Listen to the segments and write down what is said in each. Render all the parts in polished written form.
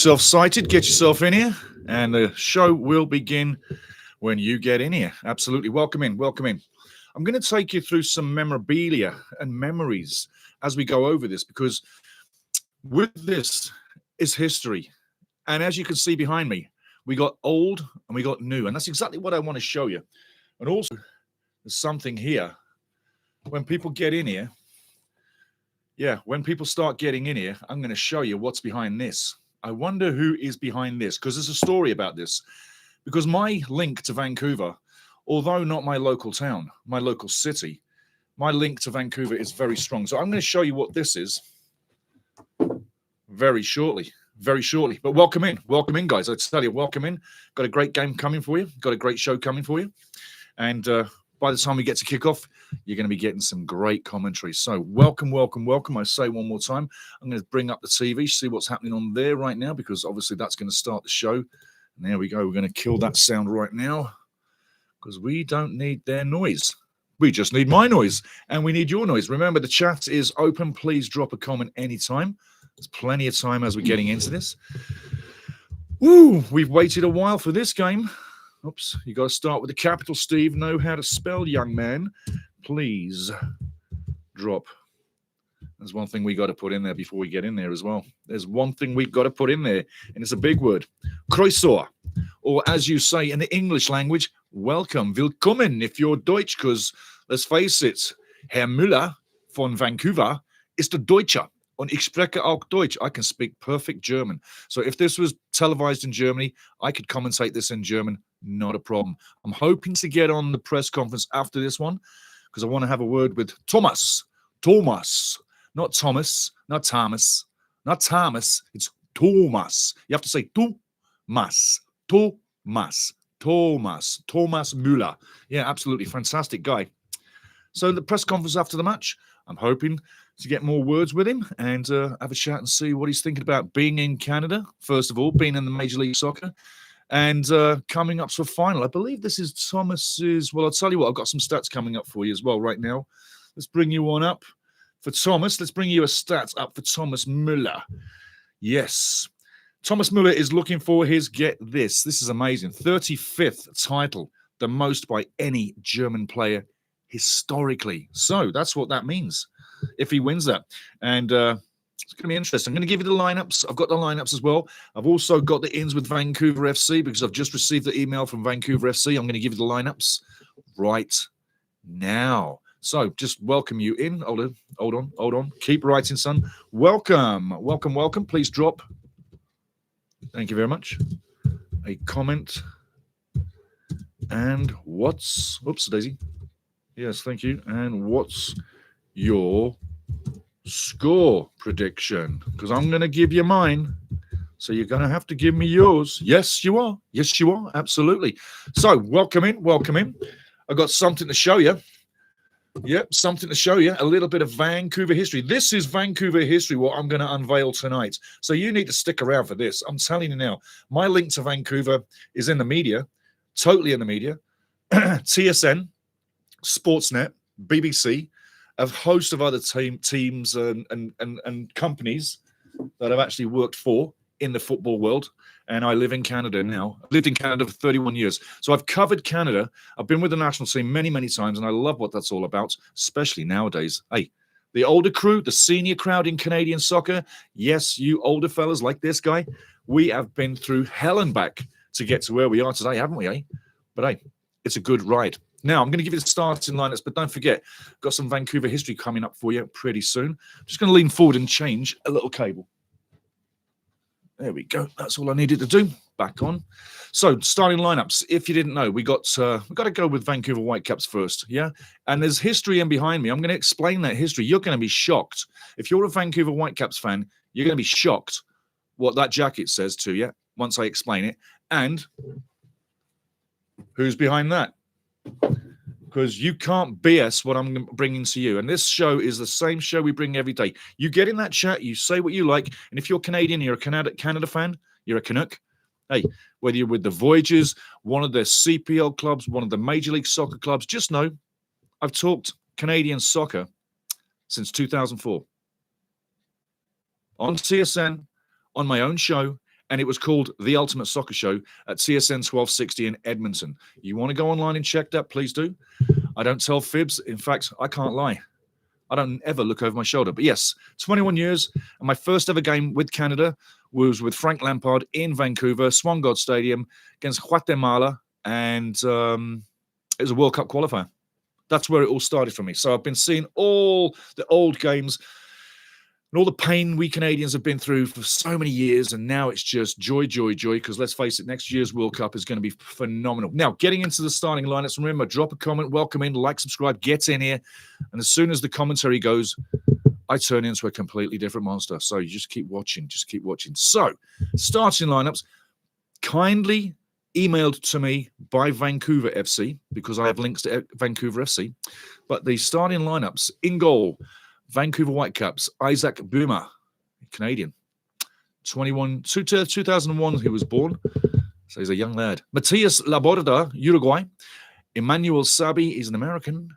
Self-sighted, get yourself in here, and the show will begin when you get in here. Absolutely. Welcome in, welcome in. I'm going to take you through some memorabilia and memories as we go over this, because with this is history. And as you can see behind me, we got old and we got new, and that's exactly what I want to show you. And also, there's something here. When people get in here, when people start getting in here, I'm going to show you what's behind this. I wonder who is behind this, because there's a story about this. Because my link to Vancouver, although not my local town, my local city, my link to Vancouver is very strong. So I'm going to show you what this is very shortly. But welcome in, guys. I tell you, welcome in. Got a great game coming for you. Got a great show coming for you. And by the time we get to kick off, you're going to be getting some great commentary. So welcome. I say one more time, I'm going to bring up the TV, see what's happening on there right now, because obviously that's going to start the show. And there we go. We're going to kill that sound right now, because we don't need their noise. We just need my noise, and we need your noise. Remember, the chat is open. Please drop a comment anytime. There's plenty of time as we're getting into this. Woo, we've waited a while for this game. Oops, you got to start with the capital, Steve. Know how to spell, young man. Please drop. There's one thing we got to put in there before we get in there as well. There's one thing we've got to put in there, and it's a big word. Kreuzor, or as you say in the English language, welcome, willkommen if you're Deutsch, because let's face it, Herr Müller von Vancouver ist der Deutscher. Und ich spreche auch Deutsch. I can speak perfect German. So if this was televised in Germany, I could commentate this in German, not a problem. I'm hoping to get on the press conference after this one, because I want to have a word with Thomas. Not Thomas, not Thomas, not Thomas. It's Thomas. You have to say Thomas Müller. Yeah, absolutely. Fantastic guy. So the press conference after the match, I'm hoping to get more words with him and have a chat and see what he's thinking about being in Canada, first of all, being in the Major League Soccer, and coming up to a final. I believe this is Thomas's. Well, I'll tell you what, I've got some stats coming up for you as well right now. Let's bring you one up for Thomas. Let's bring you a stat up for Thomas Müller. Yes. Thomas Müller is looking for his, get this is amazing, 35th title, the most by any German player historically. So that's what that means if he wins that. And it's going to be interesting. I'm going to give you the lineups. I've got the lineups as well. I've also got the ins with Vancouver FC, because I've just received the email from Vancouver FC. I'm going to give you the lineups right now. So just welcome you in. Hold on. Keep writing, son. Welcome. Please drop. Thank you very much. A comment. And oops, Daisy. Yes, thank you. And what's your score prediction? Because I'm going to give you mine, so you're going to have to give me yours. Yes, you are. Absolutely. So welcome in. I've got something to show you. Yep, something to show you. A little bit of Vancouver history. This is Vancouver history, what I'm going to unveil tonight. So you need to stick around for this. I'm telling you now, my link to Vancouver is in the media, totally in the media. TSN, Sportsnet, BBC, a host of other teams and companies that I've actually worked for in the football world. And I live in Canada now. I've lived in Canada for 31 years. So I've covered Canada. I've been with the national team many, many times, and I love what that's all about, especially nowadays. Hey, the older crew, the senior crowd in Canadian soccer, yes, you older fellas like this guy, we have been through hell and back to get to where we are today, haven't we, eh? But hey, it's a good ride. Now, I'm going to give you the starting lineups, but don't forget, got some Vancouver history coming up for you pretty soon. I'm just going to lean forward and change a little cable. There we go. That's all I needed to do. Back on. So, starting lineups. If you didn't know, we got to go with Vancouver Whitecaps first, yeah? And there's history in behind me. I'm going to explain that history. You're going to be shocked. If you're a Vancouver Whitecaps fan, you're going to be shocked what that jacket says to you once I explain it. And who's behind that? Because you can't BS what I'm bringing to you. And this show is the same show we bring every day. You get in that chat, you say what you like, and if you're Canadian, you're a Canada fan, you're a Canuck. Hey, whether you're with the Voyagers, one of the CPL clubs, one of the Major League Soccer clubs, just know I've talked Canadian soccer since 2004. On TSN, on my own show, and it was called The Ultimate Soccer Show at CSN 1260 in Edmonton. You want to go online and check that, please do. I don't tell fibs. In fact, I can't lie. I don't ever look over my shoulder. But yes, 21 years, and my first ever game with Canada was with Frank Lampard in Vancouver, Swan God Stadium against Guatemala, and it was a World Cup qualifier. That's where it all started for me. So I've been seeing all the old games and all the pain we Canadians have been through for so many years, and now it's just joy, joy, joy, because let's face it, next year's World Cup is going to be phenomenal. Now, getting into the starting lineups, remember, drop a comment, welcome in, like, subscribe, get in here, and as soon as the commentary goes, I turn into a completely different monster. So you just keep watching, So, starting lineups, kindly emailed to me by Vancouver FC, because I have links to Vancouver FC, but the starting lineups, in goal, Vancouver Whitecaps, Isaac Boomer, Canadian, 2001 he was born, so he's a young lad. Matias Laborda, Uruguay. Emmanuel Sabi is an American.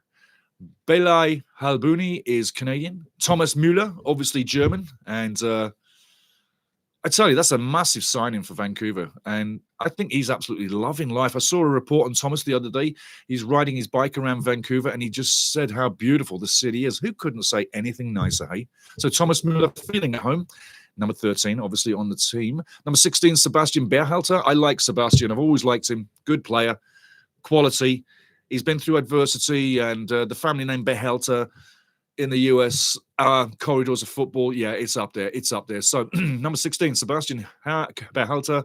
Belay Halbuni is Canadian. Thomas Müller, obviously German. And I tell you, that's a massive signing for Vancouver. And I think he's absolutely loving life. I saw a report on Thomas the other day. He's riding his bike around Vancouver, and he just said how beautiful the city is. Who couldn't say anything nicer, hey? So Thomas Müller feeling at home. Number 13, obviously, on the team. Number 16, Sebastian Berhalter. I like Sebastian. I've always liked him. Good player. Quality. He's been through adversity, and the family name Berhalter in the US, corridors of football, yeah, it's up there. So number 16, Sebastian Berhalter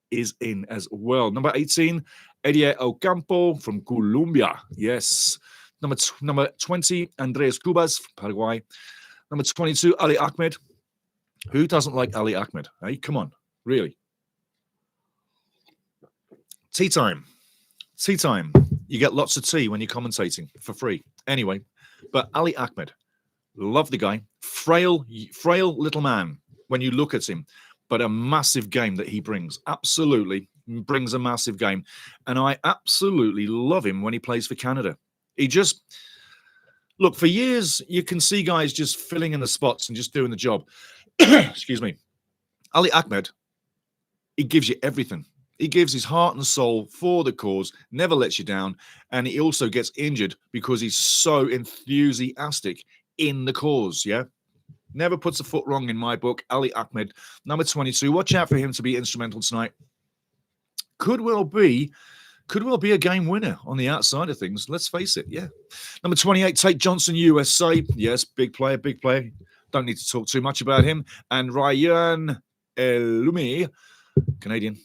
is in as well. Number 18, Eddie Ocampo from Colombia. Yes. Number 20, Andreas Cubas from Paraguay. Number 22, Ali Ahmed. Who doesn't like Ali Ahmed? Hey, come on, really. Tea time. You get lots of tea when you're commentating for free. Anyway, but Ali Ahmed, love the guy. Frail little man when you look at him, but a massive game that he brings. Absolutely brings a massive game. And I absolutely love him when he plays for Canada. He just, look, for years, you can see guys just filling in the spots and just doing the job. Excuse me. Ali Ahmed, he gives you everything. He gives his heart and soul for the cause, never lets you down, and he also gets injured because he's so enthusiastic in the cause, yeah? Never puts a foot wrong in my book. Ali Ahmed, number 22. Watch out for him to be instrumental tonight. Could well be a game winner on the outside of things. Let's face it, yeah. Number 28, Tate Johnson, USA. Yes, big player. Don't need to talk too much about him. And Ryan Elumi, Canadian.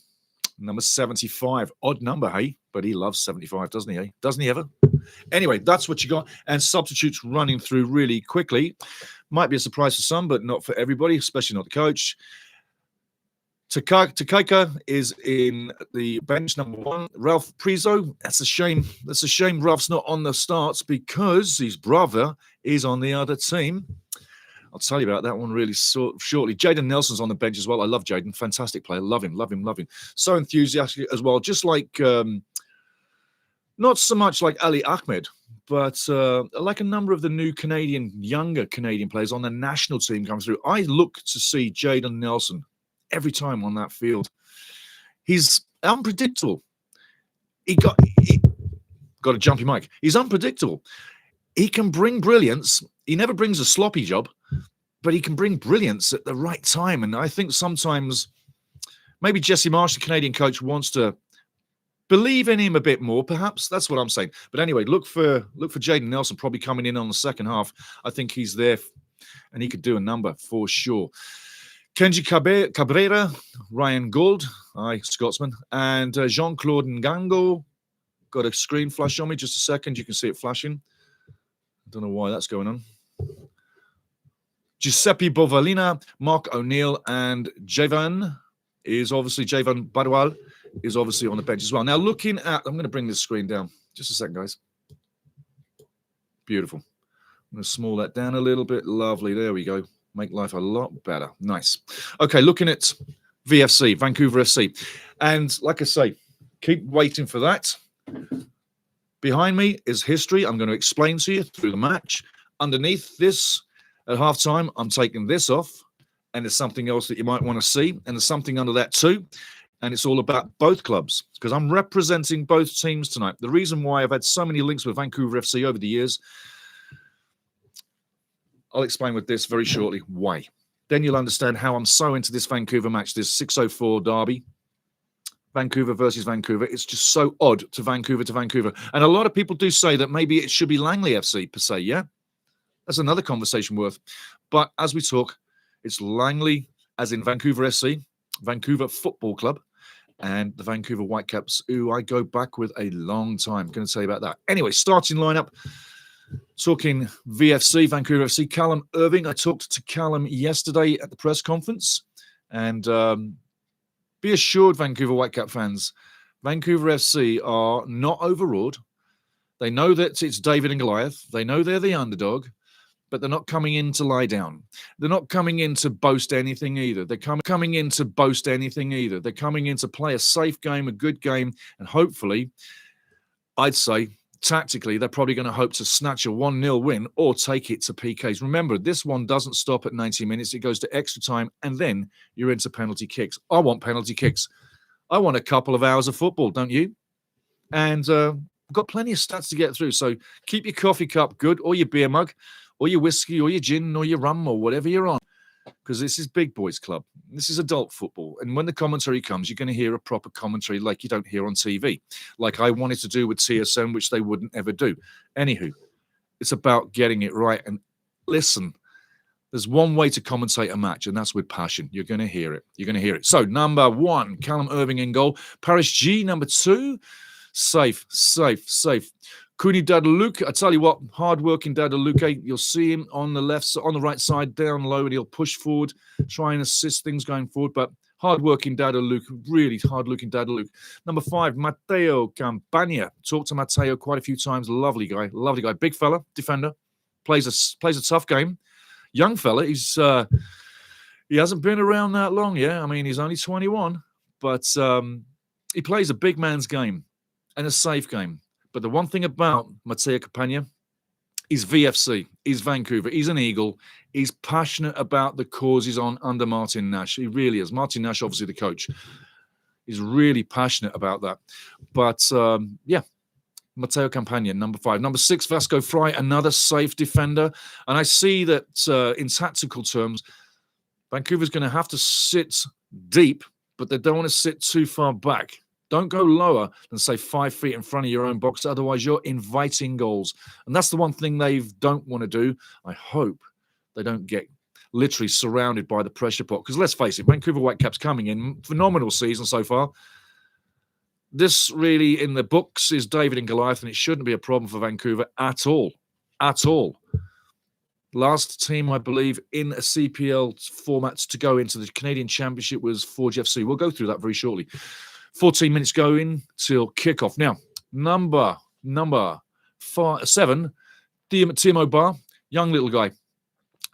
Number 75, odd number, hey? But he loves 75, doesn't he, hey? Doesn't he ever? Anyway, that's what you got. And substitutes running through really quickly. Might be a surprise for some, but not for everybody, especially not the coach. Takaika is in the bench, number 1. Ralph Priso, that's a shame. Ralph's not on the starts because his brother is on the other team. I'll tell you about that one really shortly. Jaden Nelson's on the bench as well. I love Jaden. Fantastic player. Love him. So enthusiastic as well. Just like, not so much like Ali Ahmed, but like a number of the new younger Canadian players on the national team come through. I look to see Jaden Nelson every time on that field. He's unpredictable. He got a jumpy mic. He's unpredictable. He can bring brilliance. He never brings a sloppy job, but he can bring brilliance at the right time. And I think sometimes maybe Jesse Marsh, the Canadian coach, wants to believe in him a bit more, perhaps. That's what I'm saying. But anyway, look for Jaden Nelson probably coming in on the second half. I think he's there and he could do a number for sure. Kenji Cabrera, Ryan Gould, Scotsman, and Jean-Claude Ngango. Got a screen flash on me. Just a second. You can see it flashing. I don't know why that's going on. Giuseppe Bovalina, Mark O'Neill, and Javan Badwal is obviously on the bench as well. Now, looking at, I'm going to bring this screen down. Just a second, guys. Beautiful. I'm going to small that down a little bit. Lovely. There we go. Make life a lot better. Nice. Okay, looking at VFC, Vancouver FC. And like I say, keep waiting for that. Behind me is history. I'm going to explain to you through the match. Underneath this, at halftime, I'm taking this off, and there's something else that you might want to see, and there's something under that too, and it's all about both clubs, because I'm representing both teams tonight. The reason why I've had so many links with Vancouver FC over the years, I'll explain with this very shortly why. Then you'll understand how I'm so into this Vancouver match, this 604 derby, Vancouver versus Vancouver. It's just so odd to Vancouver. And a lot of people do say that maybe it should be Langley FC per se, yeah? That's another conversation worth. But as we talk, it's Langley, as in Vancouver FC, Vancouver Football Club, and the Vancouver Whitecaps, who I go back with a long time. I'm going to tell you about that. Anyway, starting lineup, talking VFC, Vancouver FC, Callum Irving. I talked to Callum yesterday at the press conference, and be assured, Vancouver Whitecap fans, Vancouver FC are not overawed. They know that it's David and Goliath. They know they're the underdog, but they're not coming in to lie down. They're not coming in to boast anything either. They're coming in to boast anything either. They're coming in to play a safe game, a good game, and hopefully, I'd say, tactically, they're probably going to hope to snatch a 1-0 win or take it to PKs. Remember, this one doesn't stop at 90 minutes. It goes to extra time, and then you're into penalty kicks. I want penalty kicks. I want a couple of hours of football, don't you? And I've got plenty of stats to get through, so keep your coffee cup good, or your beer mug, or your whiskey, or your gin, or your rum, or whatever you're on, because this is Big Boys Club. This is adult football. And when the commentary comes, you're going to hear a proper commentary like you don't hear on TV, like I wanted to do with TSN, which they wouldn't ever do. Anywho, it's about getting it right. And listen, there's one way to commentate a match, and that's with passion. You're going to hear it. You're going to hear it. So, number 1, Callum Irving in goal. Paris G, number 2. Safe. Cooney Dadaluke, I tell you what, hard-working Dadaluke, you'll see him on the right side, down low, and he'll push forward, try and assist things going forward, but hard-working Dadaluke, really hard-looking Dadaluke. Number 5, Matteo Campagna. Talked to Matteo quite a few times. Lovely guy. Big fella, defender, plays a tough game. Young fella, he hasn't been around that long, yeah? I mean, he's only 21, but he plays a big man's game and a safe game. But the one thing about Matteo Campagna, he's VFC, he's Vancouver, he's an Eagle, he's passionate about the cause he's on under Martin Nash. He really is. Martin Nash, obviously the coach, is really passionate about that. But, yeah, Matteo Campagna, number 5. Number 6, Vasco Fry, another safe defender. And I see that in tactical terms, Vancouver's going to have to sit deep, but they don't want to sit too far back. Don't go lower than, say, 5 feet in front of your own box. Otherwise, you're inviting goals. And that's the one thing they don't want to do. I hope they don't get literally surrounded by the pressure pot. Because let's face it, Vancouver Whitecaps coming in, phenomenal season so far. This really, in the books, is David and Goliath, and it shouldn't be a problem for Vancouver at all. At all. Last team, I believe, in a CPL format to go into the Canadian Championship was Forge FC. We'll go through that very shortly. 14 minutes going till kickoff. Now, number 7, Timo Bar, young little guy.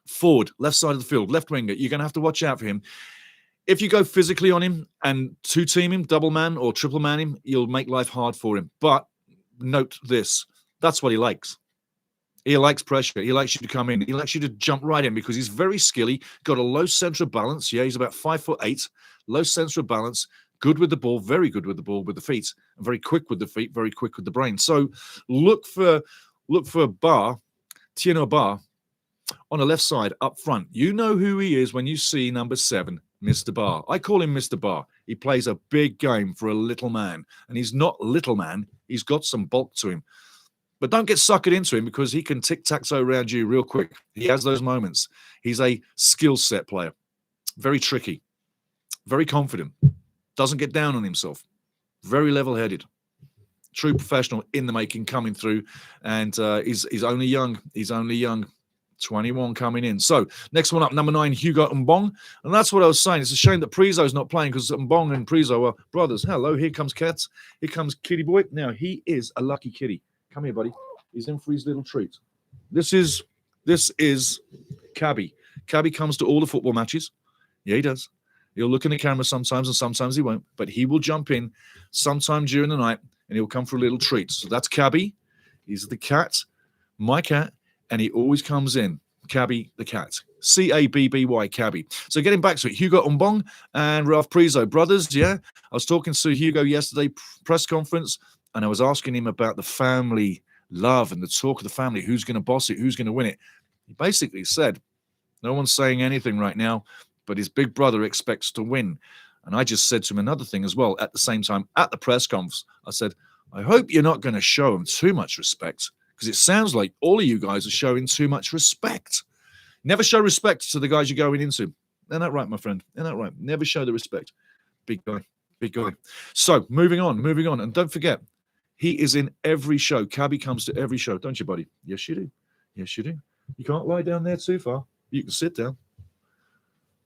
Forward, left side of the field, left winger. You're going to have to watch out for him. If you go physically on him and two-team him, double man or triple man him, you'll make life hard for him. But note this, that's what he likes. He likes pressure. He likes you to come in. He likes you to jump right in because he's very skilly, got a low centre of balance. Yeah, he's about 5'8", low centre of balance. Good with the ball, very good with the ball, with the feet, and very quick with the feet, very quick with the brain. So look for Tino Bar, on the left side up front. You know who he is when you see number 7, Mr. Bar. I call him Mr. Bar. He plays a big game for a little man, and he's not little man. He's got some bulk to him. But don't get suckered into him because he can tic-tac-toe around you real quick. He has those moments. He's a skill set player. Very tricky. Very confident. Doesn't get down on himself. Very level-headed. True professional in the making, coming through. And he's only young. He's only young. 21 coming in. So, next one up, number 9, Hugo Mbong. And that's what I was saying. It's a shame that Prizo's not playing because Mbong and Prizo are brothers. Hello, here comes Cats. Here comes Kitty Boy. Now, he is a lucky kitty. Come here, buddy. He's in for his little treat. This is Cabby. Cabby comes to all the football matches. Yeah, he does. He'll look in the camera sometimes and sometimes he won't. But he will jump in sometime during the night and he'll come for a little treat. So that's Cabby. He's the cat, my cat, and he always comes in. Cabby the cat. Cabby, Cabby. So getting back to it, Hugo Umbong and Ralph Priso, brothers, yeah? I was talking to Hugo yesterday, press conference, and I was asking him about the family love and the talk of the family, who's going to boss it, who's going to win it. He basically said, no one's saying anything right now, but his big brother expects to win. And I just said to him another thing as well at the same time at the press conference. I said, I hope you're not going to show him too much respect, because it sounds like all of you guys are showing too much respect. Never show respect to the guys you're going into. Isn't that right, my friend? Isn't that right? Never show the respect. Big guy, big guy. So moving on. And don't forget, he is in every show. Cabby comes to every show, don't you, buddy? Yes, you do. Yes, you do. You can't lie down there too far. You can sit down.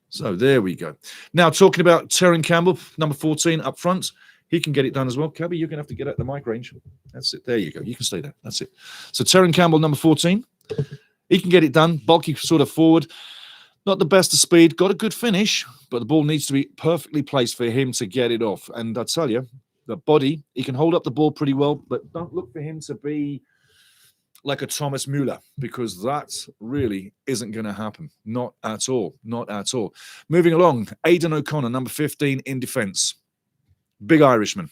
So there we go. Now talking about Terran Campbell, number 14 up front. He can get it done as well. Cabby, you're going to have to get out the mic range. That's it. There you go. You can stay there. That's it. So Terran Campbell, number 14. He can get it done. Bulky sort of forward. Not the best of speed. Got a good finish, but the ball needs to be perfectly placed for him to get it off. And I tell you, the body, he can hold up the ball pretty well, but don't look for him to be like a Thomas Müller, because that really isn't going to happen. Not at all. Not at all. Moving along, Aidan O'Connor, number 15 in defence. Big Irishman.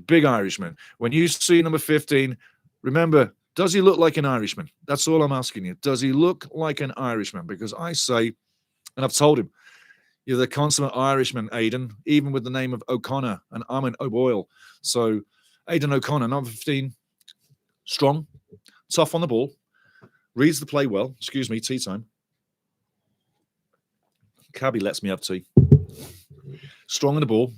Big Irishman. When you see number 15, remember, does he look like an Irishman? That's all I'm asking you. Does he look like an Irishman? Because I say, and I've told him, you're the consummate Irishman, Aidan, even with the name of O'Connor, and I'm an O'Boyle. So Aidan O'Connor, number 15, strong, tough on the ball, reads the play well. Excuse me, tea time. Cabby lets me have tea. Strong on the ball,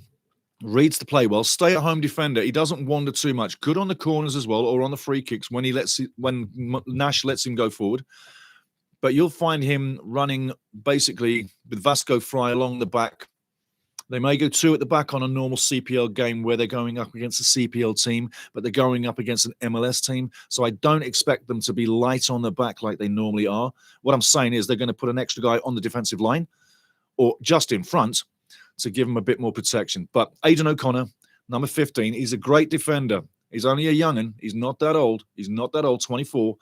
reads the play well, stay-at-home defender. He doesn't wander too much. Good on the corners as well, or on the free kicks when Nash lets him go forward. But you'll find him running basically with Vasco Fry along the back. They may go two at the back on a normal CPL game where they're going up against a CPL team, but they're going up against an MLS team. So I don't expect them to be light on the back like they normally are. What I'm saying is they're going to put an extra guy on the defensive line or just in front to give him a bit more protection. But Aidan O'Connor, number 15, he's a great defender. He's only a young'un. He's not that old. 24,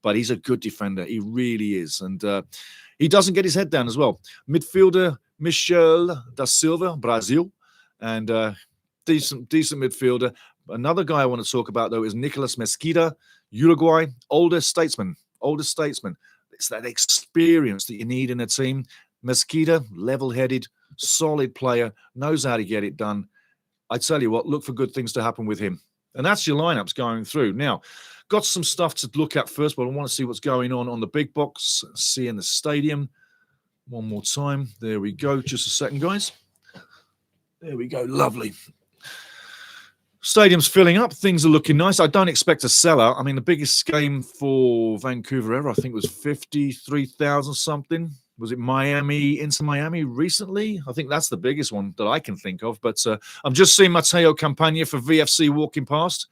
but he's a good defender. He really is. And he doesn't get his head down as well. Midfielder, Michel da Silva, Brazil, and decent midfielder. Another guy I want to talk about, though, is Nicolas Mesquita, Uruguay, older statesman. It's that experience that you need in a team. Mesquita, level-headed, solid player, knows how to get it done. I tell you what, look for good things to happen with him. And that's your lineups going through. Now, got some stuff to look at first, but I want to see what's going on the big box, see in the stadium. One more time. There we go. Just a second, guys. There we go. Lovely. Stadium's filling up. Things are looking nice. I don't expect a sellout. I mean, the biggest game for Vancouver ever, I think, was 53,000 something. Was it Inter Miami recently? I think that's the biggest one that I can think of. But I'm just seeing Matteo Campagna for VFC walking past.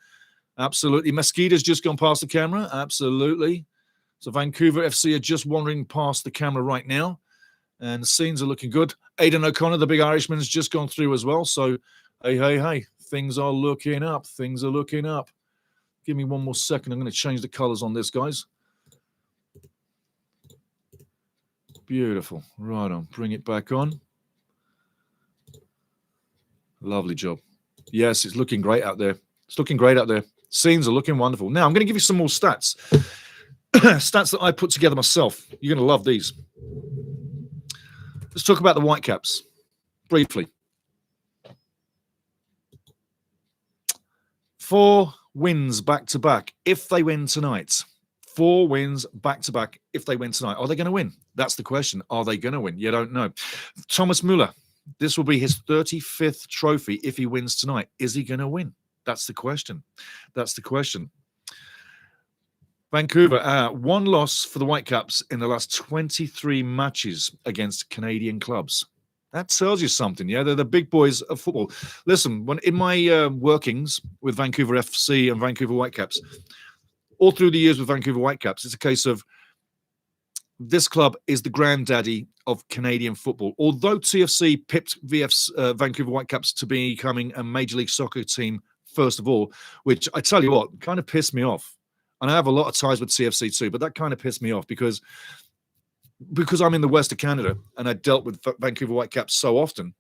Absolutely. Mesquita's just gone past the camera. Absolutely. So Vancouver FC are just wandering past the camera right now. And the scenes are looking good. Aidan O'Connor, the big Irishman, has just gone through as well. So, hey. Things are looking up. Give me one more second. I'm going to change the colors on this, guys. Beautiful. Right on. Bring it back on. Lovely job. Yes, it's looking great out there. Scenes are looking wonderful. Now, I'm going to give you some more stats. Stats that I put together myself. You're going to love these. Let's talk about the Whitecaps briefly. 4 wins back-to-back if they win tonight. 4 wins back-to-back if they win tonight. Are they going to win? That's the question. Are they going to win? You don't know. Thomas Müller, this will be his 35th trophy if he wins tonight. Is he going to win? That's the question. Vancouver, 1 loss for the Whitecaps in the last 23 matches against Canadian clubs. That tells you something, yeah? They're the big boys of football. Listen, when in my workings with Vancouver FC and Vancouver Whitecaps, all through the years with Vancouver Whitecaps, it's a case of this club is the granddaddy of Canadian football. Although TFC pipped Vancouver Whitecaps to becoming a Major League Soccer team, first of all, which I tell you what, kind of pissed me off. And I have a lot of ties with TFC too, but that kind of pissed me off because because I'm in the west of Canada and I dealt with Vancouver Whitecaps so often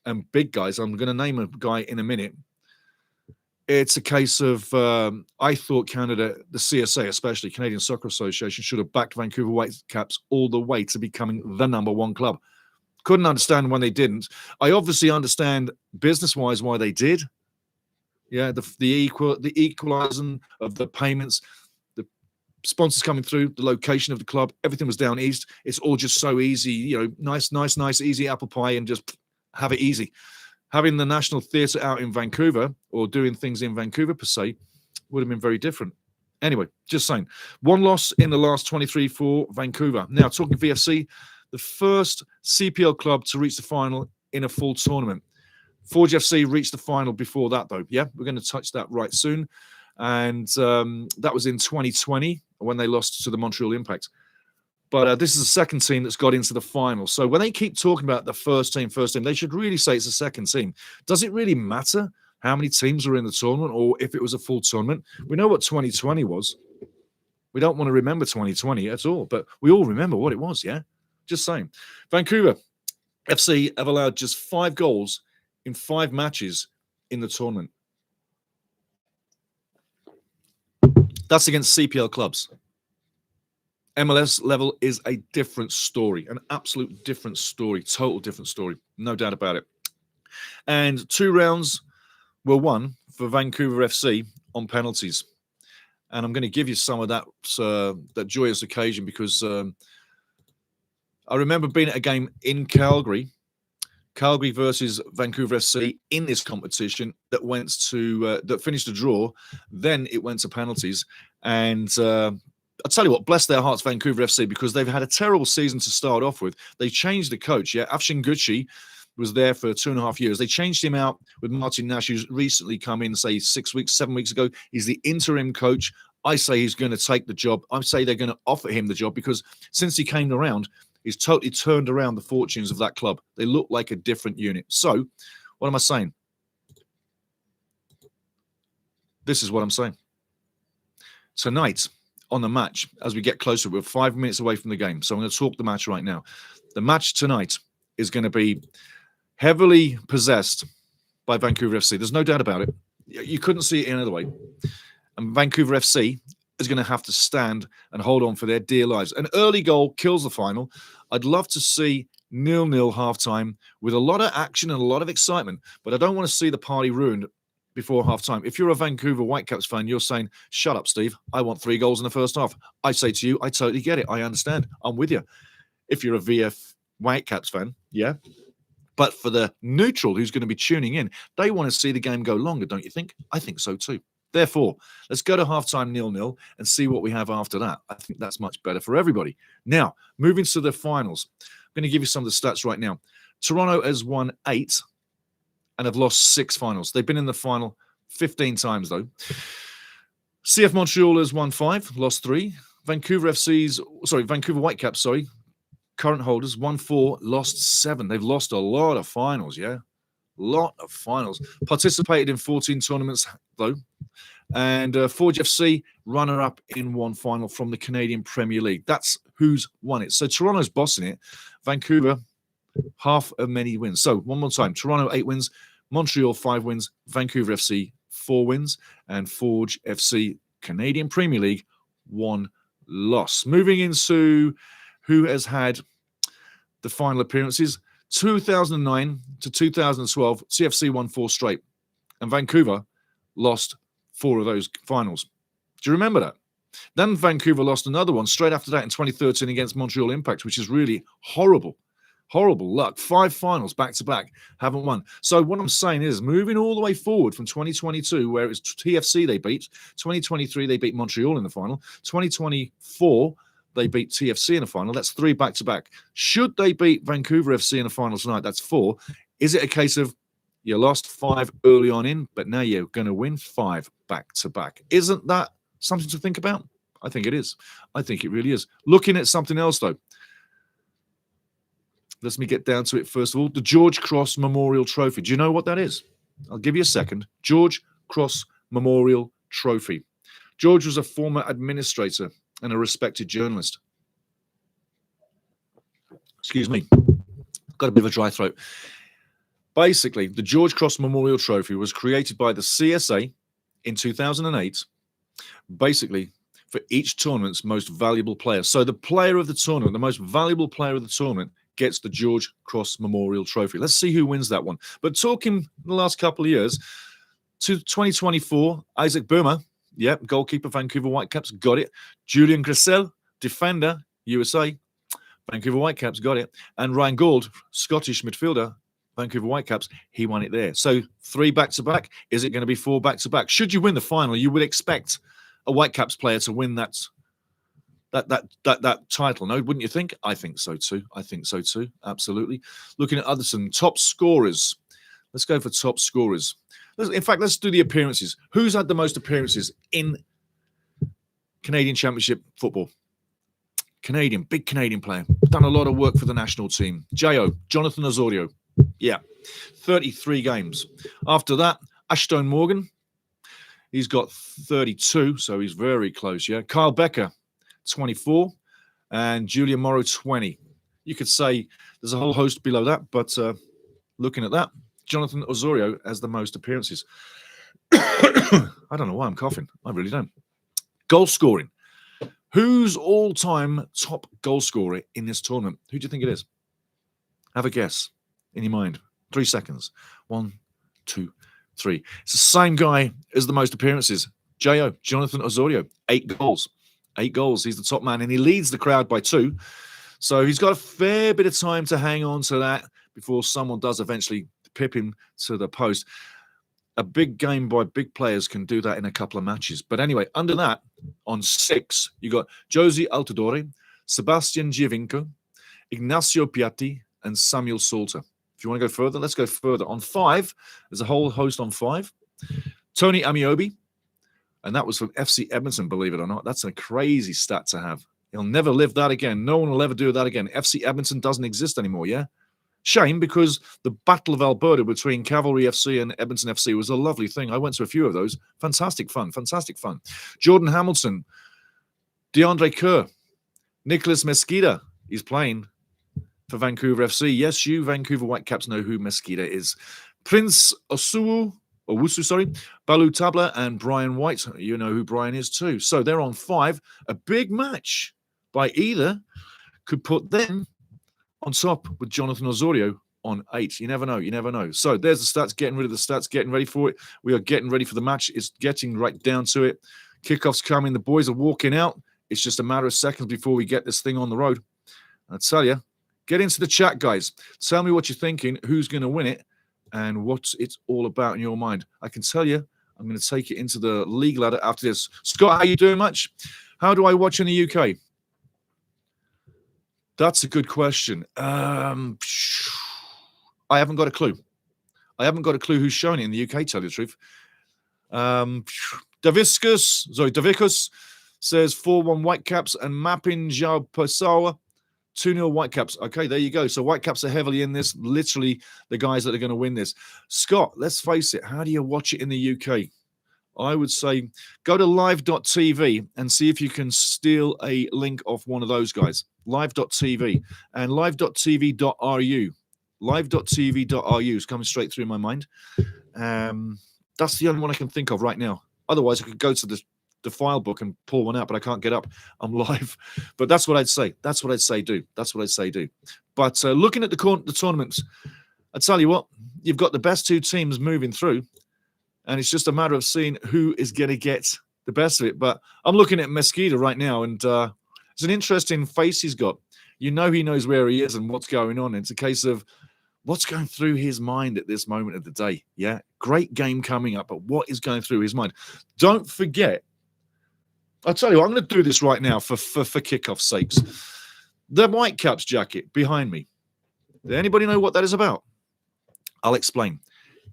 and big guys, I'm going to name a guy in a minute. It's a case of I thought Canada, the CSA, especially Canadian Soccer Association, should have backed Vancouver Whitecaps all the way to becoming the #1 club. Couldn't understand when they didn't. I obviously understand business-wise why they did. Yeah, the equalizing of the payments, the sponsors coming through, the location of the club, everything was down east. It's all just so easy, nice, easy apple pie, and just have it easy. Having the National Theatre out in Vancouver, or doing things in Vancouver per se, would have been very different. Anyway, just saying. One loss in the last 23 for Vancouver. Now, talking VFC, the first CPL club to reach the final in a full tournament. Forge FC reached the final before that, though. Yeah, we're going to touch that right soon. And that was in 2020 when they lost to the Montreal Impact. But this is the second team that's got into the final. So when they keep talking about the first team, they should really say it's the second team. Does it really matter how many teams are in the tournament or if it was a full tournament? We know what 2020 was. We don't want to remember 2020 at all, but we all remember what it was, yeah? Just saying. Vancouver FC have allowed just 5 goals in 5 matches in the tournament. That's against CPL clubs. MLS level is a different story, an absolute different story, total different story, no doubt about it. And 2 rounds were won for Vancouver FC on penalties. And I'm going to give you some of that joyous occasion because I remember being at a game in Calgary versus Vancouver FC in this competition that went to that finished a draw. Then it went to penalties, and I'll tell you what, bless their hearts, Vancouver FC, because they've had a terrible season to start off with. They changed the coach. Yeah, Afshin Gucci was there for 2.5 years. They changed him out with Martin Nash, who's recently come in, say 6 weeks, 7 weeks ago. He's the interim coach. I say he's going to take the job. I say they're going to offer him the job because since he came around, he's totally turned around the fortunes of that club. They look like a different unit. So, what am I saying? This is what I'm saying. Tonight, on the match, as we get closer, we're 5 minutes away from the game. So I'm going to talk the match right now. The match tonight is going to be heavily possessed by Vancouver FC. There's no doubt about it. You couldn't see it any other way. And Vancouver FC is going to have to stand and hold on for their dear lives. An early goal kills the final. I'd love to see 0-0 halftime with a lot of action and a lot of excitement, but I don't want to see the party ruined before halftime. If you're a Vancouver Whitecaps fan, you're saying, shut up, Steve. I want 3 goals in the first half. I say to you, I totally get it. I understand. I'm with you. If you're a VF Whitecaps fan, yeah. But for the neutral who's going to be tuning in, they want to see the game go longer, don't you think? I think so too. Therefore, let's go to halftime 0-0 and see what we have after that. I think that's much better for everybody. Now, moving to the finals. I'm going to give you some of the stats right now. Toronto has won 8 and have lost 6 finals. They've been in the final 15 times, though. CF Montreal has won 5, lost 3. Vancouver Whitecaps, current holders, won 4, lost 7. They've lost a lot of finals, yeah? Lot of finals. Participated in 14 tournaments, though. And Forge FC, runner-up in 1 final from the Canadian Premier League. That's who's won it. So Toronto's bossing it. Vancouver, half of many wins. So one more time. Toronto, 8 wins. Montreal, 5 wins. Vancouver FC, 4 wins. And Forge FC, Canadian Premier League, 1 loss. Moving into who has had the final appearances. 2009 to 2012, CFC won 4 straight. And Vancouver lost 4 of those finals. Do you remember that? Then Vancouver lost another one straight after that in 2013 against Montreal Impact, which is really horrible. Horrible luck. 5 finals back-to-back, haven't won. So what I'm saying is, moving all the way forward from 2022, where it was TFC they beat, 2023 they beat Montreal in the final, 2024 they beat TFC in the final. That's 3 back-to-back. Should they beat Vancouver FC in the final tonight, that's 4. Is it a case of you lost 5 early on in, but now you're going to win 5 back-to-back? Isn't that something to think about? I think it is. I think it really is. Looking at something else, though. Let me get down to it first of all. The George Cross Memorial Trophy. Do you know what that is? I'll give you a second. George Cross Memorial Trophy. George was a former administrator and a respected journalist. Excuse me. Got a bit of a dry throat. Basically, the George Cross Memorial Trophy was created by the CSA in 2008, basically for each tournament's most valuable player. So the player of the tournament, the most valuable player of the tournament, gets the George Cross Memorial Trophy. Let's see who wins that one. But talking the last couple of years, to 2024, Isaac Burma, goalkeeper, Vancouver Whitecaps, got it. Julian Grissel, defender, USA, Vancouver Whitecaps, got it. And Ryan Gould, Scottish midfielder, Vancouver Whitecaps, he won it there. So 3 back-to-back. Is it going to be 4 back-to-back? Should you win the final, you would expect a Whitecaps player to win that title, no? Wouldn't you think? I think so too. Absolutely. Looking at Otherson, top scorers. Let's go for top scorers. In fact, let's do the appearances. Who's had the most appearances in Canadian Championship football? Big Canadian player. Done a lot of work for the national team. Jonathan Osorio. 33 games. After that, Ashton Morgan. He's got 32, so he's very close, Kyle Becker, 24, and Julian Morrow, 20. You could say there's a whole host below that, but looking at that, Jonathan Osorio has the most appearances. I don't know why I'm coughing. I really don't. Goal scoring. Who's all-time top goal scorer in this tournament? Who do you think it is? Have a guess in your mind. 3 seconds. 1, 2, 3. It's the same guy as the most appearances. Jonathan Osorio, 8 goals. 8 goals. He's the top man, and he leads the crowd by 2. So he's got a fair bit of time to hang on to that before someone does eventually pip him to the post. A big game by big players can do that in a couple of matches. But anyway, under that, on 6, you got Josie Altadori, Sebastian Giovinco, Ignacio Piatti, and Samuel Salter. If you want to go further, let's go further. On 5, there's a whole host on 5. Tony Amiobi, and that was from FC Edmonton, believe it or not. That's a crazy stat to have. He'll never live that again. No one will ever do that again. FC Edmonton doesn't exist anymore, Shame, because the Battle of Alberta between Cavalry FC and Edmonton FC was a lovely thing. I went to a few of those. Fantastic fun. Jordan Hamilton, DeAndre Kerr, Nicholas Mesquita is playing for Vancouver FC. Yes, you Vancouver Whitecaps know who Mesquita is. Prince Owusu, Balu Tabla, and Brian White. You know who Brian is too. So they're on 5. A big match by either could put them on top with Jonathan Osorio on 8. You never know. So there's the stats, getting rid of the stats, getting ready for it. We are getting ready for the match. It's getting right down to it. Kickoff's coming. The boys are walking out. It's just a matter of seconds before we get this thing on the road. I tell you, get into the chat, guys. Tell me what you're thinking, who's going to win it, and what it's all about in your mind. I can tell you, I'm going to take it into the league ladder after this. Scott, how you doing, much? How do I watch in the UK? That's a good question. I haven't got a clue. Who's showing it in the UK, tell you the truth. Davicus says 4-1 Whitecaps, and Mappin Jao Pasawa 2-0 Whitecaps. Okay, there you go. So Whitecaps are heavily in this. Literally the guys that are going to win this. Scott, let's face it. How do you watch it in the UK? I would say go to live.tv and see if you can steal a link off one of those guys. Live.tv and live.tv.ru. Live.tv.ru is coming straight through my mind. That's the only one I can think of right now. Otherwise, I could go to the file book and pull one out, but I can't get up. I'm live. But that's what I'd say. Do. But looking at the tournaments, I tell you what, you've got the best 2 teams moving through. And it's just a matter of seeing who is going to get the best of it. But I'm looking at Mesquita right now, and it's an interesting face he's got. You know he knows where he is and what's going on. It's a case of what's going through his mind at this moment of the day. Yeah, great game coming up, but what is going through his mind? Don't forget, I'll tell you what, I'm going to do this right now for kickoff's sakes. The Whitecaps jacket behind me. Does anybody know what that is about? I'll explain.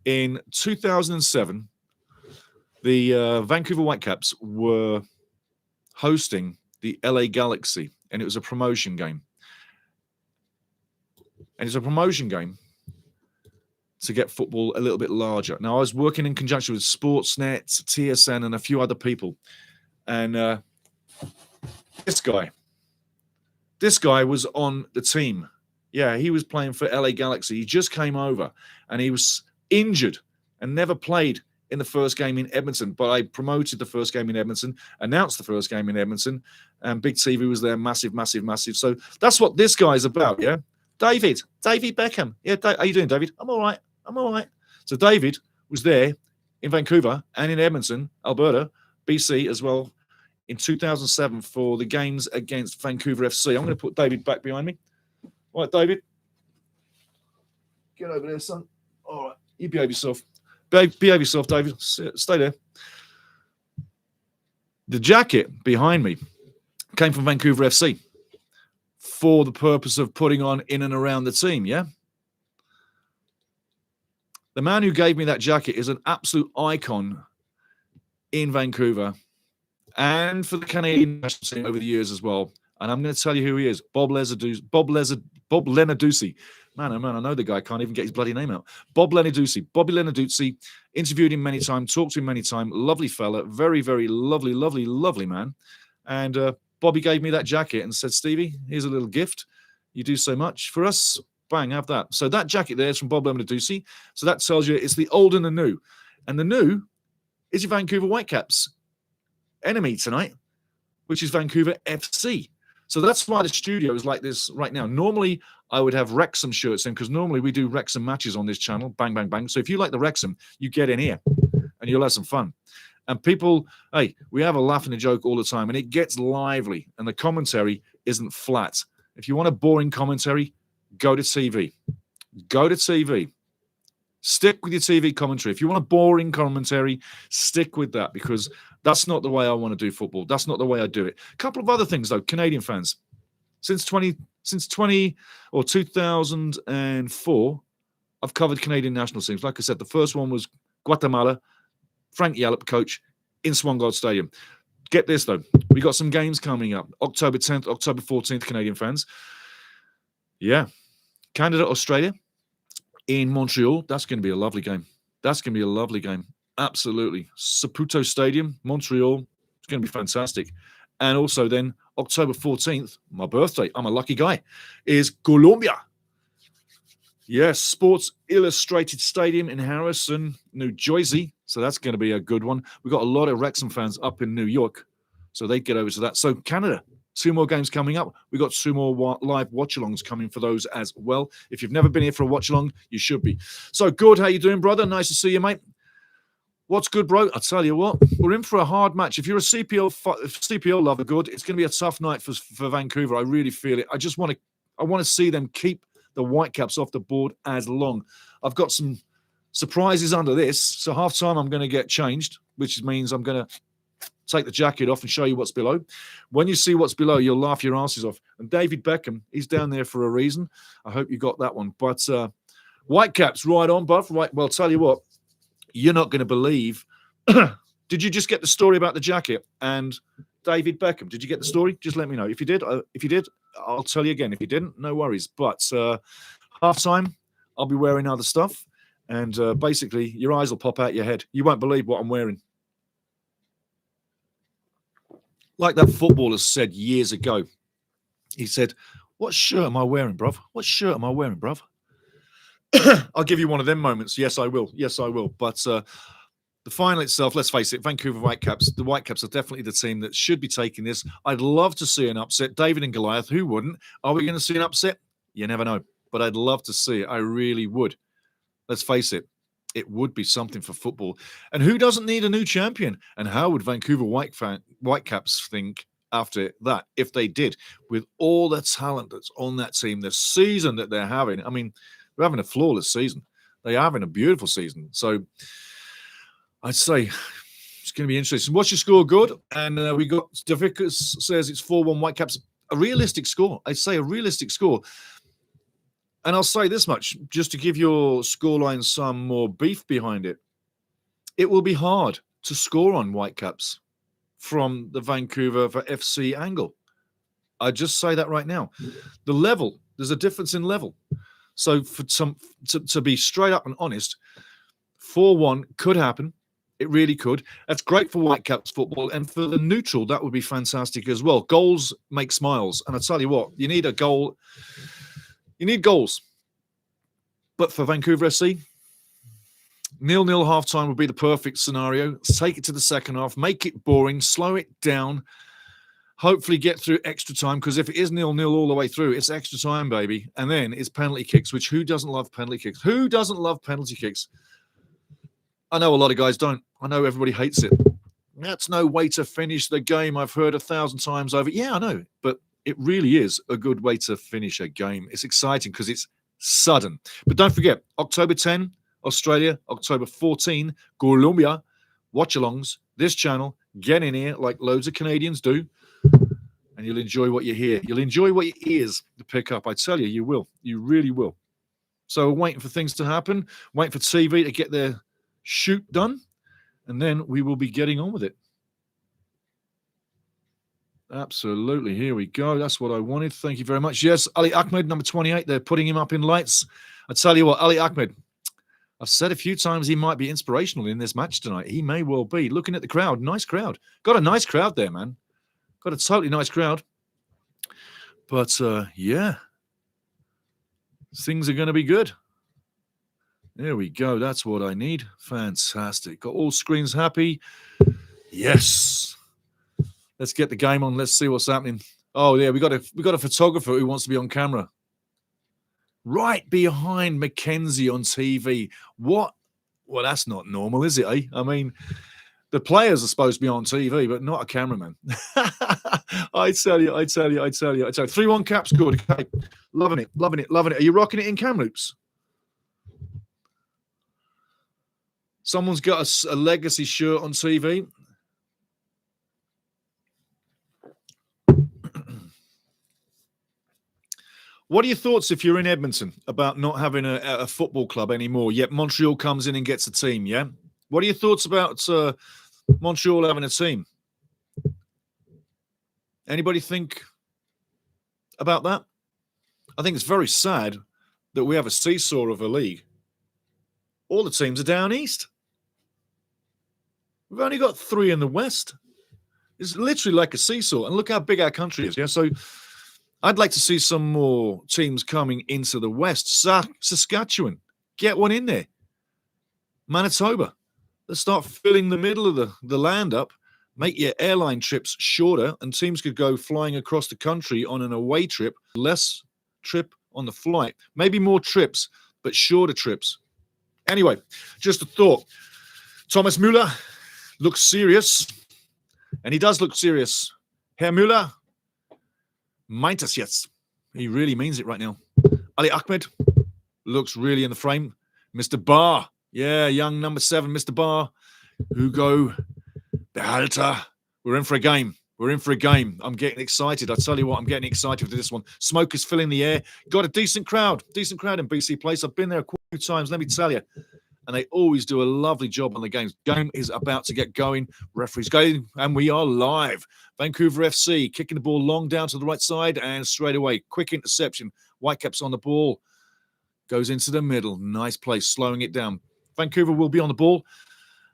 In 2007, the Vancouver Whitecaps were hosting the LA Galaxy, and it was a promotion game. And it's a promotion game to get football a little bit larger. Now, I was working in conjunction with Sportsnet, TSN, and a few other people. And this guy was on the team Yeah, he was playing for LA Galaxy. He just came over and he was injured and never played in the first game in Edmonton. But I promoted the first game in Edmonton, announced the first game in Edmonton, and Big TV was there, massive, massive, massive. So that's what this guy's about, yeah? David Beckham. Yeah, how you doing, David? I'm all right. So David was there in Vancouver and in Edmonton, Alberta, BC as well, in 2007 for the games against Vancouver FC. I'm going to put David back behind me. All right, David. Get over there, son. All right, you behave yourself. Behave yourself, David. Stay there. The jacket behind me came from Vancouver FC for the purpose of putting on in and around the team, yeah? The man who gave me that jacket is an absolute icon in Vancouver and for the Canadian national team over the years as well. And I'm going to tell you who he is. Bob Lenarduzzi. Man, oh man, I know the guy. Can't even get his bloody name out. Bob Lenarduzzi. Bobby Lenarduzzi. Interviewed him many times. Talked to him many times. Lovely fella. Very, very lovely, lovely, lovely man. And Bobby gave me that jacket and said, Stevie, here's a little gift. You do so much for us. Bang, have that. So that jacket there is from Bob Lenarduzzi. So that tells you it's the old and the new. And the new is your Vancouver Whitecaps enemy tonight, which is Vancouver FC. So that's why the studio is like this right now. Normally, I would have Wrexham shirts in because normally we do Wrexham matches on this channel. Bang, bang, bang. So if you like the Wrexham, you get in here and you'll have some fun. And people, hey, we have a laugh and a joke all the time and it gets lively and the commentary isn't flat. If you want a boring commentary, go to TV. Go to TV. Stick with your TV commentary. If you want a boring commentary, stick with that because that's not the way I want to do football. That's not the way I do it. A couple of other things, though, Canadian fans. Since 2004, I've covered Canadian national teams. Like I said, the first one was Guatemala, Frank Yallop, coach, in Swangard Stadium. Get this, though. We got some games coming up. October 10th, October 14th, Canadian fans. Yeah. Canada, Australia. In Montreal, that's going to be a lovely game. Absolutely. Saputo Stadium, Montreal, it's going to be fantastic. And also then October 14th, my birthday, I'm a lucky guy, is Colombia. Yes, Sports Illustrated Stadium in Harrison, New Jersey. So that's going to be a good one. We've got a lot of Wrexham fans up in New York, so they get over to that. So Canada. 2 more games coming up. We've got 2 more live watch-alongs coming for those as well. If you've never been here for a watch-along, you should be. So, good. How you doing, brother? Nice to see you, mate. What's good, bro? I'll tell you what. We're in for a hard match. If you're a CPL lover, good. It's going to be a tough night for Vancouver. I really feel it. I want to see them keep the Whitecaps off the board as long. I've got some surprises under this. So, half-time, I'm going to get changed, which means I'm going to take the jacket off and show you what's below. When you see what's below, you'll laugh your asses off. And David Beckham, he's down there for a reason. I hope you got that one. But Whitecaps, right on, buff. Right. Well, tell you what, you're not going to believe. Did you just get the story about the jacket and David Beckham? Did you get the story? Just let me know. If you did, I'll tell you again. If you didn't, no worries. But half-time, I'll be wearing other stuff. And basically, your eyes will pop out your head. You won't believe what I'm wearing. Like that footballer said years ago, he said, what shirt am I wearing, bruv? What shirt am I wearing, bruv? I'll give you one of them moments. Yes, I will. But the final itself, let's face it, Vancouver Whitecaps, the Whitecaps are definitely the team that should be taking this. I'd love to see an upset. David and Goliath, who wouldn't? Are we going to see an upset? You never know. But I'd love to see it. I really would. Let's face it. It would be something for football. And who doesn't need a new champion? And how would Vancouver Whitecaps think after that, if they did, with all the talent that's on that team, the season that they're having? I mean, they're having a flawless season. They are having a beautiful season. So I'd say it's going to be interesting. What's your score? Good. And we got Davicus says it's 4-1 Whitecaps. A realistic score. I'd say a realistic score. And I'll say this much, just to give your scoreline some more beef behind it. It will be hard to score on Whitecaps from the Vancouver FC angle. I just say that right now. The level, there's a difference in level. So for to be straight up and honest, 4-1 could happen. It really could. That's great for Whitecaps football. And for the neutral, that would be fantastic as well. Goals make smiles. And I tell you what, you need a goal. You need goals. But for Vancouver FC, 0-0 half-time would be the perfect scenario. Take it to the second half, make it boring, slow it down, hopefully get through extra time, because if it is 0-0 all the way through, it's extra time, baby. And then it's penalty kicks, which who doesn't love penalty kicks? Who doesn't love penalty kicks? I know a lot of guys don't. I know everybody hates it. That's no way to finish the game. I've heard 1,000 times over. Yeah, I know. But it really is a good way to finish a game. It's exciting because it's sudden. But don't forget, October 10, Australia, October 14, Colombia, Watchalongs, this channel, get in here like loads of Canadians do, and you'll enjoy what you hear. You'll enjoy what your ears to pick up. I tell you, you will. You really will. So we're waiting for things to happen, waiting for TV to get their shoot done, and then we will be getting on with it. Absolutely. Here we go. That's what I wanted. Thank you very much. Yes, Ali Ahmed, number 28. They're putting him up in lights. I tell you what, Ali Ahmed, I've said a few times he might be inspirational in this match tonight. He may well be. Looking at the crowd, nice crowd. Got a nice crowd there, man. Got a totally nice crowd. But, yeah, things are going to be good. There we go. That's what I need. Fantastic. Got all screens happy. Yes. Let's get the game on. Let's see what's happening. Oh, yeah, we got a photographer who wants to be on camera. Right behind Mackenzie on TV. What? Well, that's not normal, is it, eh? I mean, the players are supposed to be on TV, but not a cameraman. I tell you. 3-1 cap scored. Okay. Loving it. Are you rocking it in Kamloops? Someone's got a legacy shirt on TV. What are your thoughts if you're in Edmonton about not having a football club anymore, yet Montreal comes in and gets a team, yeah? What are your thoughts about Montreal having a team? Anybody think about that? I think it's very sad that we have a seesaw of a league. All the teams are down east. We've only got 3 in the west. It's literally like a seesaw. And look how big our country is, yeah? So I'd like to see some more teams coming into the west. Saskatchewan, get one in there. Manitoba, let's start filling the middle of the land up. Make your airline trips shorter, and teams could go flying across the country on an away trip. Less trip on the flight. Maybe more trips, but shorter trips. Anyway, just a thought. Thomas Müller looks serious, and he does look serious. Herr Müller meint es jetzt. He really means it right now. Ali Ahmed looks really in the frame. Mr. Barr. Yeah, young number 7, Mr. Barr. Hugo Behalter. We're in for a game. I'm getting excited. I tell you what, I'm getting excited for this one. Smoke is filling the air. Got a decent crowd in BC Place. I've been there quite a few times, let me tell you. And they always do a lovely job on the games. Game is about to get going. Referee's going, and we are live. Vancouver FC kicking the ball long down to the right side, and straight away, quick interception. Whitecaps on the ball. Goes into the middle. Nice play, slowing it down. Vancouver will be on the ball,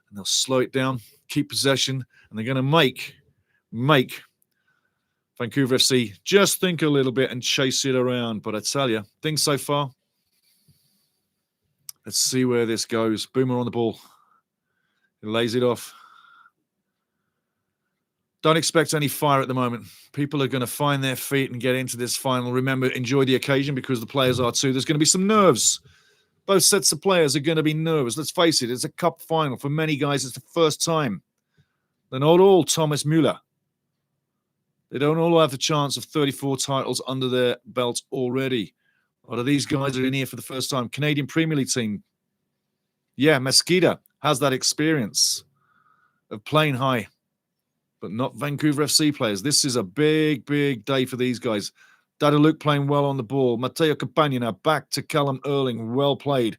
and they'll slow it down, keep possession, and they're going to make Vancouver FC just think a little bit and chase it around. But I tell you, things so far. Let's see where this goes. Boomer on the ball. He lays it off. Don't expect any fire at the moment. People are going to find their feet and get into this final. Remember, enjoy the occasion because the players are too. There's going to be some nerves. Both sets of players are going to be nervous. Let's face it, it's a cup final. For many guys, it's the first time. They're not all Thomas Müller. They don't all have the chance of 34 titles under their belt already. A lot of these guys are in here for the first time. Canadian Premier League team. Yeah, Mesquita has that experience of playing high, but not Vancouver FC players. This is a big, big day for these guys. Dada Luke playing well on the ball. Matteo Campagna now back to Callum Erling. Well played.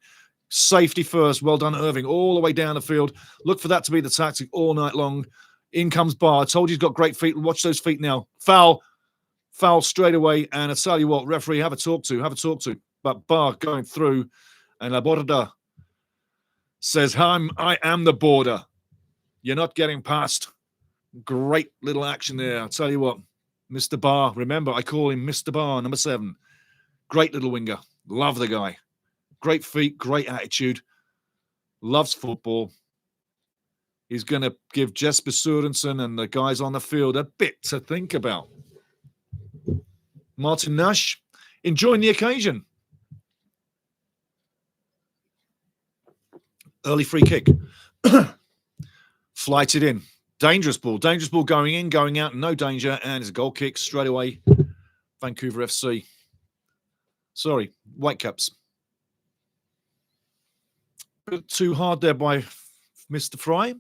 Safety first. Well done, Irving. All the way down the field. Look for that to be the tactic all night long. In comes Barr. I told you he's got great feet. Watch those feet now. Foul straight away. And I tell you what, referee, have a talk to. But Barr going through, and La Borda says, I am the border. You're not getting past. Great little action there. I'll tell you what, Mr. Barr. Remember, I call him Mr. Barr, number 7. Great little winger. Love the guy. Great feet, great attitude. Loves football. He's going to give Jesper Sørensen and the guys on the field a bit to think about. Martin Nash enjoying the occasion. Early free kick. Flighted in. Dangerous ball going in, going out, no danger, and it's a goal kick straight away. Vancouver FC. Sorry, Whitecaps. A bit too hard there by Mr. Fry,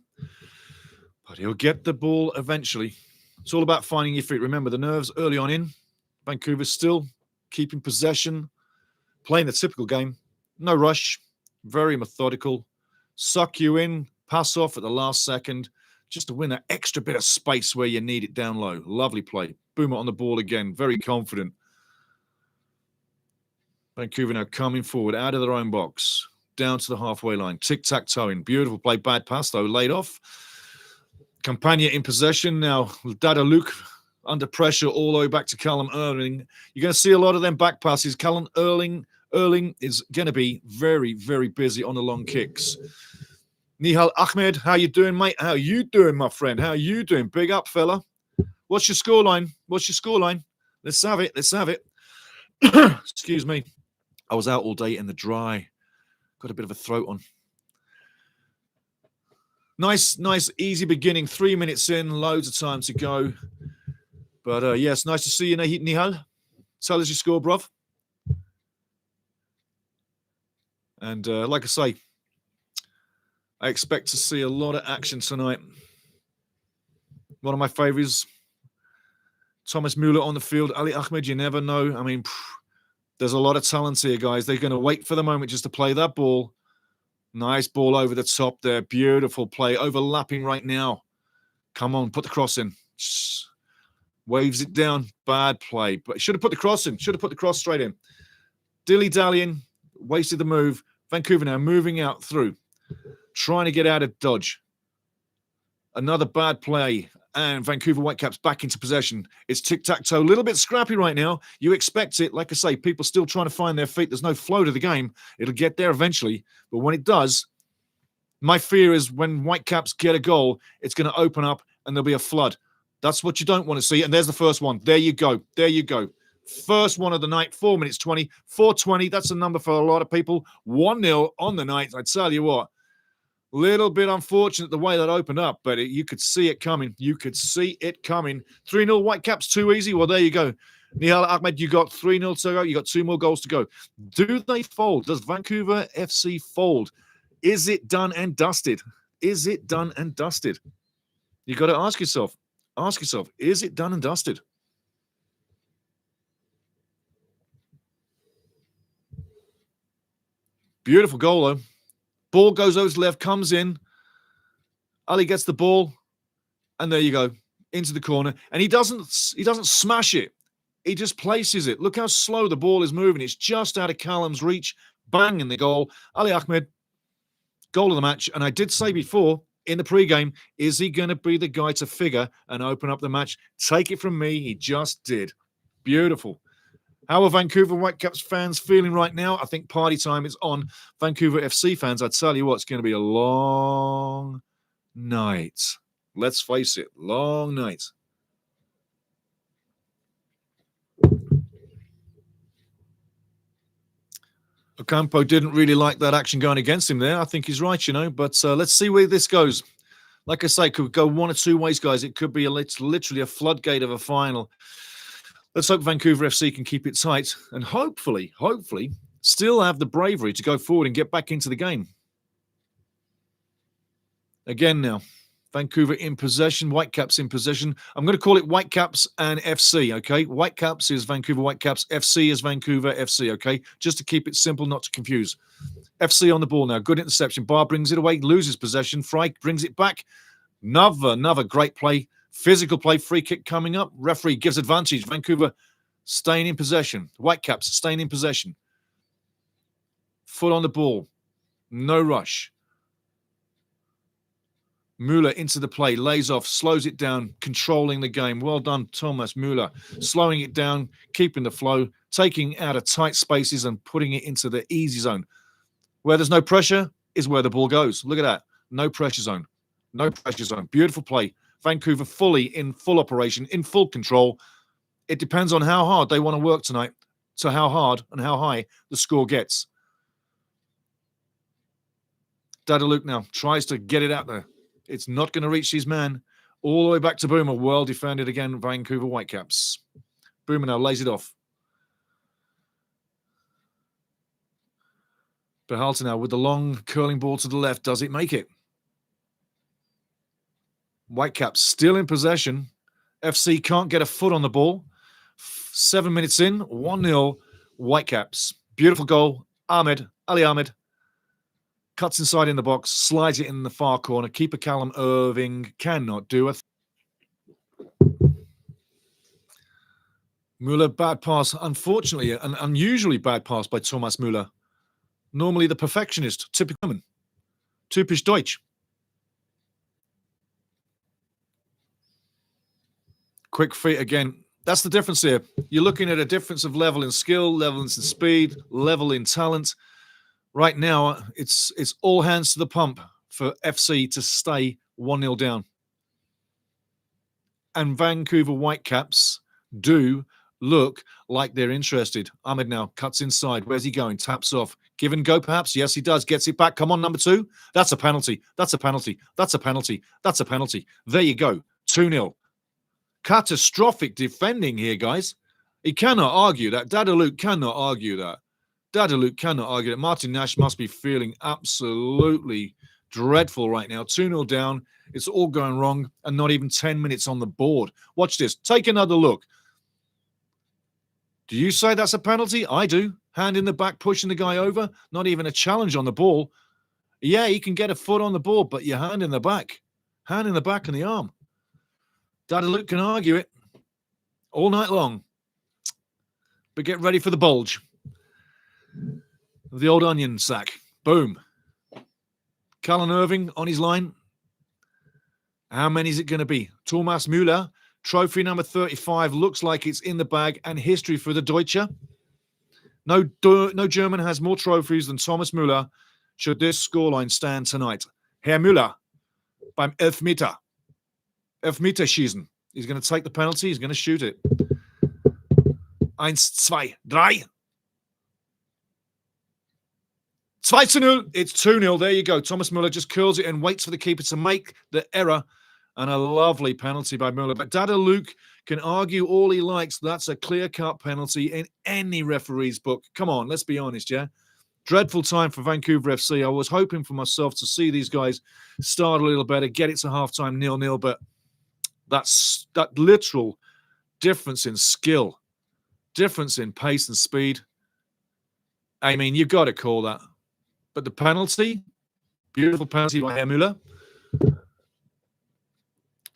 but he'll get the ball eventually. It's all about finding your feet. Remember, the nerves early on in. Vancouver's still keeping possession, playing the typical game. No rush, very methodical. Suck you in, pass off at the last second, just to win that extra bit of space where you need it down low. Lovely play. Boomer on the ball again, very confident. Vancouver now coming forward out of their own box, down to the halfway line. Tic-tac-toeing. Beautiful play. Bad pass, though. Laid off. Campagna in possession. Now, Dada Luke under pressure all the way back to Callum Erling. You're going to see a lot of them back passes. Callum Erling is going to be very, very busy on the long kicks. Nihal Ahmed, how you doing, mate? How you doing, my friend? How you doing? Big up, fella. What's your scoreline? Let's have it. Excuse me. I was out all day in the dry. Got a bit of a throat on. Nice, easy beginning. 3 minutes in, loads of time to go. But yes, nice to see you, Nihal. Tell us your score, bruv. And like I say, I expect to see a lot of action tonight. One of my favourites, Thomas Müller on the field. Ali Ahmed, you never know. I mean, there's a lot of talent here, guys. They're going to wait for the moment just to play that ball. Nice ball over the top there. Beautiful play. Overlapping right now. Come on, put the cross in. Waves it down. Bad play. But should have put the cross in. Should have put the cross straight in. Dilly-dallying. Wasted the move. Vancouver now moving out through. Trying to get out of dodge. Another bad play. And Vancouver Whitecaps back into possession. It's tic-tac-toe. A little bit scrappy right now. You expect it. Like I say, people still trying to find their feet. There's no flow to the game. It'll get there eventually. But when it does, my fear is when Whitecaps get a goal, it's going to open up and there'll be a flood. That's what you don't want to see. And there's the first one. There you go. First one of the night, 4 minutes 20. 4:20, that's a number for a lot of people. 1-0 on the night. I tell you what. Little bit unfortunate the way that opened up, but you could see it coming. 3-0 Whitecaps, too easy. Well, there you go. Nihal Ahmed, you got 3-0 to go. You got 2 more goals to go. Do they fold? Does Vancouver FC fold? Is it done and dusted? You got to ask yourself, is it done and dusted? Beautiful goal, though. Ball goes over to the left, comes in. Ali gets the ball, and there you go, into the corner. And he doesn't smash it. He just places it. Look how slow the ball is moving. It's just out of Callum's reach. Bang in the goal. Ali Ahmed, goal of the match. And I did say before in the pregame, is he going to be the guy to figure and open up the match? Take it from me, he just did. Beautiful. How are Vancouver Whitecaps fans feeling right now? I think party time is on. Vancouver FC fans, I tell you what, it's going to be a long night. Let's face it, long night. Ocampo didn't really like that action going against him there. I think he's right, but let's see where this goes. Like I say, it could go one or two ways, guys. It could be it's literally a floodgate of a final. Let's hope Vancouver FC can keep it tight and hopefully, still have the bravery to go forward and get back into the game. Again now, Vancouver in possession, Whitecaps in possession. I'm going to call it Whitecaps and FC, okay? Whitecaps is Vancouver Whitecaps, FC is Vancouver FC, okay? Just to keep it simple, not to confuse. FC on the ball now. Good interception. Barr brings it away, loses possession. Fry brings it back. Another great play. Physical play, free kick coming up. Referee gives advantage. Vancouver staying in possession. Whitecaps staying in possession. Full on the ball. No rush. Müller into the play, lays off, slows it down, controlling the game. Well done, Thomas Müller. Slowing it down, keeping the flow, taking out of tight spaces and putting it into the easy zone. Where there's no pressure is where the ball goes. Look at that. No pressure zone. No pressure zone. Beautiful play. Vancouver fully in full operation, in full control. It depends on how hard they want to work tonight, to how hard and how high the score gets. Dadaluk now tries to get it out there. It's not going to reach his man. All the way back to Boomer. Well defended again, Vancouver Whitecaps. Boomer now lays it off. Behalter now with the long curling ball to the left. Does it make it? Whitecaps still in possession. FC can't get a foot on the ball. 7 minutes in, 1-0 Whitecaps. Beautiful goal. Ali Ahmed. Cuts inside in the box, slides it in the far corner. Keeper Callum Irving cannot do it. Müller, bad pass. Unfortunately, an unusually bad pass by Thomas Müller. Normally the perfectionist, typical German. Typisch Deutsch. Quick feet again. That's the difference here. You're looking at a difference of level in skill, level in speed, level in talent. Right now, it's all hands to the pump for FC to stay 1-0 down. And Vancouver Whitecaps do look like they're interested. Ahmed now cuts inside. Where's he going? Taps off. Give and go, perhaps? Yes, he does. Gets it back. Come on, number 2. That's a penalty. That's a penalty. That's a penalty. That's a penalty. There you go. 2-0. Catastrophic defending here, guys. He cannot argue that. Dadaluk cannot argue that. Dadaluk cannot argue that. Martin Nash must be feeling absolutely dreadful right now. 2-0 down. It's all going wrong and not even 10 minutes on the board. Watch this. Take another look. Do you say that's a penalty? I do. Hand in the back, pushing the guy over. Not even a challenge on the ball. Yeah, he can get a foot on the ball, but your hand in the back. Hand in the back and the arm. Dadaluk can argue it all night long. But get ready for the bulge. The old onion sack. Boom. Callum Irving on his line. How many is it going to be? Thomas Müller, trophy number 35, looks like it's in the bag, and history for the Deutsche. No German has more trophies than Thomas Müller should this scoreline stand tonight. Herr Müller beim Elfmeter. Elfmeter schießen. He's going to take the penalty. He's going to shoot it. 1, 2, 3. 2-0. It's 2-0. There you go. Thomas Müller just curls it and waits for the keeper to make the error. And a lovely penalty by Müller. But Dadaluk can argue all he likes. That's a clear-cut penalty in any referee's book. Come on, let's be honest, yeah? Dreadful time for Vancouver FC. I was hoping for myself to see these guys start a little better, get it to halftime 0-0, but that literal difference in skill, difference in pace and speed. I mean, you've got to call that. But the penalty, beautiful penalty by Herr Müller.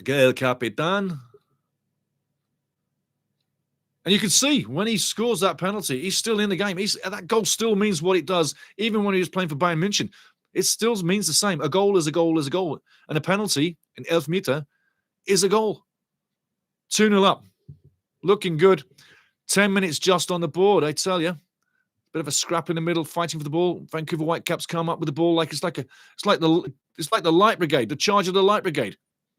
El Capitan. And you can see when he scores that penalty, he's still in the game. That goal still means what it does, even when he was playing for Bayern München. It still means the same. A goal is a goal is a goal. And a penalty, an Elfmeter, is a goal. 2-0 up. Looking good. 10 minutes just on the board, I tell you. Bit of a scrap in the middle, fighting for the ball. Vancouver Whitecaps come up with the ball like it's like the Light Brigade, the charge of the Light Brigade,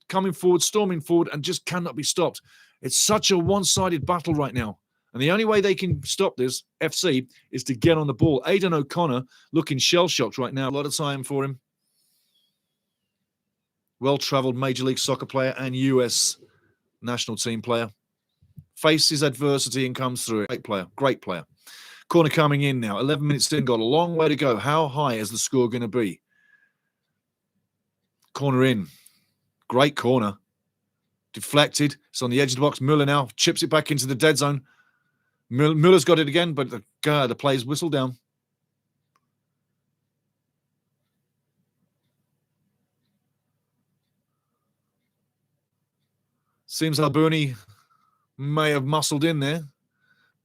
coming forward, storming forward, and just cannot be stopped. It's such a one-sided battle right now. And the only way they can stop this, FC, is to get on the ball. Aidan O'Connor looking shell-shocked right now. A lot of time for him. Well-travelled Major League Soccer player and US national team player. Faces adversity and comes through it. Great player. Great player. Corner coming in now. 11 minutes in. Got a long way to go. How high is the score going to be? Corner in. Great corner. Deflected. It's on the edge of the box. Müller now chips it back into the dead zone. Müller's got it again, but the play's whistled down. Seems Albuni may have muscled in there,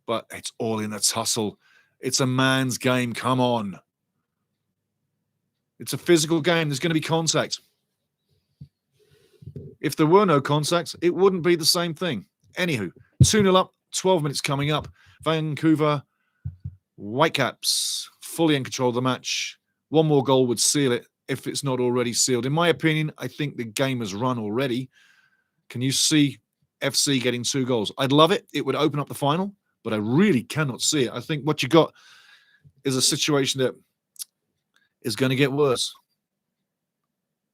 but it's all in a tussle. It's a man's game. Come on. It's a physical game. There's going to be contact. If there were no contacts, it wouldn't be the same thing. Anywho, 2-0 up, 12 minutes coming up. Vancouver Whitecaps fully in control of the match. One more goal would seal it if it's not already sealed. In my opinion, I think the game has run already. Can you see FC getting 2 goals? I'd love it. It would open up the final, but I really cannot see it. I think what you got is a situation that is going to get worse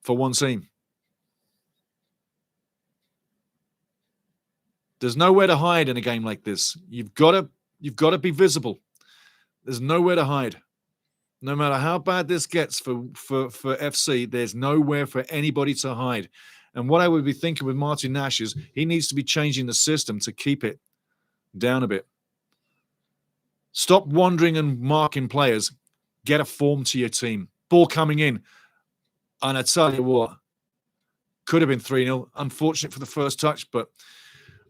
for one team. There's nowhere to hide in a game like this. You've got to be visible. There's nowhere to hide. No matter how bad this gets for FC, there's nowhere for anybody to hide. And what I would be thinking with Martin Nash is he needs to be changing the system to keep it down a bit. Stop wandering and marking players. Get a form to your team. Ball coming in. And I tell you what, could have been 3-0. Unfortunate for the first touch, but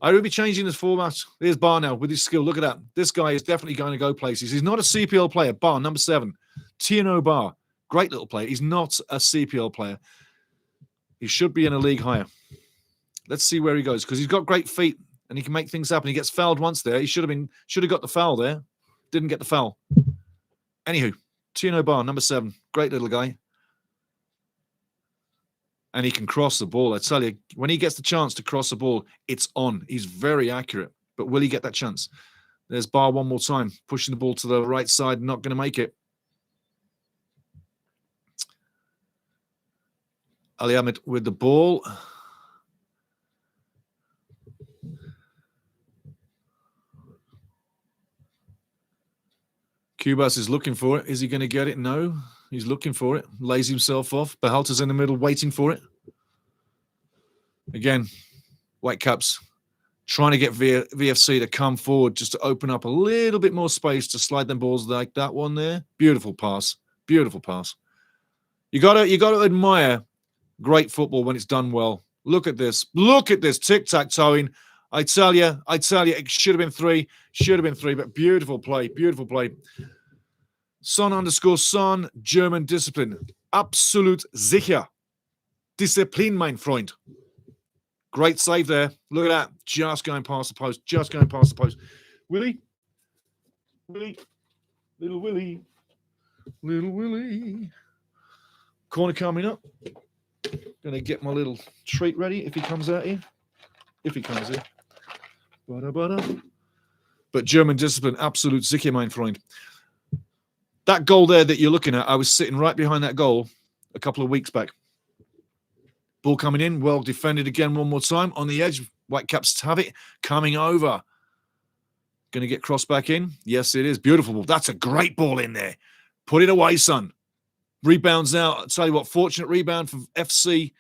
I would be changing this format. There's Barr now with his skill. Look at that. This guy is definitely going to go places. He's not a CPL player. Barr, number 7. Tino Barr. Great little player. He's not a CPL player. He should be in a league higher. Let's see where he goes because he's got great feet and he can make things happen. He gets fouled once there. He should have got the foul there. Didn't get the foul. Anywho, Tino Barr, number 7. Great little guy. And he can cross the ball. I tell you, when he gets the chance to cross the ball, it's on. He's very accurate. But will he get that chance? There's Barr one more time, pushing the ball to the right side, not going to make it. Ali Ahmed with the ball. Cubas is looking for it. Is he going to get it? No. He's looking for it. Lays himself off. Behalta's in the middle waiting for it. Again, Whitecaps trying to get VFC to come forward just to open up a little bit more space to slide them balls like that one there. Beautiful pass. Beautiful pass. You got to admire great football when it's done well. Look at this. Look at this tic-tac-toeing. I tell you, it should have been 3. Should have been 3, but beautiful play. Beautiful play. Son_Son, German Discipline. Absolut sicher. Disziplin, mein Freund. Great save there. Look at that. Just going past the post. Just going past the post. Willie. Little Willie. Corner coming up. Going to get my little treat ready if he comes out here. If he comes in. But German Discipline, absolute sicher, mein Freund. That goal there that you're looking at, I was sitting right behind that goal a couple of weeks back. Ball coming in, well defended again one more time. On the edge, Whitecaps have it. Coming over. Going to get crossed back in. Yes, it is. Beautiful ball. That's a great ball in there. Put it away, son. Rebounds out. I'll tell you what, fortunate rebound from FC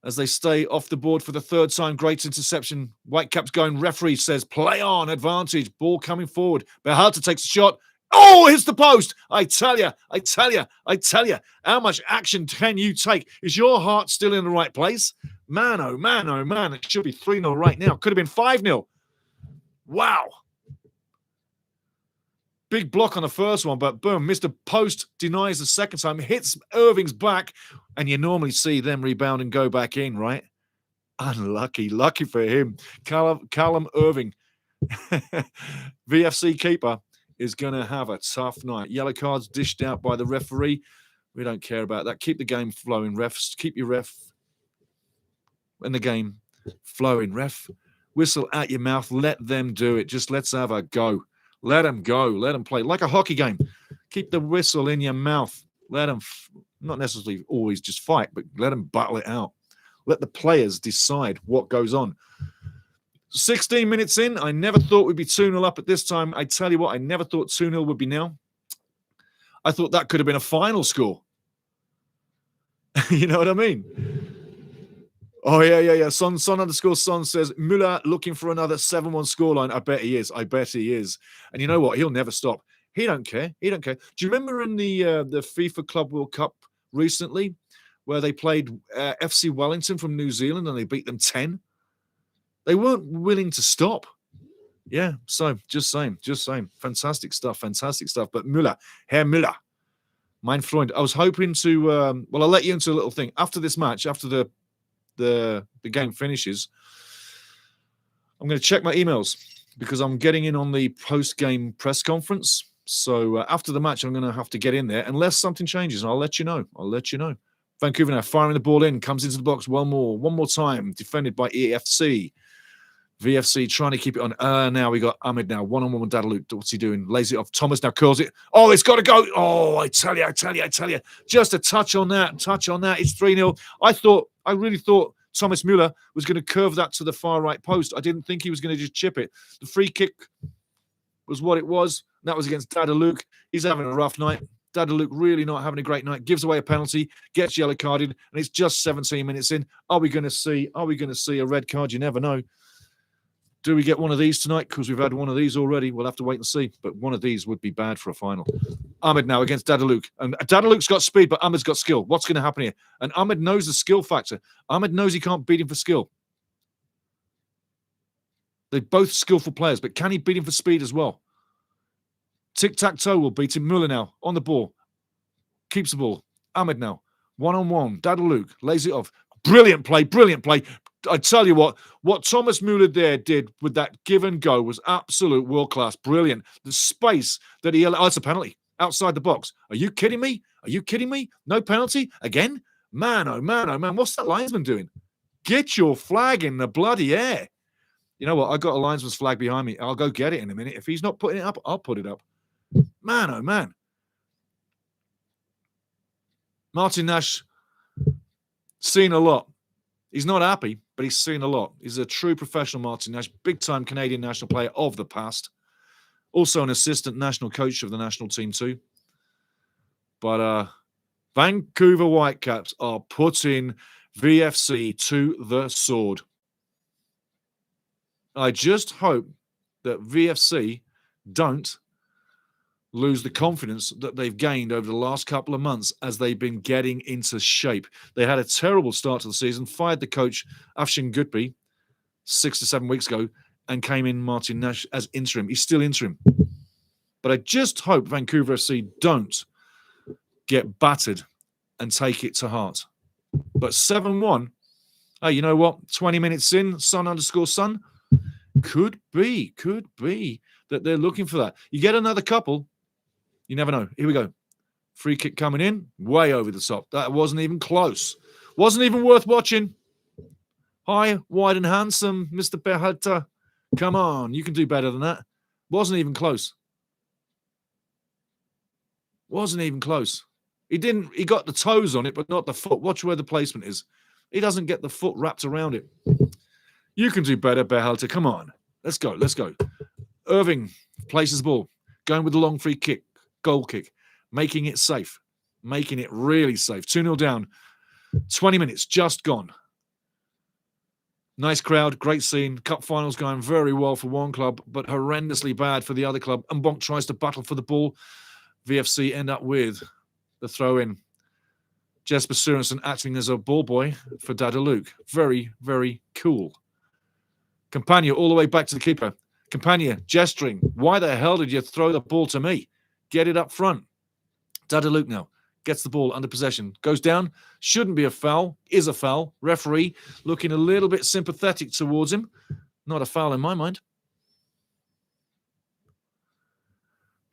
as they stay off the board for the 3rd time. Great interception. Whitecaps going. Referee says, play on. Advantage. Ball coming forward. Behalta takes a shot. Oh, hits the post. I tell you. How much action can you take? Is your heart still in the right place? Man, oh man. It should be 3-0 right now. Could have been 5-0. Wow. Big block on the first one, but boom, Mr. Post denies the second time, hits Irving's back, and you normally see them rebound and go back in, right? Unlucky. Lucky for him. Callum Irving, VFC keeper, is going to have a tough night. Yellow cards dished out by the referee. We don't care about that. Keep the game flowing, refs. Keep your ref in the game flowing, ref. Whistle out your mouth. Let them do it. Just let's have a go. Let them go. Let them play. Like a hockey game. Keep the whistle in your mouth. Let them, not necessarily always just fight, but let them battle it out. Let the players decide what goes on. 16 minutes in, I never thought we'd be 2-0 up at this time. I tell you what, I never thought 2-0 would be now. I thought that could have been a final score. You know what I mean? Oh, yeah. Son_Son says, Müller looking for another 7-1 scoreline. I bet he is. And you know what? He'll never stop. He don't care. Do you remember in the FIFA Club World Cup recently where they played FC Wellington from New Zealand and they beat them 10? They weren't willing to stop. Yeah, so just saying. Fantastic stuff. But Müller, Herr Müller, mein Freund, I was hoping to, I'll let you into a little thing. After this match, after the the game finishes, I'm going to check my emails because I'm getting in on the post-game press conference. So after the match, I'm going to have to get in there unless something changes, and I'll let you know. Vancouver now firing the ball in, comes into the box one more time, defended by EFC. VFC trying to keep it on. Now we got Ahmed now, one-on-one with Dadaluk. What's he doing? Lays it off. Thomas now curls it. Oh, it's got to go. Oh, I tell you. Just a touch on that. It's 3-0. I really thought Thomas Müller was going to curve that to the far right post. I didn't think he was going to just chip it. The free kick was what it was. That was against Dadaluk. He's having a rough night. Dadaluk really not having a great night. Gives away a penalty, gets yellow carded, and it's just 17 minutes in. Are we going to see a red card? You never know. Do we get one of these tonight? Because we've had one of these already. We'll have to wait and see. But one of these would be bad for a final. Ahmed now against Dadaluk. And Dadaluk's got speed, but Ahmed's got skill. What's going to happen here? And Ahmed knows the skill factor. Ahmed knows he can't beat him for skill. They're both skillful players, but can he beat him for speed as well? Tic-tac-toe will beat him. Müller now on the ball. Keeps the ball. Ahmed now. One-on-one. Dadaluk lays it off. Brilliant play. I tell you what Thomas Müller there did with that give and go was absolute world class. Brilliant. The space that he allowed. Oh, it's a penalty outside the box. Are you kidding me? No penalty again? Man, oh man. What's that linesman doing? Get your flag in the bloody air. You know what? I got a linesman's flag behind me. I'll go get it in a minute. If he's not putting it up, I'll put it up. Man, oh man. Martin Nash seen a lot. He's not happy, but he's seen a lot. He's a true professional, Martin Nash, big-time Canadian national player of the past. Also an assistant national coach of the national team too. But Vancouver Whitecaps are putting VFC to the sword. I just hope that VFC don't lose the confidence that they've gained over the last couple of months as they've been getting into shape. They had a terrible start to the season, fired the coach, Afshin Gutby, 6 to 7 weeks ago, and came in Martin Nash as interim. He's still interim. But I just hope Vancouver FC don't get battered and take it to heart. But 7-1, hey, you know what? 20 minutes in, son_son, could be that they're looking for that. You get another couple, you never know. Here we go. Free kick coming in, way over the top. That wasn't even close. Wasn't even worth watching. Hi, wide and handsome, Mr. Berhalter. Come on, you can do better than that. Wasn't even close. He got the toes on it, but not the foot. Watch where the placement is. He doesn't get the foot wrapped around it. You can do better, Berhalter. Come on. Let's go. Irving places the ball. Going with the long free kick. Goal kick. Making it safe. Making it really safe. 2-0 down. 20 minutes just gone. Nice crowd. Great scene. Cup finals going very well for one club, but horrendously bad for the other club. And Bonk tries to battle for the ball. VFC end up with the throw-in. Jesper Sørensen acting as a ball boy for Dadaluk. Very, very cool. Campagna all the way back to the keeper. Campagna gesturing. Why the hell did you throw the ball to me? Get it up front. Dadaluk now gets the ball under possession. Goes down. Shouldn't be a foul. Is a foul. Referee looking a little bit sympathetic towards him. Not a foul in my mind.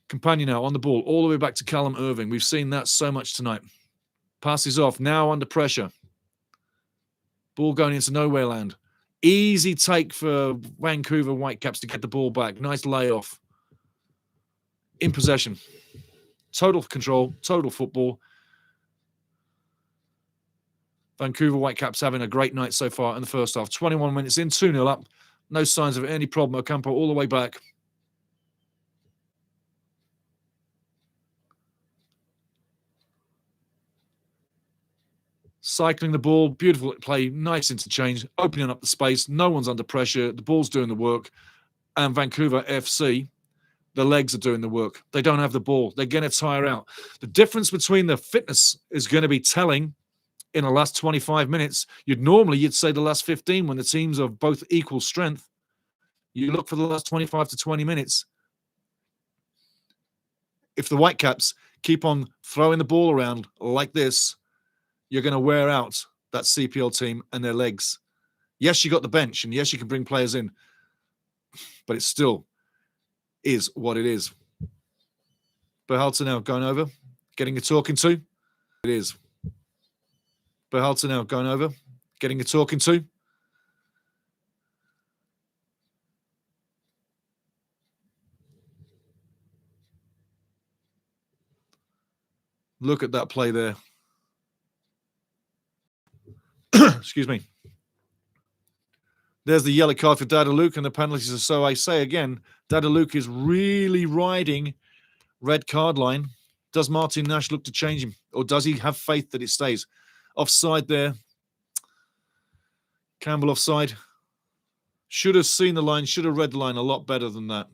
Campagna now on the ball. All the way back to Callum Irving. We've seen that so much tonight. Passes off. Now under pressure. Ball going into nowhere land. Easy take for Vancouver Whitecaps to get the ball back. Nice layoff. In possession. Total control. Total football. Vancouver Whitecaps having a great night so far in the first half. 21 minutes in. 2-0 up. No signs of any problem. Ocampo all the way back. Cycling the ball, beautiful play, nice interchange, opening up the space. No one's under pressure. The ball's doing the work. And Vancouver FC, the legs are doing the work. They don't have the ball. They're going to tire out. The difference between the fitness is going to be telling in the last 25 minutes. You'd say the last 15 when the teams are both equal strength. You look for the last 25 to 20 minutes. If the Whitecaps keep on throwing the ball around like this, you're going to wear out that CPL team and their legs. Yes, you got the bench, and yes, you can bring players in, but it still is what it is. Berhalter now going over, getting a talking to. It is. Berhalter now going over, getting a talking to. Look at that play there. Excuse me. There's the yellow card for Dadaluk, and the penalties are so I say again. Dadaluk is really riding red card line. Does Martin Nash look to change him, or does he have faith that it stays? Offside there. Campbell offside. Should have seen the line, should have read the line a lot better than that.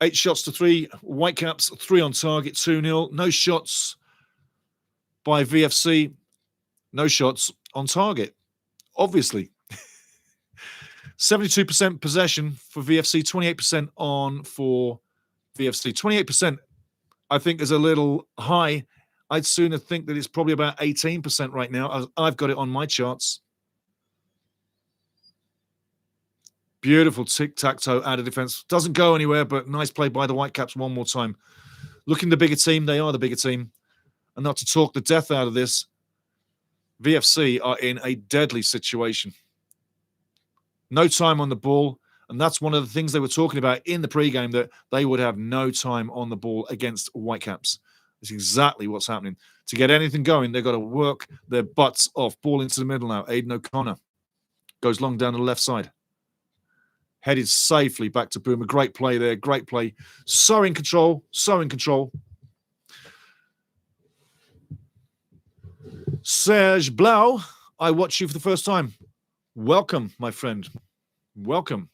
Eight shots to 3. Whitecaps, 3 on target, 2-0. No shots by VFC. No shots on target, obviously. 72% possession for VFC, 28% on for VFC. 28%, I think, is a little high. I'd sooner think that it's probably about 18% right now. I've got it on my charts. Beautiful tic-tac-toe out of defense. Doesn't go anywhere, but nice play by the Whitecaps one more time. Looking the bigger team. They are the bigger team. And not to talk the death out of this, VFC are in a deadly situation. No time on the ball. And that's one of the things they were talking about in the pregame, that they would have no time on the ball against Whitecaps. It's exactly what's happening. To get anything going, they've got to work their butts off. Ball into the middle now. Aidan O'Connor goes long down the left side. Headed safely back to Boomer. Great play there. Great play. So in control. So in control. Serge Blau, I watch you for the first time. Welcome, my friend. Welcome.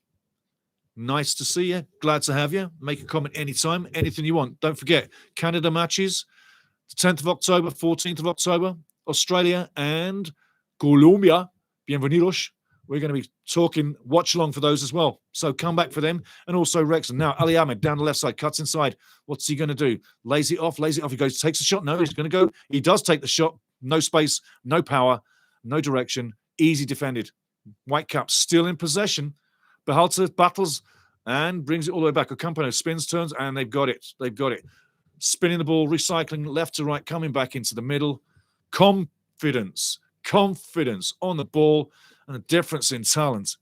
Nice to see you. Glad to have you. Make a comment anytime. Anything you want. Don't forget, Canada matches. The 10th of October, 14th of October. Australia and Colombia. Bienvenidos. We're going to be talking Watchalong for those as well. So come back for them. And also Wrexham. Now, Ali Ahmed down the left side, cuts inside. What's he going to do? Lays it off, lays it off. He goes, takes a shot. No, he's going to go. He does take the shot. No space, no power, no direction. Easy defended. Whitecaps still in possession. Berhalter battles and brings it all the way back. Ocampano spins, turns, and they've got it. They've got it. Spinning the ball, recycling left to right, coming back into the middle. Confidence on the ball, and a difference in talent.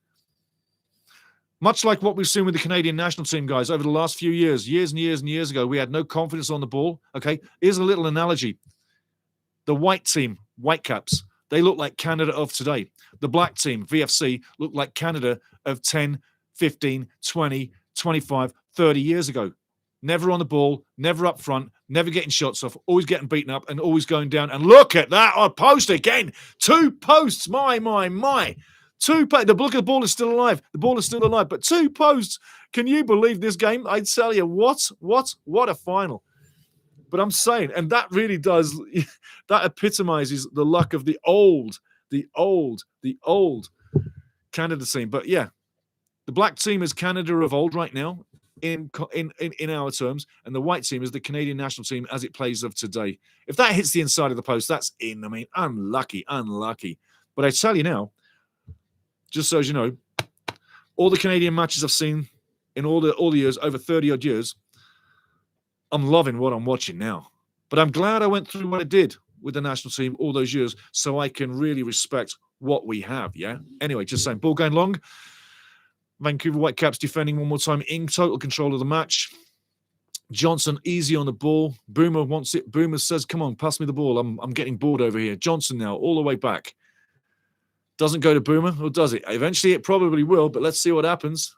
Much like what we've seen with the Canadian national team, guys, over the last few years and years ago, we had no confidence on the ball. Okay, here's a little analogy. The white team, Whitecaps, they look like Canada of today. The black team, VFC, look like Canada of 10, 15, 20, 25, 30 years ago. Never on the ball, never up front, never getting shots off, always getting beaten up and always going down. And look at that, on post again. 2 posts, my. 2 posts. Look at the ball is still alive. The ball is still alive, but 2 posts. Can you believe this game? I tell you, what a final. But I'm saying, and that really does, that epitomizes the luck of the old Canada team. But yeah, the black team is Canada of old right now in our terms, and the white team is the Canadian national team as it plays of today. If that hits the inside of the post, that's in. I mean, unlucky. But I tell you now, just so as you know, all the Canadian matches I've seen in all the years, over 30-odd years, I'm loving what I'm watching now. But I'm glad I went through what I did with the national team all those years so I can really respect what we have, yeah? Anyway, just saying, ball going long. Vancouver Whitecaps defending one more time in total control of the match. Johnson easy on the ball. Boomer wants it. Boomer says, come on, pass me the ball. I'm getting bored over here. Johnson now all the way back. Doesn't go to Boomer, or does it? Eventually it probably will, but let's see what happens.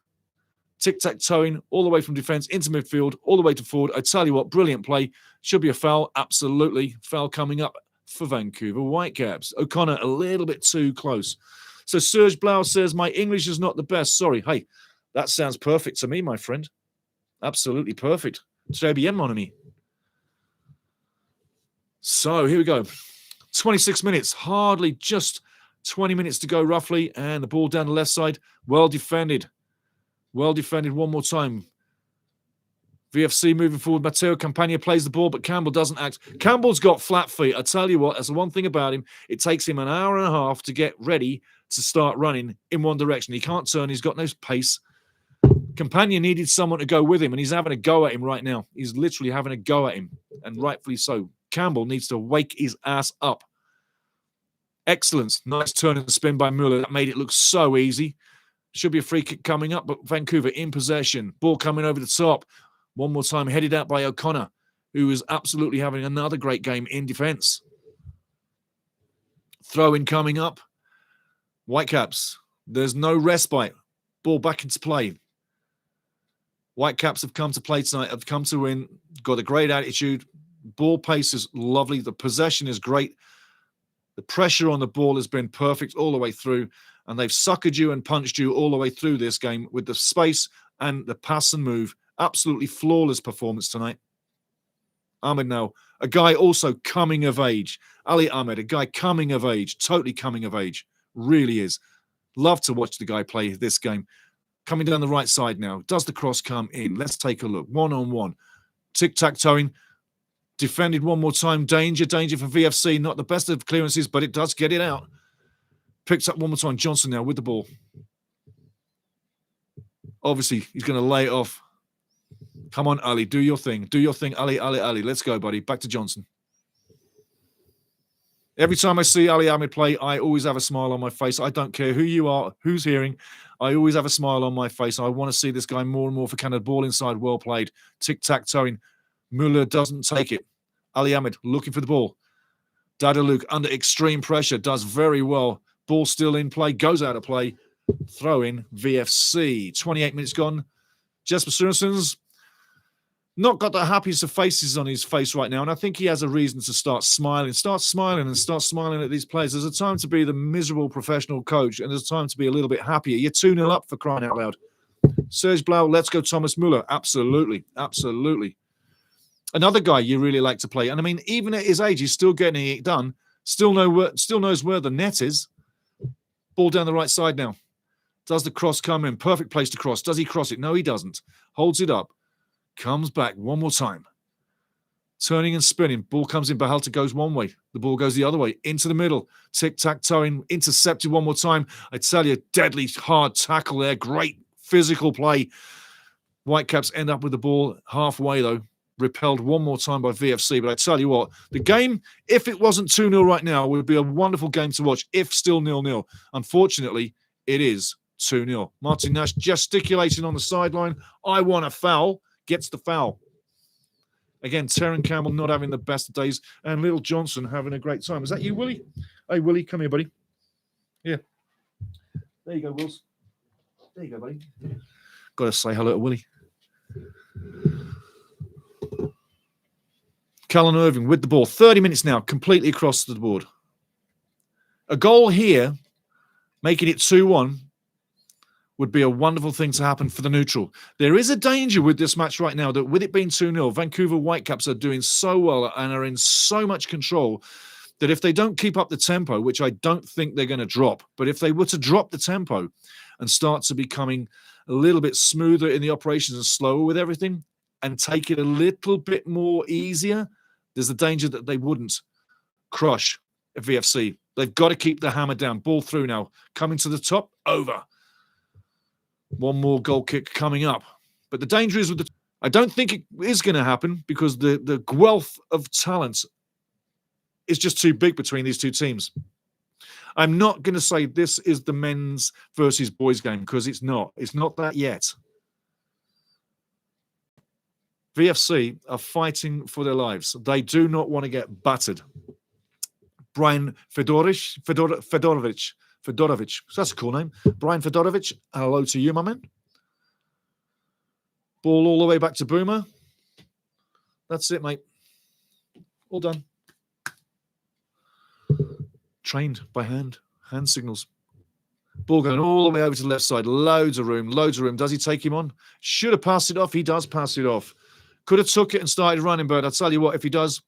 Tic-tac-toeing all the way from defense into midfield, all the way to forward. I tell you what, brilliant play. Should be a foul. Absolutely. Foul coming up for Vancouver Whitecaps. O'Connor a little bit too close. So Serge Blau says, my English is not the best. Sorry. Hey, that sounds perfect to me, my friend. Absolutely perfect. Très bien, mon ami. So here we go. 26 minutes. Hardly just 20 minutes to go roughly. And the ball down the left side. Well defended. Well defended one more time. VFC moving forward. Matteo Campagna plays the ball, but Campbell doesn't act. Campbell's got flat feet. I tell you what, that's the one thing about him. It takes him an hour and a half to get ready to start running in one direction. He can't turn. He's got no pace. Campagna needed someone to go with him, and he's having a go at him right now. He's literally having a go at him, and rightfully so. Campbell needs to wake his ass up. Excellence. Nice turn and spin by Muller. That made it look so easy. Should be a free kick coming up, but Vancouver in possession. Ball coming over the top. One more time, headed out by O'Connor, who is absolutely having another great game in defense. Throw-in coming up. Whitecaps. There's no respite. Ball back into play. Whitecaps have come to play tonight, have come to win, got a great attitude. Ball pace is lovely. The possession is great. The pressure on the ball has been perfect all the way through, and they've suckered you and punched you all the way through this game with the space and the pass and move. Absolutely flawless performance tonight. Ahmed now, a guy also coming of age. Ali Ahmed, a guy coming of age, totally coming of age. Really is. Love to watch the guy play this game. Coming down the right side now. Does the cross come in? Let's take a look. One-on-one. Tic-tac-toeing. Defended one more time. Danger for VFC. Not the best of clearances, but it does get it out. Picks up one more time. Johnson now with the ball. Obviously, he's going to lay it off. Come on, Ali. Do your thing. Do your thing, Ali. Let's go, buddy. Back to Johnson. Every time I see Ali Ahmed play, I always have a smile on my face. I don't care who you are, who's hearing. I always have a smile on my face. I want to see this guy more and more for Canada. Ball inside, well played. Tic-tac-toeing. Muller doesn't take it. Ali Ahmed looking for the ball. Dada Luke under extreme pressure. Does very well. Ball still in play. Goes out of play. Throw in VFC. 28 minutes gone. Jesper Surenson's not got the happiest of faces on his face right now, and I think he has a reason to start smiling at these players. There's a time to be the miserable professional coach, and there's a time to be a little bit happier. You're 2-0 up, for crying out loud. Serge Blau, let's go Thomas Muller. Absolutely. Another guy you really like to play. And I mean, even at his age, he's still getting it done. Still knows where the net is. Ball down the right side now. Does the cross come in? Perfect place to cross. Does he cross it? No, he doesn't. Holds it up. Comes back one more time. Turning and spinning. Ball comes in. Bahalta goes one way. The ball goes the other way. Into the middle. Tic-tac-toeing. Intercepted one more time. I tell you, deadly hard tackle there. Great physical play. Whitecaps end up with the ball halfway, though. Repelled one more time by VFC. But I tell you what, the game, if it wasn't 2-0 right now, would be a wonderful game to watch, if still 0-0. Unfortunately, it is 2-0. Martin Nash gesticulating on the sideline. I want a foul. Gets the foul. Again, Terran Campbell not having the best of days, and Little Johnson having a great time. Is that you, Willie? Hey, Willie, come here, buddy. Yeah. There you go, Wills. There you go, buddy. Got to say hello to Willie. Callan Irving with the ball. 30 minutes now, completely across the board. A goal here, making it 2-1, would be a wonderful thing to happen for the neutral. There is a danger with this match right now that with it being 2-0, Vancouver Whitecaps are doing so well and are in so much control that if they don't keep up the tempo, which I don't think they're going to drop, but if they were to drop the tempo and start to becoming a little bit smoother in the operations and slower with everything and take it a little bit more easier, there's a danger that they wouldn't crush a VFC. They've got to keep the hammer down. Ball through now. Coming to the top. Over. One more goal kick coming up. But the danger is with the... I don't think it is going to happen because the wealth of talent is just too big between these two teams. I'm not going to say this is the men's versus boys game because it's not. It's not that yet. VFC are fighting for their lives. They do not want to get battered. Brian Fedorovich. That's a cool name. Brian Fedorovich, hello to you, my man. Ball all the way back to Boomer. That's it, mate. All done. Trained by hand. Hand signals. Ball going all the way over to the left side. Loads of room. Does he take him on? Should have passed it off. He does pass it off. Could have took it and started running, but I'll tell you what, if he does,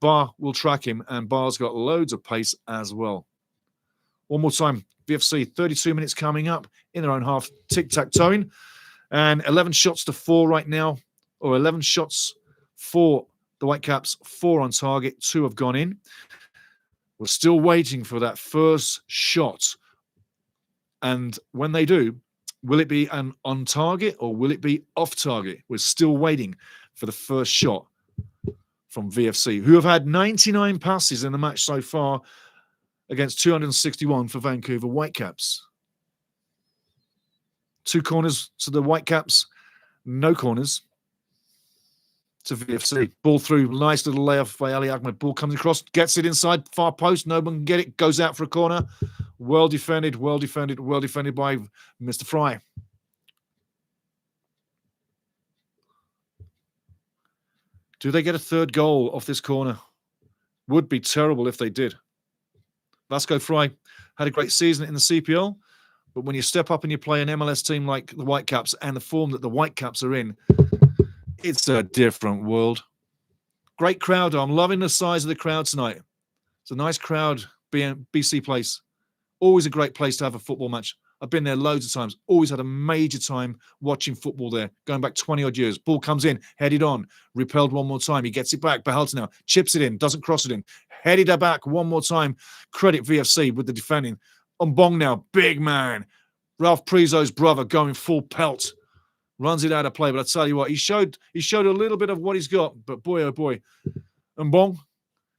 Barr will track him, and Barr's got loads of pace as well. One more time, VFC, 32 minutes coming up in their own half, tic-tac-toeing, and 11 shots to 4 right now. or 11 shots for the Whitecaps, 4 on target, 2 have gone in. We're still waiting for that first shot. And when they do, will it be an on target or will it be off target? We're still waiting for the first shot from VFC, who have had 99 passes in the match so far against 261 for Vancouver Whitecaps. 2 corners to the Whitecaps, no corners to VFC. Ball through, nice little layoff by Ali Ahmed. Ball comes across, gets it inside, far post, no one can get it, goes out for a corner. Well defended by Mr. Fry. Do they get a third goal off this corner? Would be terrible if they did. Vasco Fry had a great season in the CPL, but when you step up and you play an MLS team like the Whitecaps and the form that the Whitecaps are in, it's a different world. Great crowd. I'm loving the size of the crowd tonight. It's a nice crowd, BC Place. Always a great place to have a football match. I've been there loads of times. Always had a major time watching football there, going back 20-odd years. Ball comes in, headed on, repelled one more time. He gets it back. Behalta now chips it in, doesn't cross it in. Headed back one more time. Credit VFC with the defending. Mbong now, big man. Ralph Prizo's brother going full pelt. Runs it out of play. But I tell you what, he showed a little bit of what he's got. But boy, oh boy. Mbong,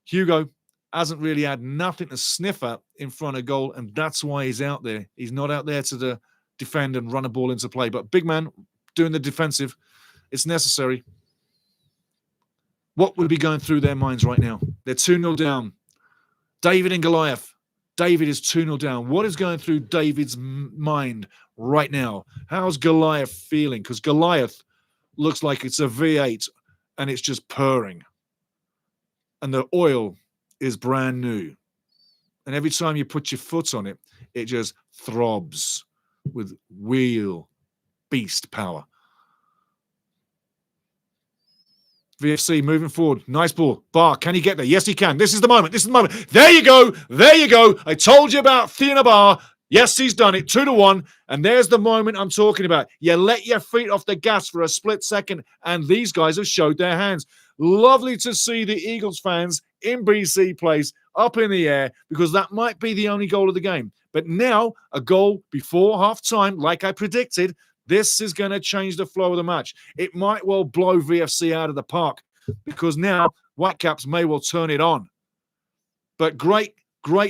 Hugo, hasn't really had nothing to sniff at in front of goal, and that's why he's out there. He's not out there to defend and run a ball into play. But big man doing the defensive, it's necessary. What would be going through their minds right now? They're 2-0 down. David and Goliath. David is 2-0 down. What is going through David's mind right now? How's Goliath feeling? Because Goliath looks like it's a V8 and it's just purring. And the oil is brand new. And every time you put your foot on it, it just throbs with wheel beast power. VFC moving forward. Nice ball. Bar, can he get there? Yes, he can. This is the moment. There you go. I told you about Thina Bar. Yes, he's done it. 2-1. And there's the moment I'm talking about. You let your feet off the gas for a split second, and these guys have showed their hands. Lovely to see the Eagles fans in BC Place up in the air, because that might be the only goal of the game. But now, a goal before half-time, like I predicted, this is going to change the flow of the match. It might well blow VFC out of the park, because now Whitecaps may well turn it on. But great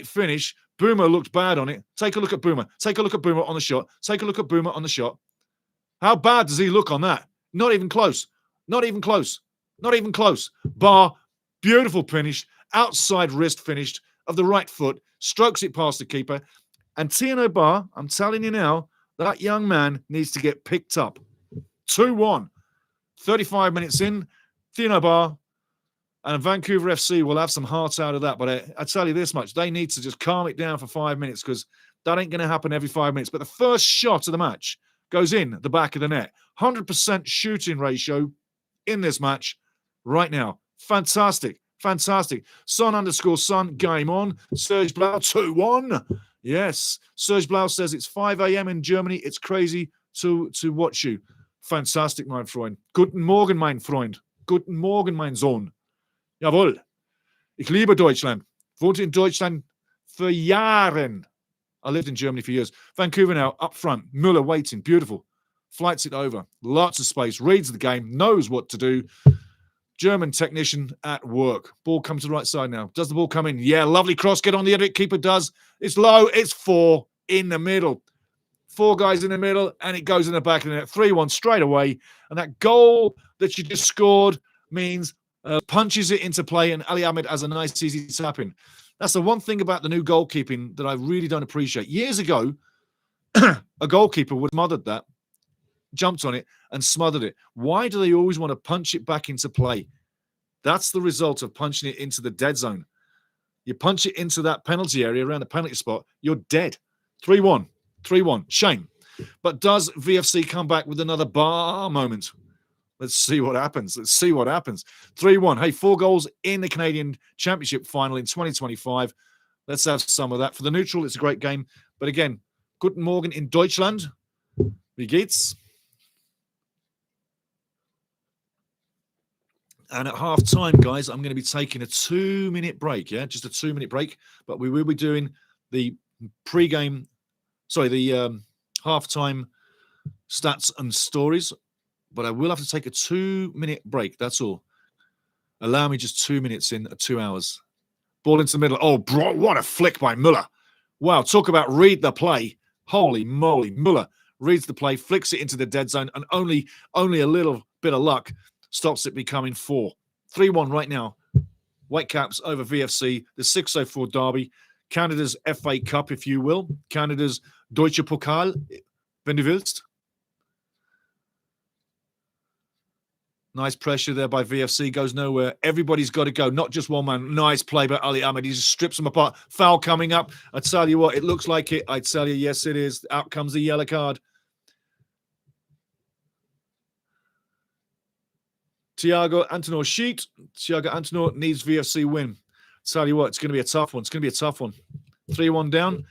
finish. Boomer looked bad on it. Take a look at Boomer. Take a look at Boomer on the shot. Take a look at Boomer on the shot. How bad does he look on that? Not even close. Bar, beautiful finish. Outside wrist finished of the right foot. Strokes it past the keeper. And Tino Bar, I'm telling you now, that young man needs to get picked up. 2-1. 35 minutes in. Tino Bar and Vancouver FC will have some hearts out of that. But I tell you this much, they need to just calm it down for 5 minutes, because that ain't going to happen every 5 minutes. But the first shot of the match goes in the back of the net. 100% shooting ratio in this match right now. Fantastic. Son_Son, game on. Serge Blau, 2-1. Yes. Serge Blau says it's 5 a.m. in Germany. It's crazy to watch you. Fantastic, mein Freund. Guten Morgen, mein Freund. Guten Morgen, mein Sohn. Jawohl. Ich liebe Deutschland. Wohnte in Deutschland für Jahren. I lived in Germany for years. Vancouver now, up front. Müller waiting. Beautiful. Flights it over. Lots of space. Reads the game. Knows what to do. German technician at work. Ball comes to the right side now. Does the ball come in? Yeah, lovely cross. Get on the edit. Keeper does. It's low. It's 4 in the middle. 4 guys in the middle, and it goes in the back of the net. 3-1 straight away. And that goal that you just scored means punches it into play, and Ali Ahmed has a nice, easy tap in. That's the one thing about the new goalkeeping that I really don't appreciate. Years ago, a goalkeeper would have smothered that, jumped on it, and smothered it. Why do they always want to punch it back into play? That's the result of punching it into the dead zone. You punch it into that penalty area around the penalty spot, you're dead. 3-1. Shame. But does VFC come back with another bar moment? Let's see what happens. 3-1. Hey, 4 goals in the Canadian Championship final in 2025. Let's have some of that. For the neutral, it's a great game. But again, Guten Morgen in Deutschland. Wie geht's? And at half time, guys, I'm going to be taking a 2-minute break. Yeah, just a 2-minute break. But we will be doing the pre-game, the halftime stats and stories. But I will have to take a 2-minute break. That's all. Allow me just 2 minutes in 2 hours. Ball into the middle. Oh, bro, what a flick by Muller. Wow, talk about read the play. Holy moly. Muller reads the play, flicks it into the dead zone, and only a little bit of luck stops it becoming 4. 3-1 right now. Whitecaps over VFC, the 604 derby. Canada's FA Cup, if you will. Canada's Deutsche Pokal, wenn du willst. Nice pressure there by VFC. Goes nowhere. Everybody's got to go. Not just one man. Nice play by Ali Ahmed. He just strips them apart. Foul coming up. I tell you what, it looks like it. I tell you, yes, it is. Out comes the yellow card. Thiago Antonor sheet. Thiago Antonor needs VFC win. Tell you what, it's going to be a tough one. It's going to be a tough one. 3-1 down.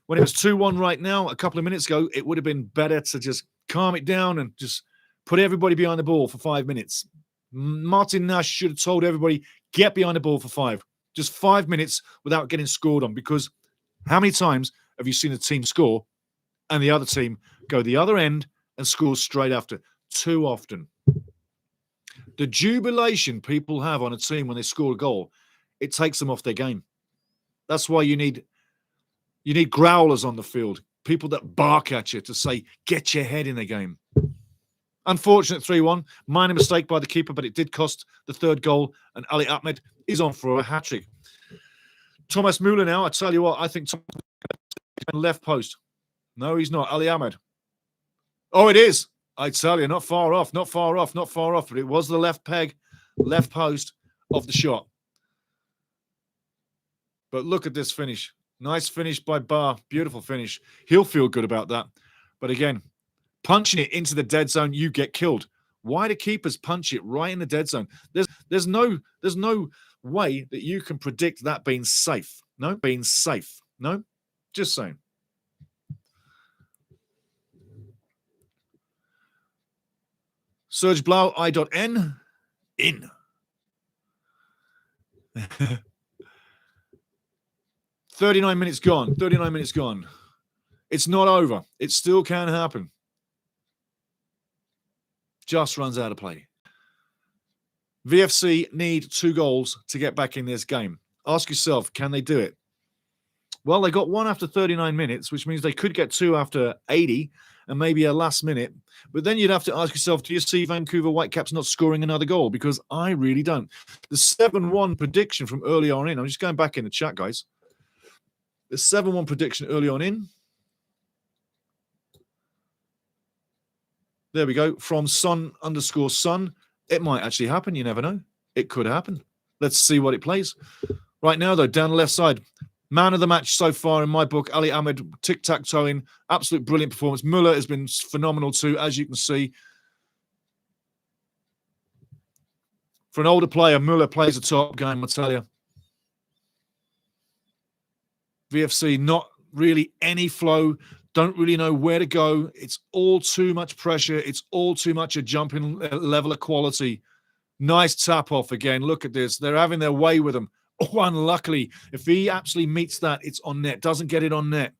When it was 2-1 right now, a couple of minutes ago, it would have been better to just calm it down and just put everybody behind the ball for 5 minutes. Martin Nash should have told everybody, get behind the ball for 5. Just 5 minutes without getting scored on. Because how many times have you seen a team score and the other team go the other end and score straight after? Too often. The jubilation people have on a team when they score a goal, it takes them off their game. That's why you need growlers on the field, people that bark at you to say, get your head in the game. Unfortunate 3-1. Minor mistake by the keeper, but it did cost the third goal, and Ali Ahmed is on for a hat-trick. Thomas Müller now, I tell you what, I think left post. No, he's not. Ali Ahmed. Oh, it is. I tell you, not far off, but it was the left peg, left post of the shot. But look at this finish. Nice finish by Barr. Beautiful finish. He'll feel good about that. But again, punching it into the dead zone, you get killed. Why do keepers punch it right in the dead zone? There's no way that you can predict that being safe. No, being safe. No, just saying. Serge Blau, I.N. In. 39 minutes gone. 39 minutes gone. It's not over. It still can happen. Just runs out of play. VFC need 2 goals to get back in this game. Ask yourself, can they do it? Well, they got 1 after 39 minutes, which means they could get 2 after 80 and maybe a last minute. But then you'd have to ask yourself, do you see Vancouver Whitecaps not scoring another goal? Because I really don't. The 7-1 prediction from early on in, I'm just going back in the chat, guys. The 7-1 prediction early on in. There we go. From Sun_Sun. It might actually happen. You never know. It could happen. Let's see what it plays. Right now, though, down the left side. Man of the match so far in my book, Ali Ahmed, tic-tac-toeing. Absolute brilliant performance. Muller has been phenomenal too, as you can see. For an older player, Muller plays a top game, I tell you. VFC, not really any flow. Don't really know where to go. It's all too much pressure. It's all too much a jumping level of quality. Nice tap off again. Look at this. They're having their way with him. Oh, unluckily. If he actually meets that, it's on net. Doesn't get it on net.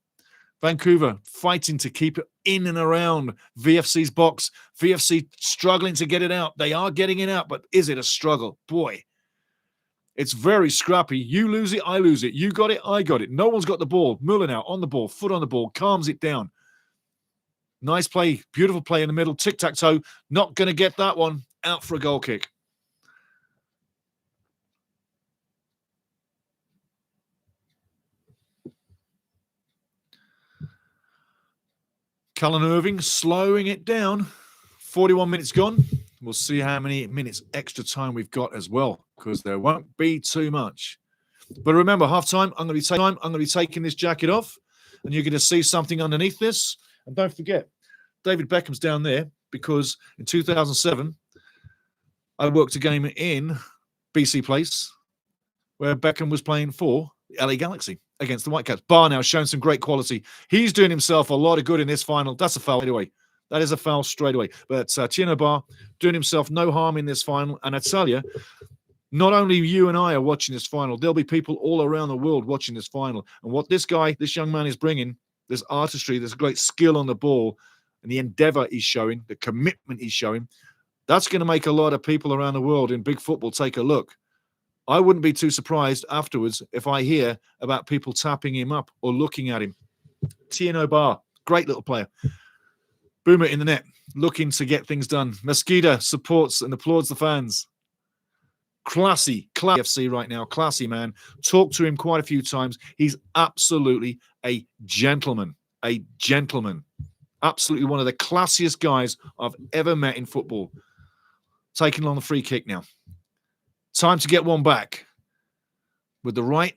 Vancouver fighting to keep it in and around VFC's box. VFC struggling to get it out. They are getting it out, but is it a struggle? Boy, it's very scrappy. You lose it, I lose it. You got it, I got it. No one's got the ball. Muller now on the ball, foot on the ball, calms it down. Nice play, beautiful play in the middle. Tic-tac-toe. Not going to get that one. Out for a goal kick. Cullen Irving slowing it down. 41 minutes gone. We'll see how many minutes extra time we've got as well, because there won't be too much. But remember, halftime, I'm going to be taking this jacket off, and you're going to see something underneath this. And don't forget, David Beckham's down there, because in 2007, I worked a game in BC Place where Beckham was playing for the LA Galaxy against the Whitecaps. Barr now showing some great quality. He's doing himself a lot of good in this final. That's a foul anyway. That is a foul straight away. But Tino Bar doing himself no harm in this final. And I tell you, not only you and I are watching this final, there'll be people all around the world watching this final. And what this young man is bringing, this artistry, this great skill on the ball, and the endeavor he's showing, the commitment he's showing, that's going to make a lot of people around the world in big football take a look. I wouldn't be too surprised afterwards if I hear about people tapping him up or looking at him. Tino Bar, great little player. Boomer in the net, looking to get things done. Mosquito supports and applauds the fans. Classy FC right now. Classy man. Talked to him quite a few times. He's absolutely a gentleman. A gentleman. Absolutely one of the classiest guys I've ever met in football. Taking on the free kick now. Time to get one back. With the right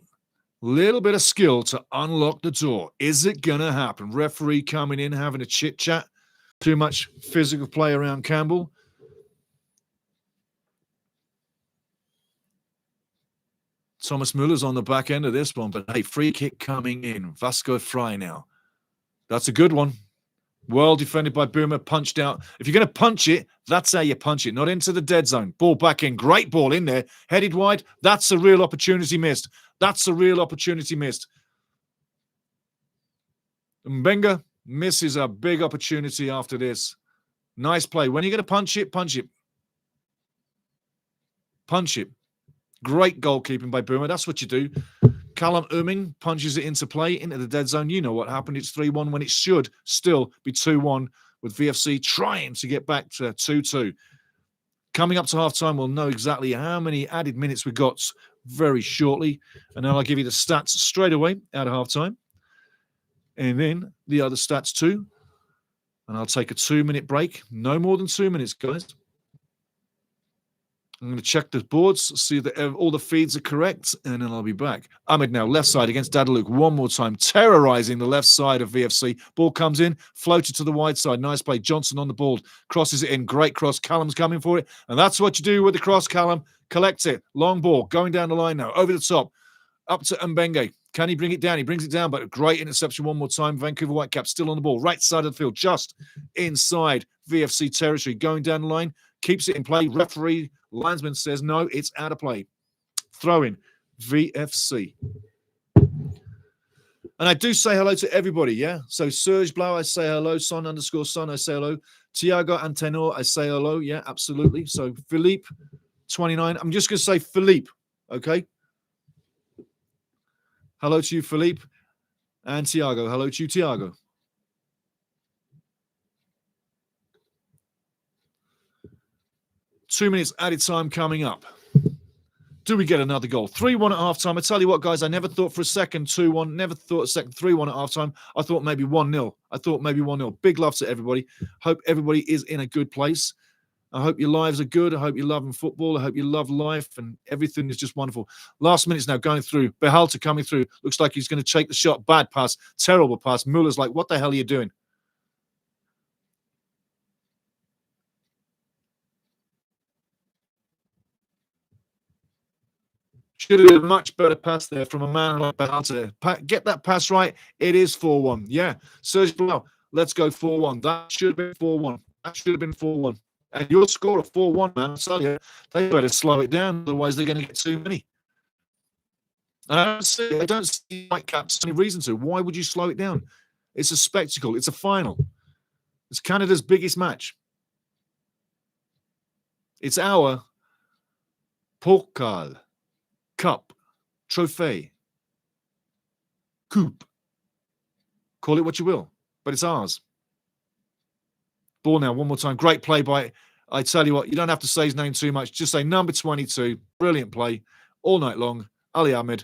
little bit of skill to unlock the door. Is it going to happen? Referee coming in, having a chit-chat. Too much physical play around Campbell. Thomas Muller's on the back end of this one, but hey, free kick coming in. Vasco Fry now. That's a good one. Well defended by Boomer, punched out. If you're going to punch it, that's how you punch it, not into the dead zone. Ball back in. Great ball in there. Headed wide. That's a real opportunity missed. That's a real opportunity missed. Mbenga misses a big opportunity after this. Nice play. When you're going to punch it, punch it. Punch it. Great goalkeeping by Boomer. That's what you do. Callum Ooming punches it into play, into the dead zone. You know what happened. It's 3-1 when it should still be 2-1 with VFC trying to get back to 2-2. Coming up to halftime, we'll know exactly how many added minutes we got very shortly. And then I'll give you the stats straight away out of halftime. And then the other stats too. And I'll take a 2-minute break. No more than 2 minutes, guys. I'm going to check the boards, see that all the feeds are correct, and then I'll be back. Ahmed now, left side against Dadaluk one more time, terrorizing the left side of VFC. Ball comes in, floated to the wide side. Nice play. Johnson on the ball, crosses it in. Great cross. Callum's coming for it, and that's what you do with the cross, Callum. Collect it. Long ball, going down the line now, over the top, up to Mbenge. Can he bring it down? He brings it down, but a great interception one more time. Vancouver Whitecaps still on the ball, right side of the field, just inside VFC territory. Going down the line, keeps it in play. Referee, linesman says, no, it's out of play. Throw in VFC. And I do say hello to everybody, yeah? So Serge Blau, I say hello. Son_son, I say hello. Tiago Antenor, I say hello. Yeah, absolutely. So Philippe, 29. I'm just going to say Philippe, okay? Hello to you, Philippe. And Tiago. Hello to you, Tiago. Two minutes added time coming up. Do we get another goal? 3-1 at halftime. I tell you what, guys, I never thought for a second 2-1. Never thought a second 3-1 at halftime. I thought maybe 1-0. I thought maybe 1-0. Big love to everybody. Hope everybody is in a good place. I hope your lives are good. I hope you're loving football. I hope you love life, and everything is just wonderful. Last minute's now going through. Behalter coming through. Looks like he's going to take the shot. Bad pass. Terrible pass. Muller's like, what the hell are you doing? Should have been a much better pass there from a man like Behalter. Get that pass right. It is 4-1. Yeah. Serge Blau, let's go 4-1. That should have been 4-1. That should have been 4-1. And your score of 4-1, man, I tell you, they better slow it down. Otherwise, they're going to get too many. And I don't see Whitecaps any reason to. Why would you slow it down? It's a spectacle. It's a final. It's Canada's biggest match. It's our Pokal, Cup, Trophy, Coupe. Call it what you will, but it's ours. Ball now, one more time. Great play by, I tell you what, you don't have to say his name too much. Just say number 22. Brilliant play all night long. Ali Ahmed.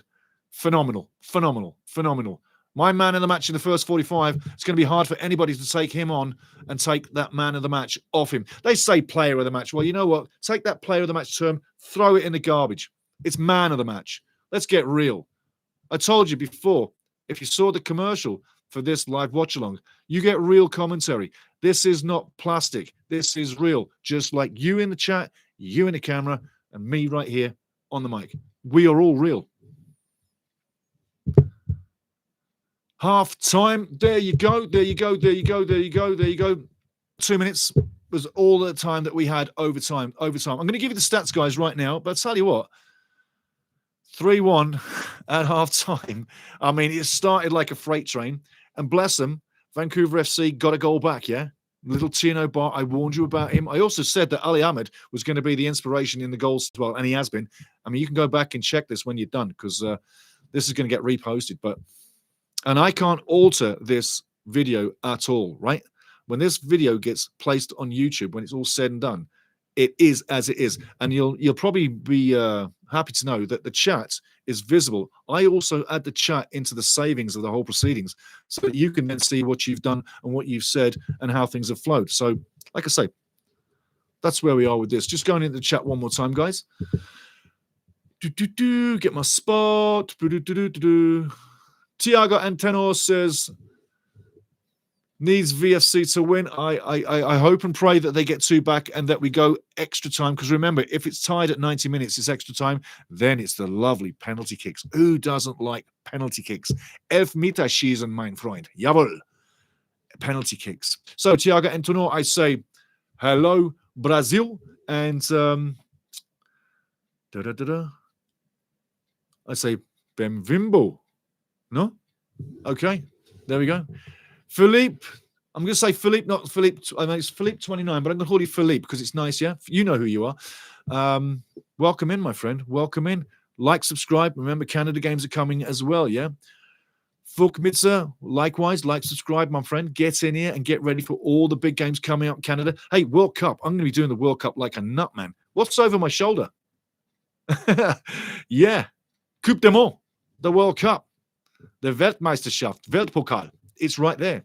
Phenomenal, phenomenal, phenomenal. My man of the match in the first 45. It's going to be hard for anybody to take him on and take that man of the match off him. They say player of the match. Well, you know what? Take that player of the match term, throw it in the garbage. It's man of the match. Let's get real. I told you before, if you saw the commercial for this live watch-along, you get real commentary. This is not plastic. This is real. Just like you in the chat, you in the camera, and me right here on the mic. We are all real. Half time. There you go. There you go. There you go. There you go. There you go. 2 minutes was all the time that we had overtime. I'm going to give you the stats, guys, right now. But I'll tell you what, 3-1 at half-time. I mean, it started like a freight train. And bless them, Vancouver FC got a goal back, yeah? Little Tino Bar, I warned you about him. I also said that Ali Ahmed was going to be the inspiration in the goals as well, and he has been. I mean, you can go back and check this when you're done, because this is going to get reposted. And I can't alter this video at all, right? When this video gets placed on YouTube, when it's all said and done, it is as it is. And you'll probably be happy to know that the chat is visible. I also add the chat into the savings of the whole proceedings so that you can then see what you've done and what you've said and how things have flowed. So, like I say, that's where we are with this. Just going into the chat one more time, guys. Get my spot. Tiago Antenor says, needs VFC to win. I hope and pray that they get 2 back and that we go extra time. Because remember, if it's tied at 90 minutes, it's extra time. Then it's the lovely penalty kicks. Who doesn't like penalty kicks? Elfmeter schießen, mein Freund. Jawohl. Penalty kicks. So, Tiago Antonio, I say, hello, Brazil. And I say, Benvimbo. No? Okay. There we go. Philippe, I'm going to say Philippe, not Philippe. I mean, it's Philippe 29, but I'm going to call you Philippe because it's nice, yeah? You know who you are. Welcome in, my friend. Welcome in. Like, subscribe. Remember, Canada games are coming as well, yeah? Fulkmitzer, likewise, like, subscribe, my friend. Get in here and get ready for all the big games coming up in Canada. Hey, World Cup. I'm going to be doing the World Cup like a nut, man. What's over my shoulder? Yeah. Coupe du Monde, the World Cup, the Weltmeisterschaft, Weltpokal. It's right there.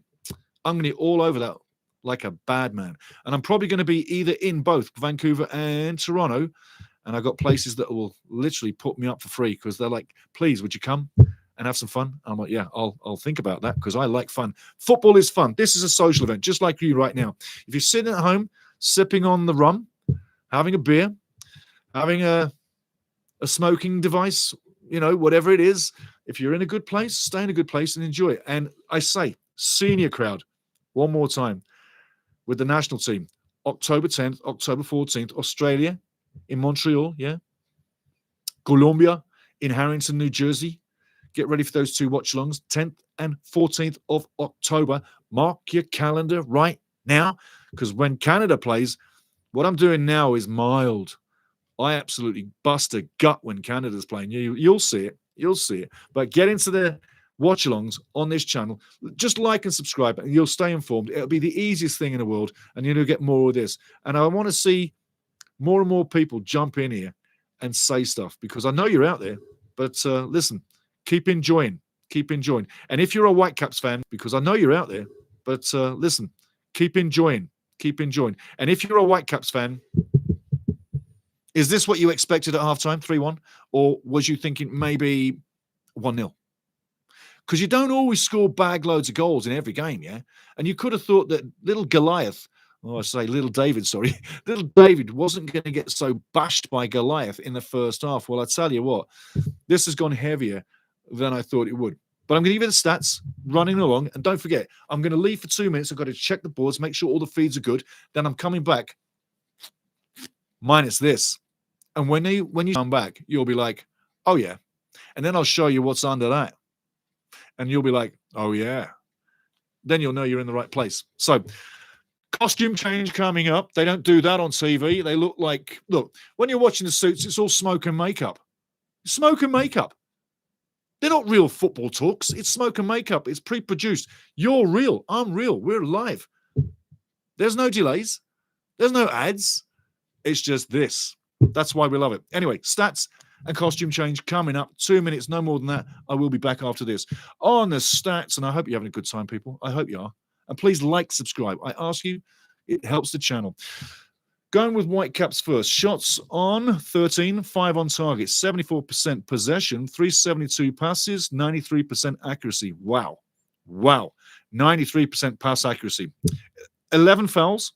I'm going to be all over that like a bad man. And I'm probably going to be either in both Vancouver and Toronto. And I've got places that will literally put me up for free because they're like, please, would you come and have some fun? And I'm like, yeah, I'll think about that because I like fun. Football is fun. This is a social event, just like you right now. If you're sitting at home, sipping on the rum, having a beer, having a smoking device, you know, whatever it is, if you're in a good place, stay in a good place and enjoy it. And I say, senior crowd, one more time, with the national team, October 10th, October 14th, Australia in Montreal, yeah? Colombia in Harrington, New Jersey. Get ready for those 2 watch-alongs, 10th and 14th of October. Mark your calendar right now, because when Canada plays, what I'm doing now is mild. I absolutely bust a gut when Canada's playing. You'll see it. You'll see it. But get into the watch-alongs on this channel. Just like and subscribe, and you'll stay informed. It'll be the easiest thing in the world, and you'll get more of this. And I want to see more and more people jump in here and say stuff, because I know you're out there. But listen, keep enjoying. Keep enjoying. And if you're a Whitecaps fan, because I know you're out there, but listen, keep enjoying. Keep enjoying. And if you're a Whitecaps fan, is this what you expected at halftime, 3-1? Or was you thinking maybe 1-0? Because you don't always score bag loads of goals in every game, yeah? And you could have thought that little Goliath, little David wasn't going to get so bashed by Goliath in the first half. Well, I tell you what, this has gone heavier than I thought it would. But I'm going to give you the stats running along. And don't forget, I'm going to leave for 2 minutes. I've got to check the boards, make sure all the feeds are good. Then I'm coming back minus this. And when you come back, you'll be like, oh, yeah. And then I'll show you what's under that. And you'll be like, oh, yeah. Then you'll know you're in the right place. So costume change coming up. They don't do that on TV. They look, when you're watching the suits, it's all smoke and makeup. Smoke and makeup. They're not real football talks. It's smoke and makeup. It's pre-produced. You're real. I'm real. We're live. There's no delays. There's no ads. It's just this. That's why we love it. Anyway, stats and costume change coming up. 2 minutes, no more than that. I will be back after this on the stats. And I hope you're having a good time, people. I hope you are. And please like, subscribe. I ask you, it helps the channel. Going with Whitecaps first. Shots on 13, 5 on target, 74% possession, 372 passes, 93% accuracy. Wow. 93% pass accuracy. 11 fouls.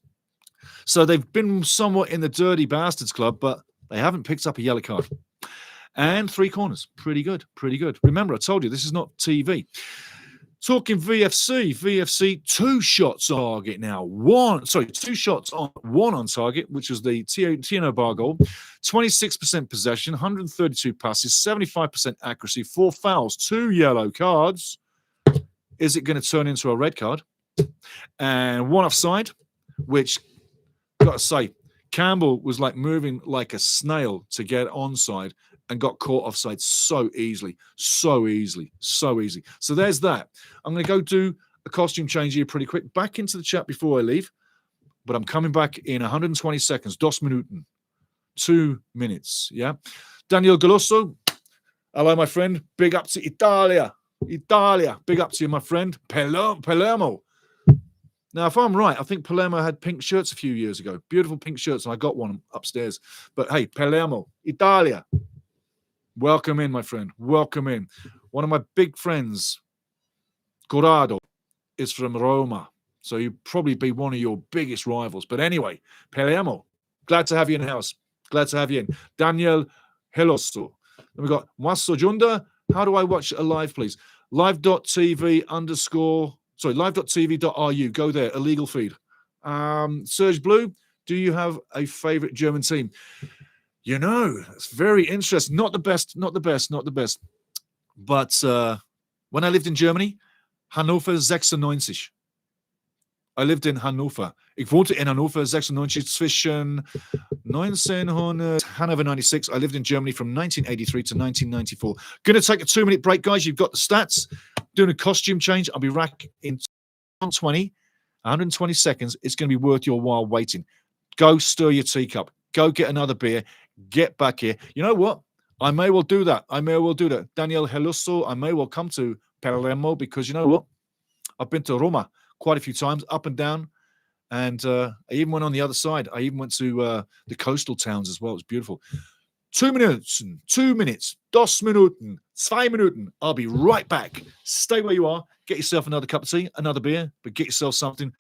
So they've been somewhat in the dirty bastards club, but they haven't picked up a yellow card. And 3 corners. Pretty good. Remember, I told you, this is not TV. Talking VFC, 2 shots on target now. 2 shots on, 1 on target, which was the Tino Bar goal. 26% possession, 132 passes, 75% accuracy, 4 fouls, 2 yellow cards. Is it going to turn into a red card? And 1 offside, which, got to say, Campbell was like moving like a snail to get onside and got caught offside so easily. So there's that. I'm going to go do a costume change here pretty quick. Back into the chat before I leave, but I'm coming back in 120 seconds. 2 minuten. 2 minutes, yeah? Daniel Galosso, hello, my friend. Big up to Italia. Big up to you, my friend. Palermo. Now, if I'm right, I think Palermo had pink shirts a few years ago. Beautiful pink shirts, and I got one upstairs. But hey, Palermo, Italia. Welcome in, my friend. Welcome in. One of my big friends, Corrado, is from Roma. So you'd probably be one of your biggest rivals. But anyway, Palermo, glad to have you in the house. Glad to have you in. Daniel Heloso. Then we've got Wasso Junda. How do I watch a live, please? live.tv.ru. Go there, illegal feed. Serge Blue, do you have a favorite German team? You know, it's very interesting. Not the best. But when I lived in Germany, Hannover 96. I lived in Hannover. Ich wohnte in Hannover 96 zwischen 1900 Hannover 96. I lived in Germany from 1983 to 1994. Going to take a 2-minute break, guys. You've got the stats. Doing a costume change. I'll be back in 120 seconds. It's going to be worth your while waiting. Go stir your teacup. Go get another beer. Get back here. You know what? I may well do that. Daniel Helusso, I may well come to Palermo because you know what? I've been to Roma quite a few times, up and down. And I even went on the other side. I even went to the coastal towns as well. It's beautiful. 2 minutes. 2 minutes. 2 Minuten. 2 Minuten. I'll be right back. Stay where you are. Get yourself another cup of tea, another beer, but get yourself something.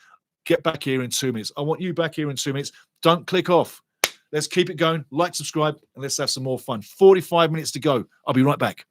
Get back here in 2 minutes. I want you back here in 2 minutes. Don't click off. Let's keep it going. Like, subscribe, and let's have some more fun. 45 minutes to go. I'll be right back.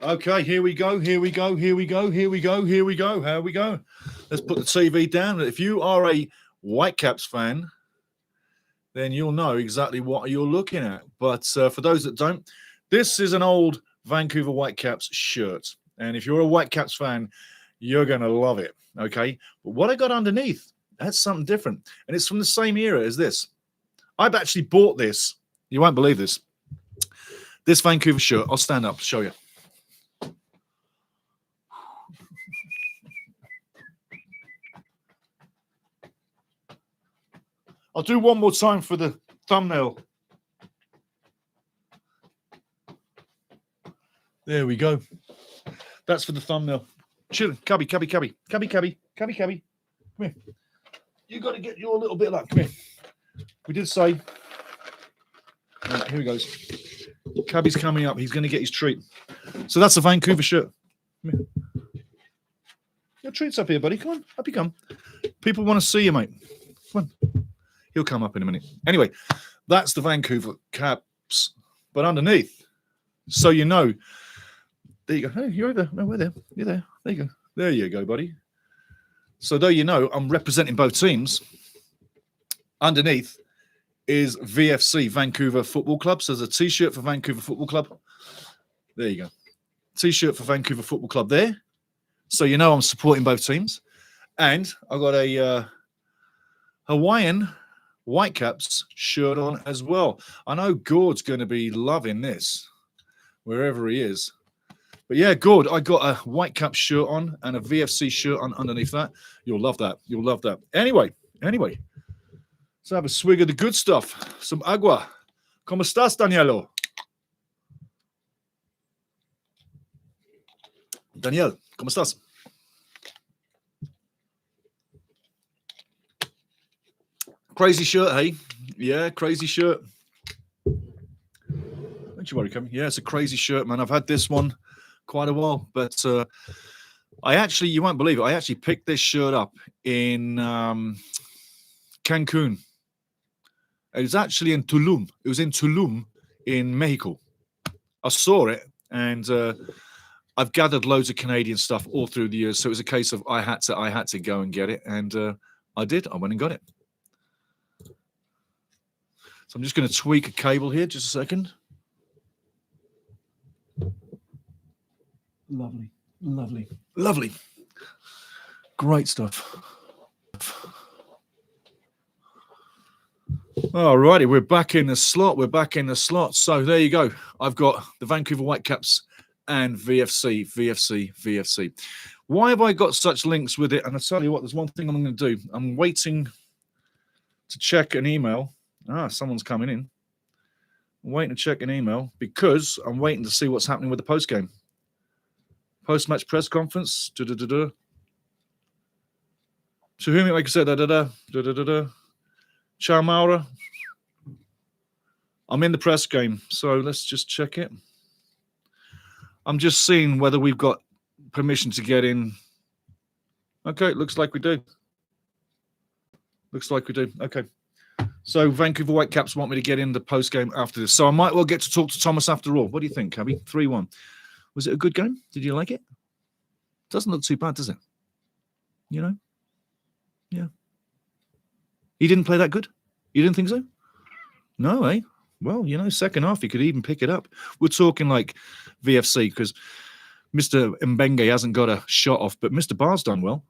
Okay, here we go. Here we go. Here we go. Here we go. Here we go. Here we go. Let's put the TV down. If you are a Whitecaps fan, then you'll know exactly what you're looking at. But for those that don't, this is an old Vancouver Whitecaps shirt. And if you're a Whitecaps fan, you're going to love it. Okay. But what I got underneath, that's something different. And it's from the same era as this. I've actually bought this. You won't believe this. This Vancouver shirt. I'll stand up to show you. I'll do one more time for the thumbnail. There we go. That's for the thumbnail. Chill, Cubby. Come here. You got to get your little bit of that. Come here. We did say. Right, here he goes. Cubby's coming up. He's going to get his treat. So that's a Vancouver shirt. Come here. Your treat's up here, buddy. Come on. Up you come. People want to see you, mate. Come on. He'll come up in a minute. Anyway, that's the Vancouver Caps. But underneath, so you know, there you go. Hey, you're over there. No, we're there. You're there. There you go. There you go, buddy. So though you know I'm representing both teams, underneath is VFC, Vancouver Football Club. So there's a T-shirt for Vancouver Football Club. There you go. T-shirt for Vancouver Football Club there. So you know I'm supporting both teams. And I got a Hawaiian Whitecaps shirt on as well. I know Gord's going to be loving this, wherever he is. But yeah, Gord, I got a Whitecaps shirt on and a VFC shirt on underneath that. You'll love that. You'll love that. Anyway, let's have a swig of the good stuff. Some agua. ¿Cómo estás, Danielo? Daniel, ¿cómo estás? Crazy shirt, hey? Yeah, crazy shirt. Don't you worry, Kevin. Yeah, it's a crazy shirt, man. I've had this one quite a while, but you won't believe it. I actually picked this shirt up in Cancun. It was actually in Tulum. It was in Tulum in Mexico. I saw it, and I've gathered loads of Canadian stuff all through the years. So it was a case of I had to go and get it, and I did. I went and got it. So I'm just going to tweak a cable here, just a second. Lovely. Great stuff. All righty, we're back in the slot. So there you go. I've got the Vancouver Whitecaps and VFC. Why have I got such links with it? And I'll tell you what, there's one thing I'm going to do. I'm waiting to check an email. Someone's coming in. I'm waiting to check an email because I'm waiting to see what's happening with the post-game. Post-match press conference. To whom it, like I said, Ciao, Maura. I'm in the press game, so let's just check it. I'm just seeing whether we've got permission to get in. Okay, it looks like we do. Okay. So Vancouver Whitecaps want me to get in the post game after this. So I might well get to talk to Thomas after all. What do you think, Cabby? 3-1. Was it a good game? Did you like it? Doesn't look too bad, does it? You know? Yeah. He didn't play that good? You didn't think so? No, eh? Well, you know, second half, he could even pick it up. We're talking like VFC because Mr. Mbenge hasn't got a shot off, but Mr. Barr's done well.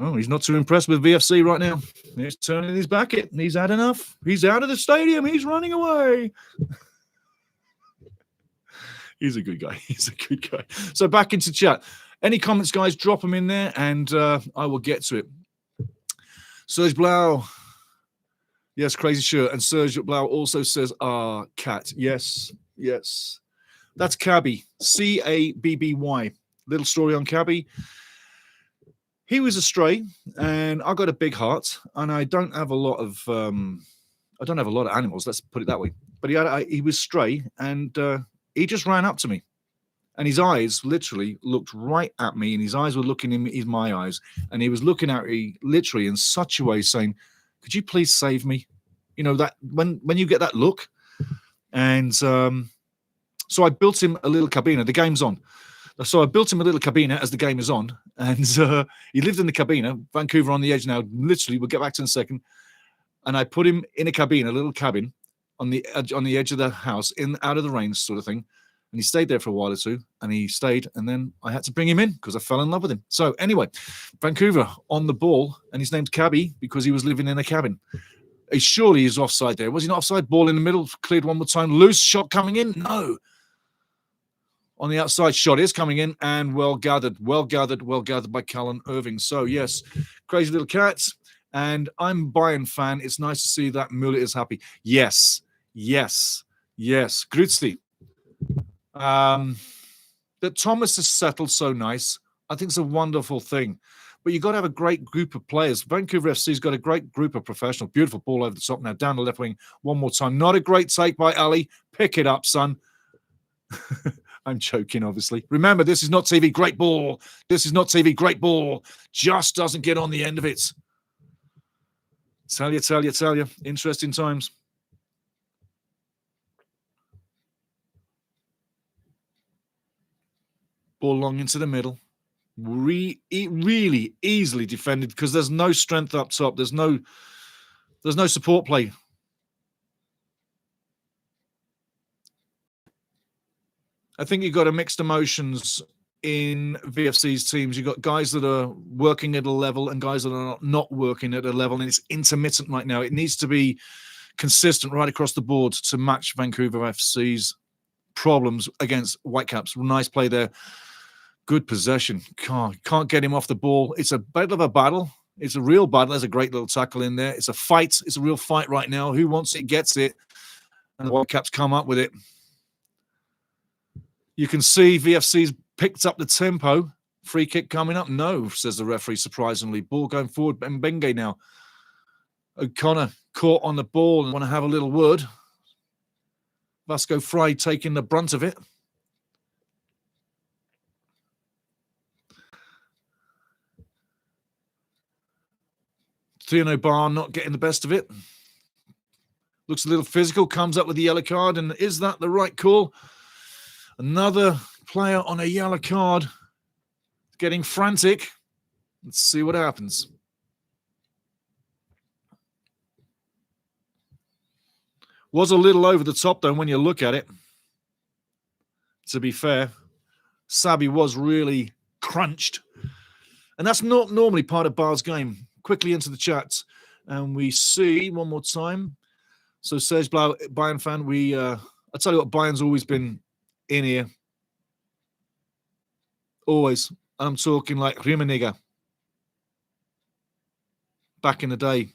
Oh, he's not too impressed with VFC right now. He's turning his back. He's had enough. He's out of the stadium. He's running away. He's a good guy. So back into chat. Any comments, guys, drop them in there, and I will get to it. Serge Blau. Yes, crazy shirt. And Serge Blau also says, cat. Yes. That's Cabby. Cabby. Little story on Cabby. He was a stray, and I got a big heart, and I don't have a lot of animals. Let's put it that way. But he was stray, and he just ran up to me, and his eyes literally looked right at me, and his eyes were looking in my eyes, and he was looking at me literally in such a way, saying, "Could you please save me?" You know that when you get that look, and So I built him a little cabina. The game's on. So I built him a little cabina as the game is on. And he lived in the cabina, Vancouver on the edge now. Literally, we'll get back to it in a second. And I put him in a cabina, a little cabin on the edge of the house, out of the rain sort of thing. And he stayed there for a while or two, and he stayed, and then I had to bring him in because I fell in love with him. So anyway, Vancouver on the ball, and his name's Cabby because he was living in a cabin. Surely he's offside there. Was he not offside? Ball in the middle, cleared one more time. Loose shot coming in? No. On the outside, shot is coming in, and well gathered by Callan Irving. So yes, crazy little cats, and I'm a Bayern fan. It's nice to see that Müller is happy. Yes. Grüezi. That Thomas has settled so nice. I think it's a wonderful thing. But you've got to have a great group of players. Vancouver FC's got a great group of professional. Beautiful ball over the top now, down the left wing one more time. Not a great take by Ali. Pick it up, son. I'm joking, obviously. Remember, this is not TV. Great ball. This is not TV. Great ball. Just doesn't get on the end of it. Tell you. Interesting times. Ball long into the middle. Really easily defended because there's no strength up top. There's no support play. I think you've got a mixed emotions in VFC's teams. You've got guys that are working at a level and guys that are not working at a level, and it's intermittent right now. It needs to be consistent right across the board to match Vancouver FC's problems against Whitecaps. Nice play there. Good possession. Can't get him off the ball. It's a bit of a battle. It's a real battle. There's a great little tackle in there. It's a fight. It's a real fight right now. Who wants it gets it. And the Whitecaps come up with it. You can see VFC's picked up the tempo. Free kick coming up. No, says the referee, surprisingly. Ball going forward. Mbenge now. O'Connor caught on the ball and want to have a little word. Vasco Fry taking the brunt of it. Theo Barr not getting the best of it. Looks a little physical, comes up with the yellow card, and is that the right call? Another player on a yellow card getting frantic. Let's see what happens. Was a little over the top, though, when you look at it. To be fair, Sabi was really crunched. And that's not normally part of Barr's game. Quickly into the chat, and we see one more time. So Serge Blau, Bayern fan, I tell you what, Bayern's always been in here. Always. I'm talking like Riemeniger. Back in the day.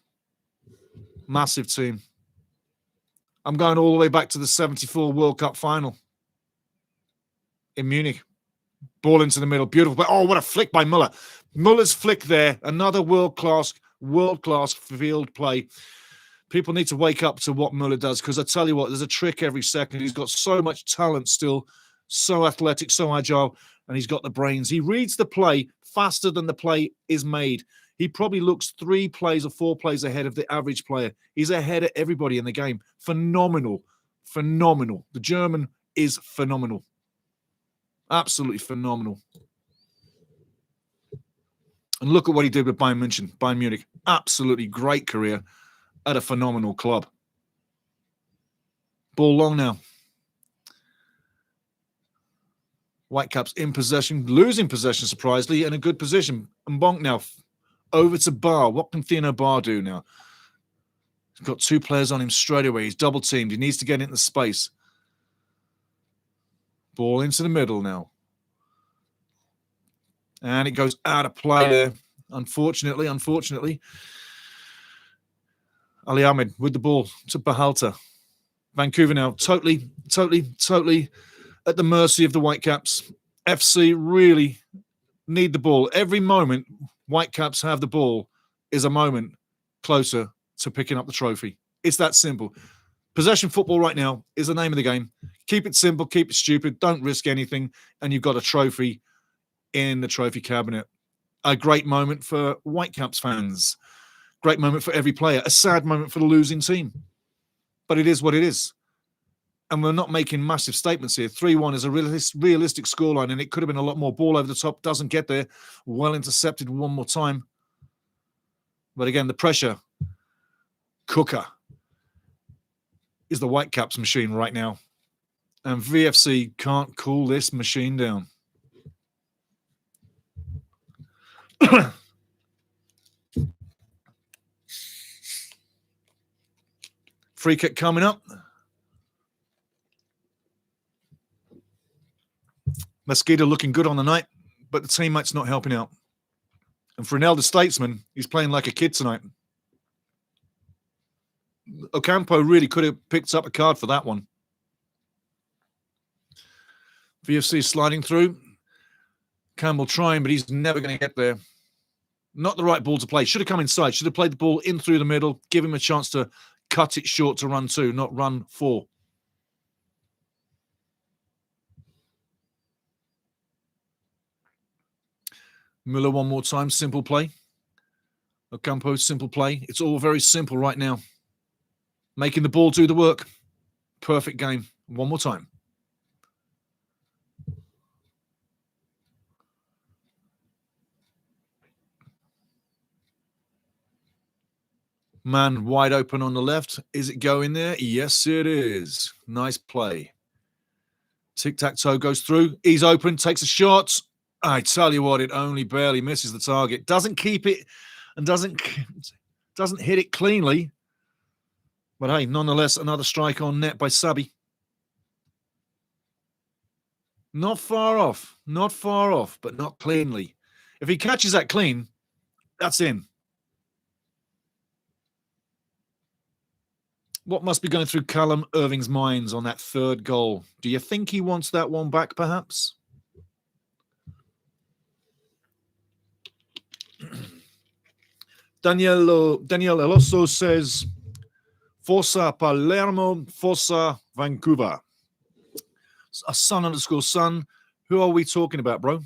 Massive team. I'm going all the way back to the 74 World Cup final in Munich. Ball into the middle. Beautiful. Oh, what a flick by Müller. Muller's flick there. Another world-class field play. People need to wake up to what Müller does, because I tell you what, there's a trick every second. He's got so much talent still, so athletic, so agile, and he's got the brains. He reads the play faster than the play is made. He probably looks 3 plays or 4 plays ahead of the average player. He's ahead of everybody in the game. Phenomenal. The German is phenomenal. Absolutely phenomenal. And look at what he did with Bayern Munich. Absolutely great career at a phenomenal club. Ball long now. Whitecaps in possession, losing possession surprisingly, in a good position. And Bonk now over to Barr. What can Theo Barr do now? He's got 2 players on him straight away. He's double teamed. He needs to get into space. Ball into the middle now. And it goes out of play there. Unfortunately. Ali Ahmed with the ball to Bahalta. Vancouver now totally at the mercy of the Whitecaps. FC really need the ball. Every moment Whitecaps have the ball is a moment closer to picking up the trophy. It's that simple. Possession football right now is the name of the game. Keep it simple, keep it stupid, don't risk anything, and you've got a trophy in the trophy cabinet. A great moment for Whitecaps fans. Great moment for every player. A sad moment for the losing team. But it is what it is. and we're not making massive statements here. 3-1 is a realistic scoreline, and it could have been a lot more. Ball over the top, doesn't get there. Well intercepted one more time. But again, the pressure cooker is the Whitecaps machine right now. And VFC can't cool this machine down. Free kick coming up. Mosquito looking good on the night, but the teammate's not helping out. And for an elder statesman, he's playing like a kid tonight. Ocampo really could have picked up a card for that one. VFC sliding through. Campbell trying, but he's never going to get there. Not the right ball to play. Should have come inside. Should have played the ball in through the middle. Give him a chance to cut it short to run 2, not run 4. Müller one more time. Simple play. Ocampo, simple play. It's all very simple right now. Making the ball do the work. Perfect game. One more time. Man wide open on the left. Is it going there? Yes, it is. Nice play. Tic-tac-toe goes through. He's open, takes a shot. I tell you what, it only barely misses the target. Doesn't keep it and doesn't hit it cleanly. But hey, nonetheless, another strike on net by Sabi. Not far off, but not cleanly. If he catches that clean, that's in. What must be going through Callum Irving's minds on that third goal? Do you think he wants that one back, perhaps? Daniel Eloso says, Forza Palermo, Forza Vancouver. A son_son. Who are we talking about, bro?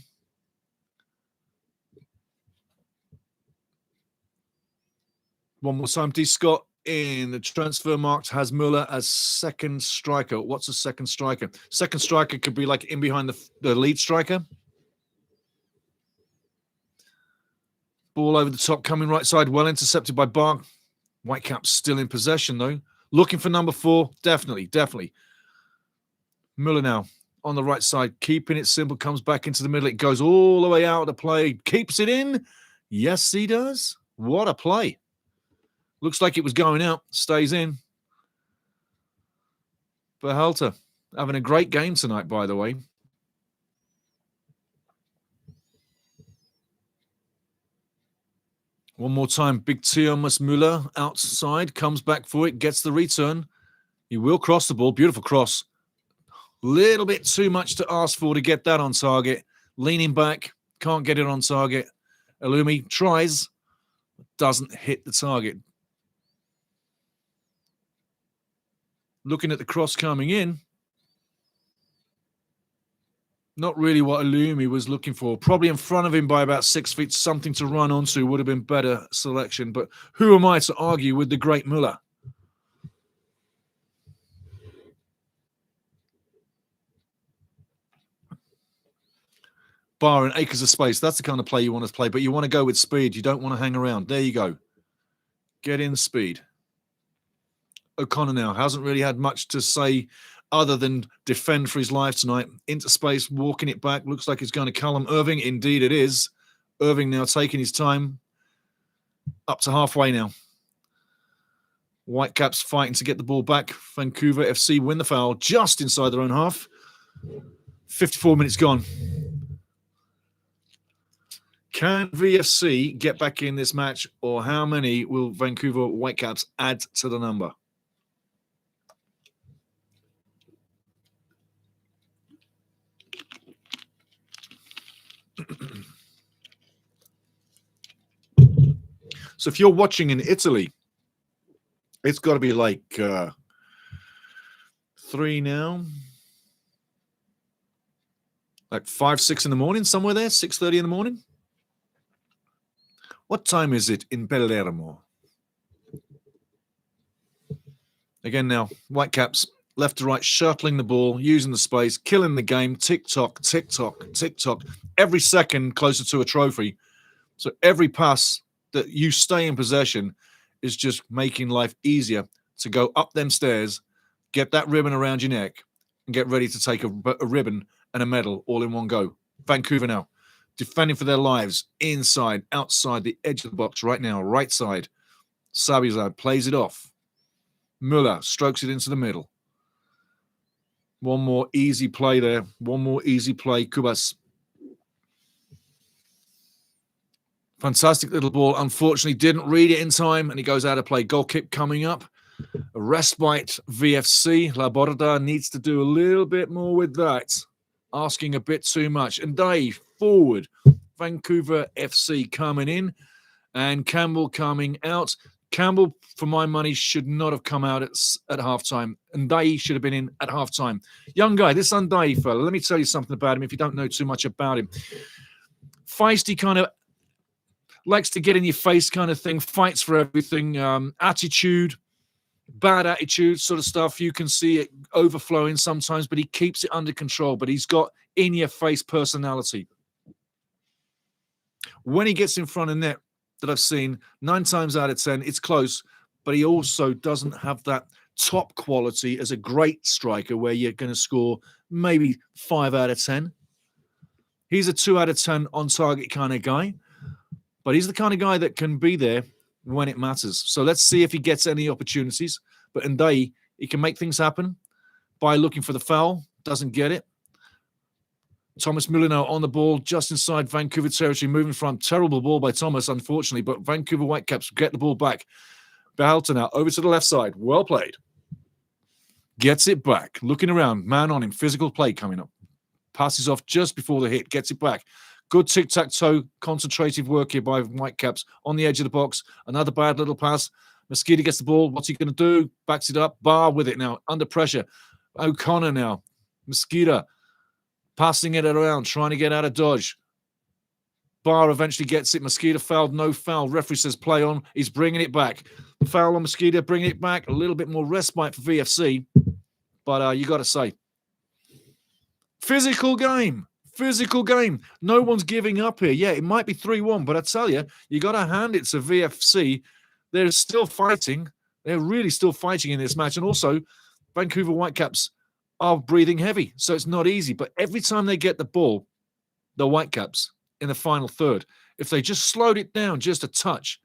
One more time, D. Scott in the transfer marked has Müller as second striker. What's a second striker? Second striker could be like in behind the lead striker. Ball over the top, coming right side, well intercepted by Bark. Whitecaps still in possession, though. Looking for number 4. Definitely. Müller now on the right side, keeping it simple, comes back into the middle. It goes all the way out of the play. Keeps it in. Yes, he does. What a play. Looks like it was going out. Stays in. Berhalter having a great game tonight, by the way. One more time. Big Thomas Müller outside. Comes back for it. Gets the return. He will cross the ball. Beautiful cross. Little bit too much to ask for to get that on target. Leaning back. Can't get it on target. Alumi tries. Doesn't hit the target. Looking at the cross coming in. Not really what Alumi was looking for. Probably in front of him by about 6 feet. Something to run onto would have been better selection. But who am I to argue with the great Müller? Bar and acres of space. That's the kind of play you want to play. But you want to go with speed. You don't want to hang around. There you go. Get in speed. O'Connor now hasn't really had much to say other than defend for his life tonight. Into space, walking it back. Looks like it's going to Callum Irving. Indeed it is. Irving now taking his time. Up to halfway now. Whitecaps fighting to get the ball back. Vancouver FC win the foul just inside their own half. 54 minutes gone. Can VFC get back in this match, or how many will Vancouver Whitecaps add to the number? So if you're watching in Italy, it's got to be like 3 now. Like 5, 6 in the morning, somewhere there, 6:30 in the morning. What time is it in Palermo? Again now, Whitecaps left to right, shuttling the ball, using the space, killing the game, tick-tock, tick-tock, tick-tock, every second closer to a trophy. So every pass that you stay in possession is just making life easier to go up them stairs, get that ribbon around your neck, and get ready to take a ribbon and a medal all in one go. Vancouver now, defending for their lives, inside, outside the edge of the box right now, right side. Sabizad plays it off. Müller strokes it into the middle. One more easy play there. One more easy play. Kubas. Fantastic little ball. Unfortunately, didn't read it in time, and he goes out of play. Goal kick coming up. A respite VFC. La Borda needs to do a little bit more with that. Asking a bit too much. And Dave, forward. Vancouver FC coming in. And Campbell coming out. Campbell, for my money, should not have come out at halftime. Ndai should have been in at halftime. Young guy, this Ndai fella, let me tell you something about him if you don't know too much about him. Feisty, kind of likes to get in your face kind of thing, fights for everything, attitude, bad attitude sort of stuff. You can see it overflowing sometimes, but he keeps it under control. But he's got in-your-face personality. When he gets in front of net, that I've seen 9 times out of 10, it's close, but he also doesn't have that top quality as a great striker where you're going to score maybe 5 out of 10. He's a 2 out of 10 on target kind of guy, but he's the kind of guy that can be there when it matters. So let's see if he gets any opportunities. But Ndai, he can make things happen by looking for the foul, doesn't get it. Thomas Müller now on the ball, just inside Vancouver territory, moving front. Terrible ball by Thomas, unfortunately, but Vancouver Whitecaps get the ball back. Behalter now over to the left side. Well played. Gets it back. Looking around. Man on him. Physical play coming up. Passes off just before the hit. Gets it back. Good tic-tac-toe, concentrative work here by Whitecaps on the edge of the box. Another bad little pass. Mosquito gets the ball. What's he going to do? Backs it up. Barr with it now. Under pressure. O'Connor now. Mosquito. Passing it around, trying to get out of dodge. Barr eventually gets it. Mosquito fouled, no foul. Referee says play on. He's bringing it back. Foul on Mosquito, bringing it back. A little bit more respite for VFC. But you got to say, physical game. Physical game. No one's giving up here. Yeah, it might be 3-1, but I tell you, you got to hand it to VFC. They're still fighting. They're really still fighting in this match. And also, Vancouver Whitecaps are breathing heavy, so it's not easy. But every time they get the ball, the Whitecaps in the final third, if they just slowed it down just a touch,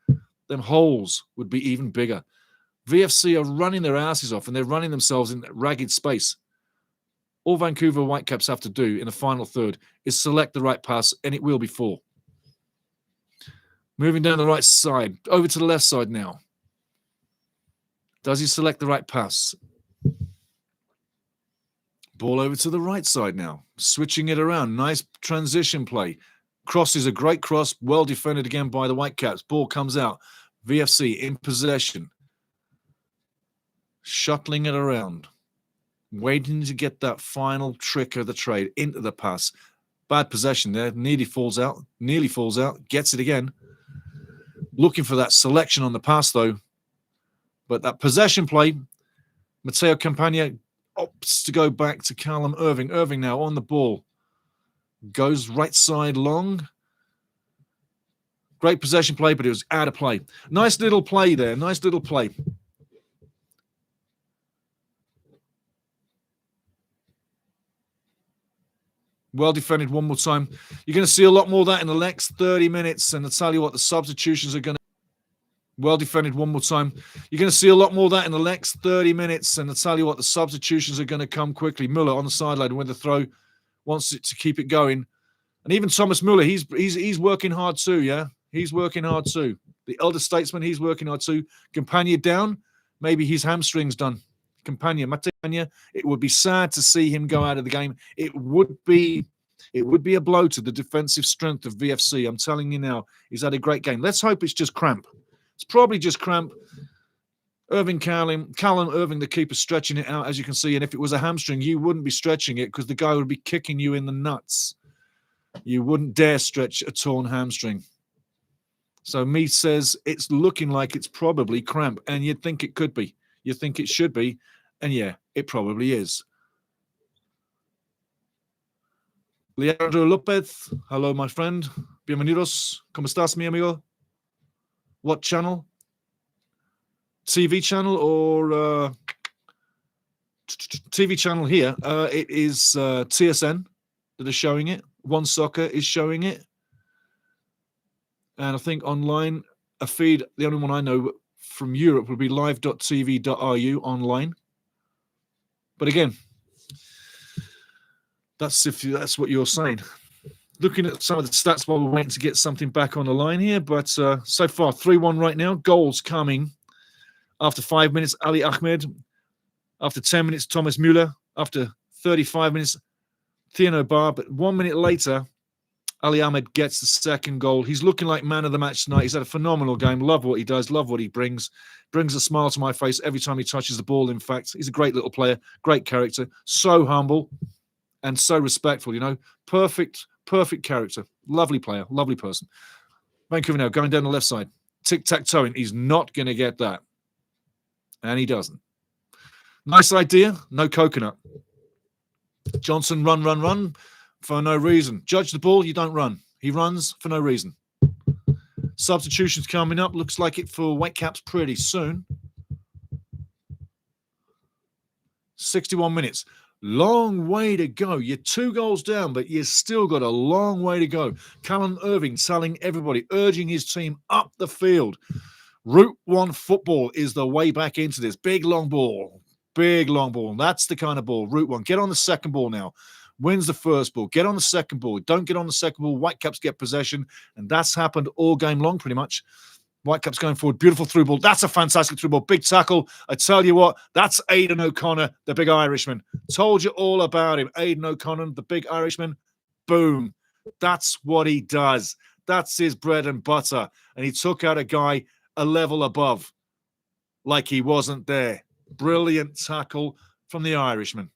them holes would be even bigger. VFC are running their asses off, and they're running themselves in that ragged space. All Vancouver Whitecaps have to do in the final third is select the right pass, and it will be 4. Moving down the right side, over to the left side now. Does he select the right pass? Ball over to the right side now. Switching it around. Nice transition play. Cross is a great cross. Well defended again by the Whitecaps. Ball comes out. VFC in possession. Shuttling it around. Waiting to get that final trick of the trade into the pass. Bad possession there. Nearly falls out. Gets it again. Looking for that selection on the pass though. But that possession play, Matteo Campagna opts to go back to Callum Irving. Irving now on the ball. Goes right side long. Great possession play, but it was out of play. Nice little play there. Nice little play. Well defended one more time. You're going to see a lot more of that in the next 30 minutes. And I'll tell you what, the substitutions are going to... Well defended one more time. You're going to see a lot more of that in the next 30 minutes. And I'll tell you what, the substitutions are going to come quickly. Müller on the sideline with the throw. Wants it to keep it going. And even Thomas Müller, he's working hard too, yeah? He's working hard too. The elder statesman, he's working hard too. Campagna down. Maybe his hamstring's done. Campagna, it would be sad to see him go out of the game. It would be a blow to the defensive strength of VFC. I'm telling you now, he's had a great game. Let's hope it's just cramp. It's probably just cramp. Callum Irving, the keeper, stretching it out, as you can see. And if it was a hamstring, you wouldn't be stretching it because the guy would be kicking you in the nuts. You wouldn't dare stretch a torn hamstring. So Meath says it's looking like it's probably cramp. And you'd think it could be. You think it should be. And yeah, It probably is. Leandro Lopez, hello, my friend. Bienvenidos. ¿Cómo estás, mi amigo? What channel? TV channel or TV channel here? It is TSN that is showing it. One Soccer is showing it. And I think online, a feed, the only one I know from Europe would be live.tv.ru online. But again, that's what you're saying. Looking at some of the stats while we're waiting to get something back on the line here. But so far, 3-1 right now. Goals coming after 5 minutes, Ali Ahmed. After 10 minutes, Thomas Müller. After 35 minutes, Thieno Bar. But 1 minute later, Ali Ahmed gets the second goal. He's looking like man of the match tonight. He's had a phenomenal game. Love what he does. Love what he brings. Brings a smile to my face every time he touches the ball, in fact. He's a great little player. Great character. So humble and so respectful, you know. Perfect character. Lovely player. Lovely person. Vancouver now going down the left side. Tic-tac-toeing. He's not going to get that. And he doesn't. Nice idea. No coconut. Johnson, run. For no reason. Judge the ball, you don't run. He runs for no reason. Substitutions coming up. Looks like it for Whitecaps pretty soon. 61 minutes. Long way to go. You're 2 goals down, but you've still got a long way to go. Callum Irving telling everybody, urging his team up the field. Route 1 football is the way back into this. Big long ball. That's the kind of ball. Route 1. Get on the second ball now. Wins the first ball. Get on the second ball. Don't get on the second ball. Whitecaps get possession. And that's happened all game long pretty much. Whitecaps going forward. Beautiful through ball. That's a fantastic through ball. Big tackle. I tell you what, that's Aidan O'Connor, the big Irishman. Told you all about him. Aidan O'Connor, the big Irishman. Boom. That's what he does. That's his bread and butter. And he took out a guy a level above like he wasn't there. Brilliant tackle from the Irishman.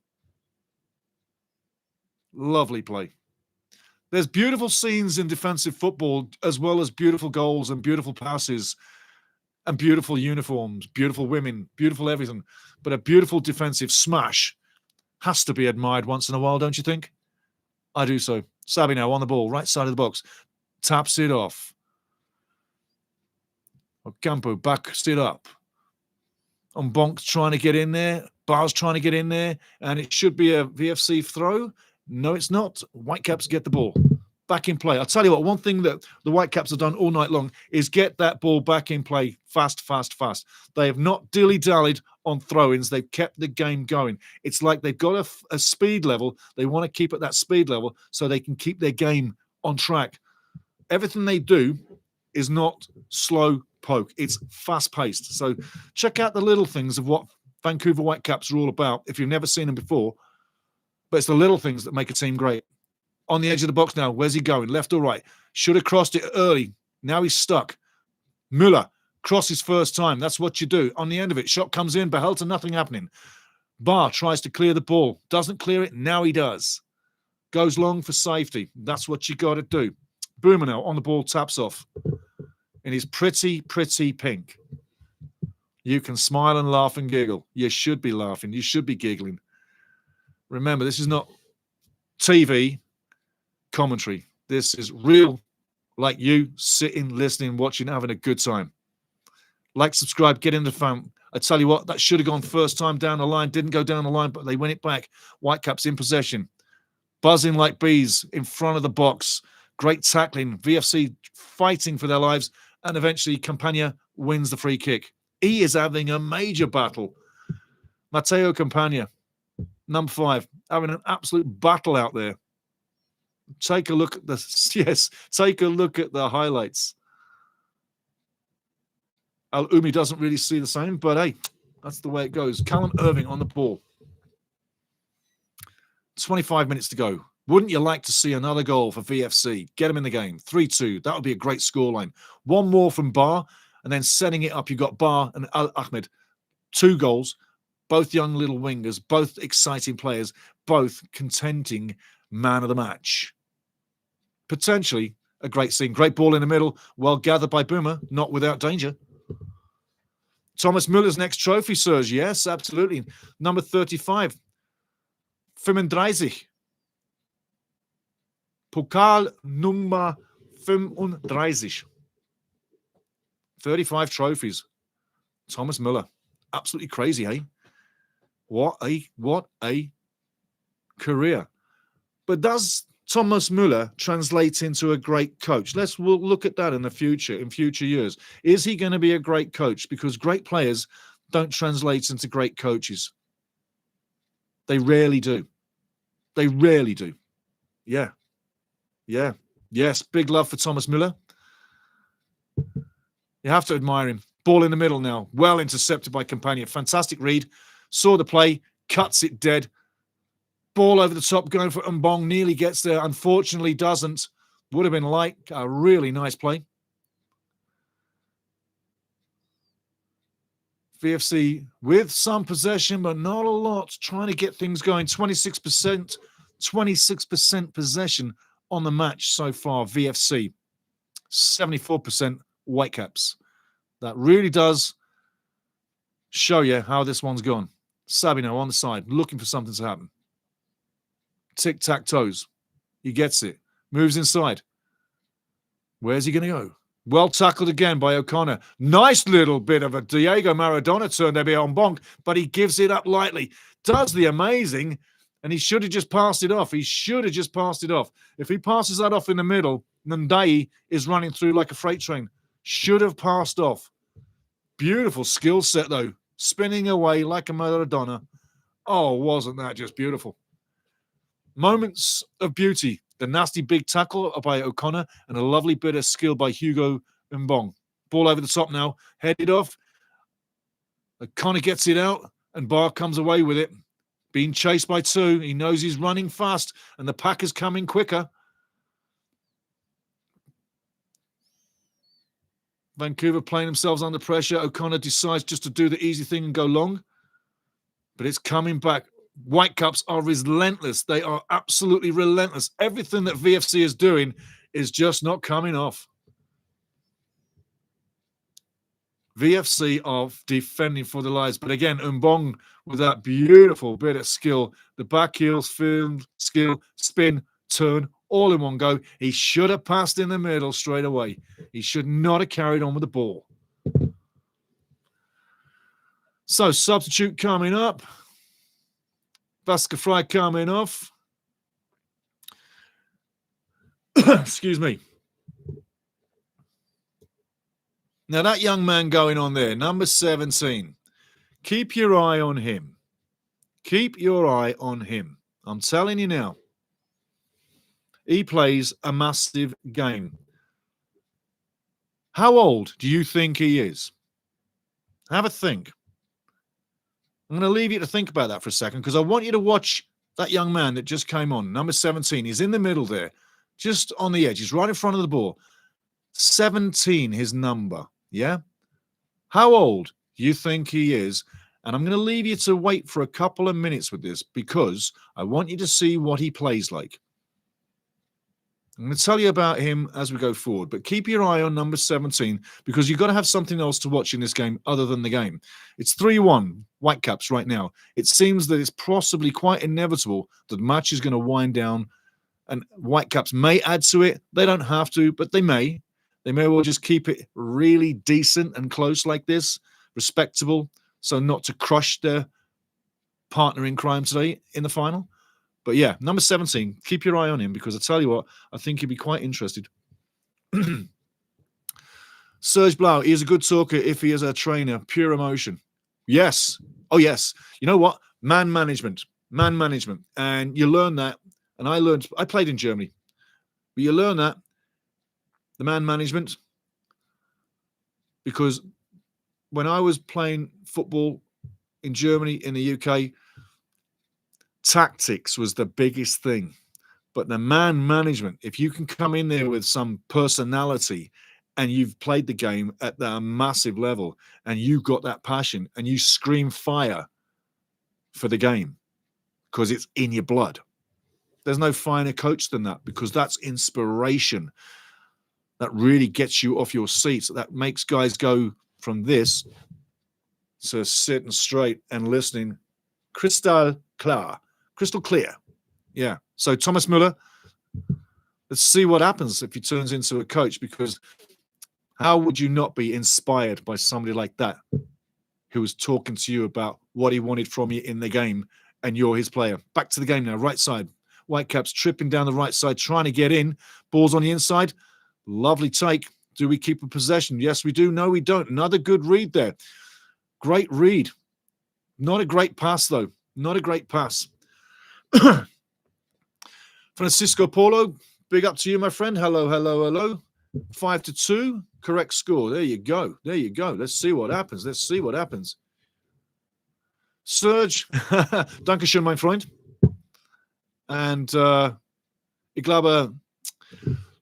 Lovely play. There's beautiful scenes in defensive football, as well as beautiful goals and beautiful passes and beautiful uniforms, beautiful women, beautiful everything. But a beautiful defensive smash has to be admired once in a while, don't you think? I do so. Sabi now on the ball, right side of the box. Taps it off. Ocampo backs it up. Bonk's trying to get in there. Bar's trying to get in there. And it should be a VFC throw. No, it's not. Whitecaps get the ball back in play. I'll tell you what, one thing that the Whitecaps have done all night long is get that ball back in play fast. They have not dilly-dallied on throw-ins. They've kept the game going. It's like they've got a speed level. They want to keep at that speed level so they can keep their game on track. Everything they do is not slow poke. It's fast-paced. So check out the little things of what Vancouver Whitecaps are all about if you've never seen them before. But it's the little things that make a team great. On the edge of the box now. Where's he going? Left or right? Should have crossed it early. Now he's stuck. Müller crosses first time. That's what you do. On the end of it, shot comes in. Behelter, nothing happening. Bar tries to clear the ball. Doesn't clear it. Now he does. Goes long for safety. That's what you got to do. Boomer now on the ball, taps off. In his pretty pink. You can smile and laugh and giggle. You should be laughing. You should be giggling. Remember, this is not TV commentary. This is real, like you, sitting, listening, watching, having a good time. Like, subscribe, get in the fan. I tell you what, that should have gone first time down the line. Didn't go down the line, but they win it back. Whitecaps in possession. Buzzing like bees in front of the box. Great tackling. VFC fighting for their lives. And eventually, Campagna wins the free kick. He is having a major battle. Matteo Campagna. Number 5, having an absolute battle out there. Take a look at take a look at the highlights. Al-Umi doesn't really see the same, but hey, that's the way it goes. Callum Irving on the ball. 25 minutes to go. Wouldn't you like to see another goal for VFC? Get them in the game. 3-2. That would be a great scoreline. One more from Bar, and then setting it up. You've got Bar and Al-Ahmed. 2 goals. Both young little wingers, both exciting players, both contenting man of the match. Potentially a great scene. Great ball in the middle. Well gathered by Boomer, not without danger. Thomas Muller's next trophy, sirs. Yes, absolutely. Number 35. 35. Pokal Nummer 35. 35 trophies. Thomas Muller. Absolutely crazy, eh? What a career. But does Thomas Muller translate into a great coach? We'll look at that in future years. Is he going to be a great coach? Because great players don't translate into great coaches. They rarely do. They rarely do. Yeah. Yeah. Yes. Big love for Thomas Muller. You have to admire him. Ball in the middle now. Well intercepted by Campagna. Fantastic read. Saw the play. Cuts it dead. Ball over the top, going for Mbong. Nearly gets there. Unfortunately doesn't. Would have been like a really nice play. VFC with some possession, but not a lot. Trying to get things going. 26% possession on the match so far. VFC. 74% Whitecaps. That really does show you how this one's gone. Sabino on the side, looking for something to happen. Tic-tac-toes. He gets it. Moves inside. Where's he going to go? Well tackled again by O'Connor. Nice little bit of a Diego Maradona turn there on Bonk, but he gives it up lightly. Does the amazing, and he should have just passed it off. He should have just passed it off. If he passes that off in the middle, Ndai is running through like a freight train. Should have passed off. Beautiful skill set, though. Spinning away like a Maradona. Oh, wasn't that just beautiful? Moments of beauty. The nasty big tackle by O'Connor and a lovely bit of skill by Hugo Mbong. Ball over the top now. Headed off. O'Connor gets it out and Barr comes away with it. Being chased by two. He knows he's running fast and the pack is coming quicker. Vancouver playing themselves under pressure. O'Connor decides just to do the easy thing and go long. But it's coming back. Whitecaps are relentless. They are absolutely relentless. Everything that VFC is doing is just not coming off. VFC are defending for their lives. But again, Mbong with that beautiful bit of skill. The back heels, film, skill, spin, turn, all in one go. He should have passed in the middle straight away. He should not have carried on with the ball. So, substitute coming up. Vasca Fry coming off. Excuse me. Now, that young man going on there, number 17. Keep your eye on him. Keep your eye on him. I'm telling you now. He plays a massive game. How old do you think he is? Have a think. I'm going to leave you to think about that for a second because I want you to watch that young man that just came on, number 17. He's in the middle there, just on the edge. He's right in front of the ball. 17, his number, yeah? How old do you think he is? And I'm going to leave you to wait for a couple of minutes with this because I want you to see what he plays like. I'm going to tell you about him as we go forward, but keep your eye on number 17 because you've got to have something else to watch in this game other than the game. It's 3-1 Whitecaps right now. It seems that it's possibly quite inevitable that the match is going to wind down and Whitecaps may add to it. They don't have to, but they may. They may well just keep it really decent and close like this, respectable, so not to crush their partner in crime today in the final. But yeah, number 17, keep your eye on him because I tell you what, I think you'd be quite interested. Serge Blau, he is a good talker if he is a trainer. Pure emotion. Yes. Oh, yes. You know what? Man management. And you learn that. And I played in Germany. But you learn that, the man management, because when I was playing football in Germany, in the UK, tactics was the biggest thing. But the man management, if you can come in there with some personality and you've played the game at that massive level and you've got that passion and you scream fire for the game because it's in your blood. There's no finer coach than that because that's inspiration. That really gets you off your seats. That makes guys go from this So sitting straight and listening. Crystal clear. Yeah. So Thomas Müller, let's see what happens if he turns into a coach, because how would you not be inspired by somebody like that who was talking to you about what he wanted from you in the game, and you're his player? Back to the game now, right side. Whitecaps tripping down the right side, trying to get in. Ball's on the inside. Lovely take. Do we keep a possession? Yes, we do. No, we don't. Another good read there. Great read. Not a great pass, though. Not a great pass. Francisco Paulo, big up to you, my friend. Hello, hello, hello. 5-2. Correct score. There you go. There you go. Let's see what happens. Let's see what happens. Serge, Dankeschön, mein Freund. Und ich glaube,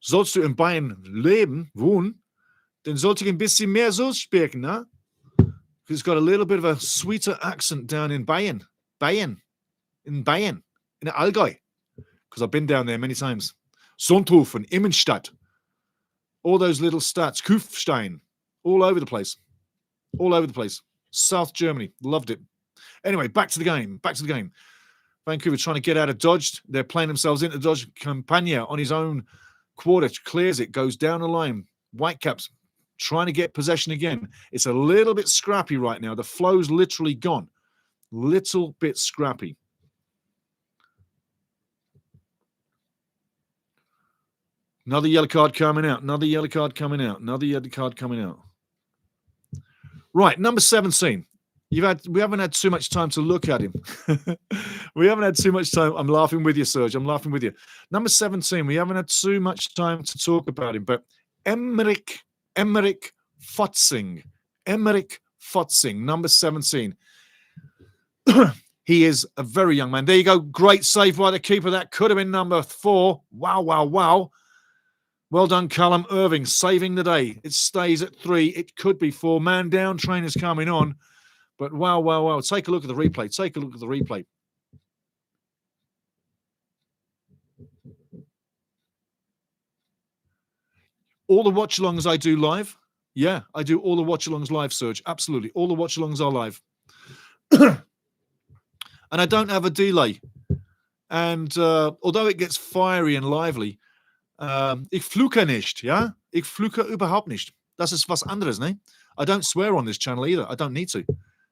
sollst du in Bayern wohnen, dann sollte ich ein bisschen mehr so sprechen, ne? He's got a little bit of a sweeter accent down in Bayern. In Allgäu. Because I've been down there many times. Sonthofen, Immenstadt. All those little stats. Kufstein. All over the place. All over the place. South Germany. Loved it. Anyway, back to the game. Vancouver trying to get out of dodge. They're playing themselves into dodge. Campagna on his own quarter clears it, goes down the line. Whitecaps trying to get possession again. It's a little bit scrappy right now. The flow's literally gone. Little bit scrappy. Another yellow card coming out. Right, number 17. We haven't had too much time to look at him. We haven't had too much time. I'm laughing with you, Serge. I'm laughing with you. Number 17. We haven't had too much time to talk about him, but Emmerich Fotzing. Emmerich Fotzing, number 17. He is a very young man. There you go. Great save by the keeper. That could have been number 4. Wow. Well done, Callum Irving, saving the day. It stays at 3. It could be 4. Man down, trainers coming on. But wow. Take a look at the replay. All the watch-alongs I do live. Yeah, I do all the watch-alongs live, Serge. Absolutely. All the watch-alongs are live. And I don't have a delay. And although it gets fiery and lively, ich fluche nicht, ja? Ich fluche überhaupt nicht. Das ist was anderes, ne? I don't swear on this channel either. I don't need to.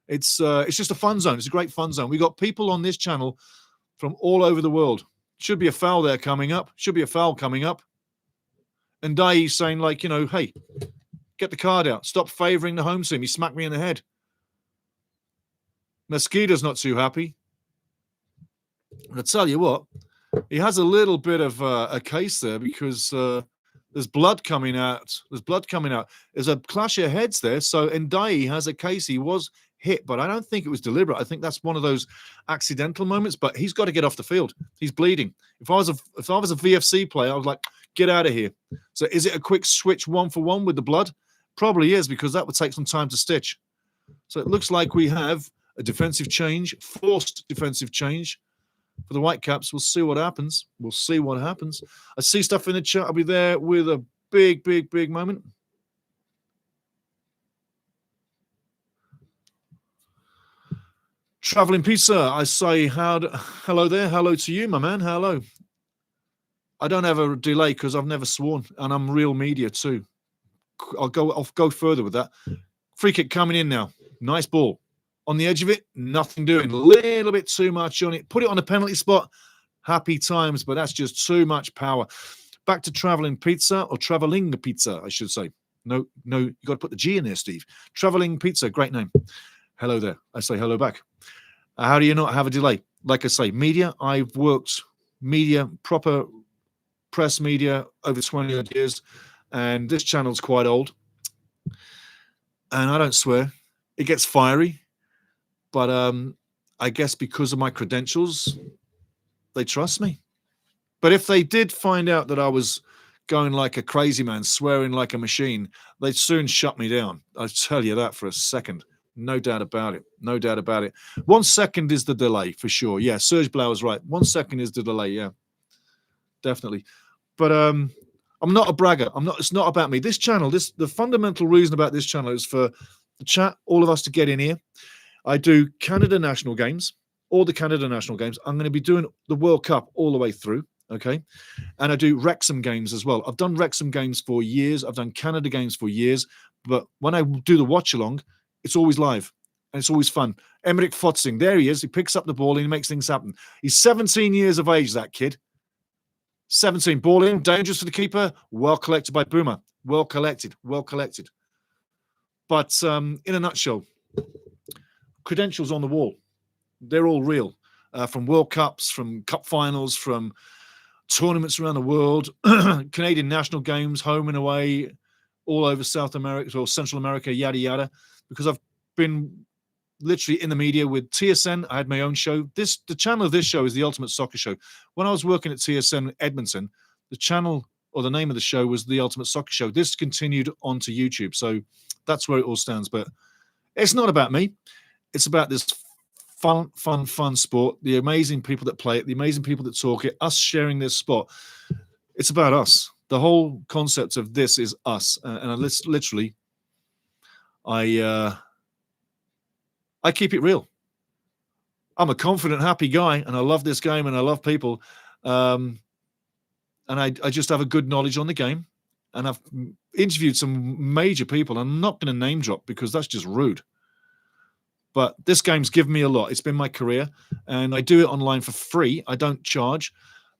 It's just a fun zone. It's a great fun zone. We got people on this channel from all over the world. Should be a foul there coming up. And Dai saying, like, hey, get the card out. Stop favouring the home team. He smacked me in the head. Mosquito's not too happy. And I tell you what, he has a little bit of a case there, because there's blood coming out. There's a clash of heads there. So Ndai has a case. He was hit, but I don't think it was deliberate. I think that's one of those accidental moments. But he's got to get off the field. He's bleeding. If I was a VFC player, I was like, get out of here. So is it a quick switch 1-for-1 with the blood? Probably is, because that would take some time to stitch. So it looks like we have a defensive change, forced defensive change for the Whitecaps. We'll see what happens. I see stuff in the chat. I'll be there with a big moment. Traveling Pizza, I say hello there. Hello to you, my man. Hello. I don't have a delay because I've never sworn, and I'm real media too. I'll go further with that. Free kick coming in now. Nice ball. On the edge of it, nothing doing. A little bit too much on it. Put it on a penalty spot. Happy times, but that's just too much power. Back to Traveling Pizza, or Traveling Pizza, I should say. No, you got to put the G in there, Steve. Traveling Pizza, great name. Hello there. I say hello back. How do you not have a delay? Like I say, media. I've worked media, proper press media, over 20 odd years, and this channel's quite old. And I don't swear. It gets fiery. But I guess because of my credentials, they trust me. But if they did find out that I was going like a crazy man, swearing like a machine, they'd soon shut me down. I tell you that for a second. No doubt about it. 1 second is the delay, for sure. Yeah, Serge Blauer's right. 1 second is the delay, yeah. Definitely. But I'm not a bragger. It's not about me. This channel, the fundamental reason about this channel is for the chat, all of us to get in here. I do Canada national games, all the Canada national games. I'm going to be doing the World Cup all the way through, okay? And I do Wrexham games as well. I've done Wrexham games for years. I've done Canada games for years. But when I do the watch-along, it's always live, and it's always fun. Emmerich Fotzing, there he is. He picks up the ball and he makes things happen. He's 17 years of age, that kid. 17. Ball in, dangerous for the keeper. Well collected by Boomer. Well collected, well collected. But in a nutshell, credentials on the wall. They're all real. From World Cups, from Cup finals, from tournaments around the world, Canadian national games, home and away, all over South America or Central America, yada, yada. Because I've been literally in the media with TSN. I had my own show. The channel of this show is the Ultimate Soccer Show. When I was working at TSN Edmonton, the channel or the name of the show was the Ultimate Soccer Show. This continued onto YouTube. So that's where it all stands. But it's not about me. It's about this fun sport, the amazing people that play it, the amazing people that talk it, us sharing this sport. It's about us. The whole concept of this is us. And I literally, I keep it real. I'm a confident, happy guy, and I love this game, and I love people. And I just have a good knowledge on the game. And I've interviewed some major people. I'm not going to name drop because that's just rude. But this game's given me a lot. It's been my career, and I do it online for free. I don't charge.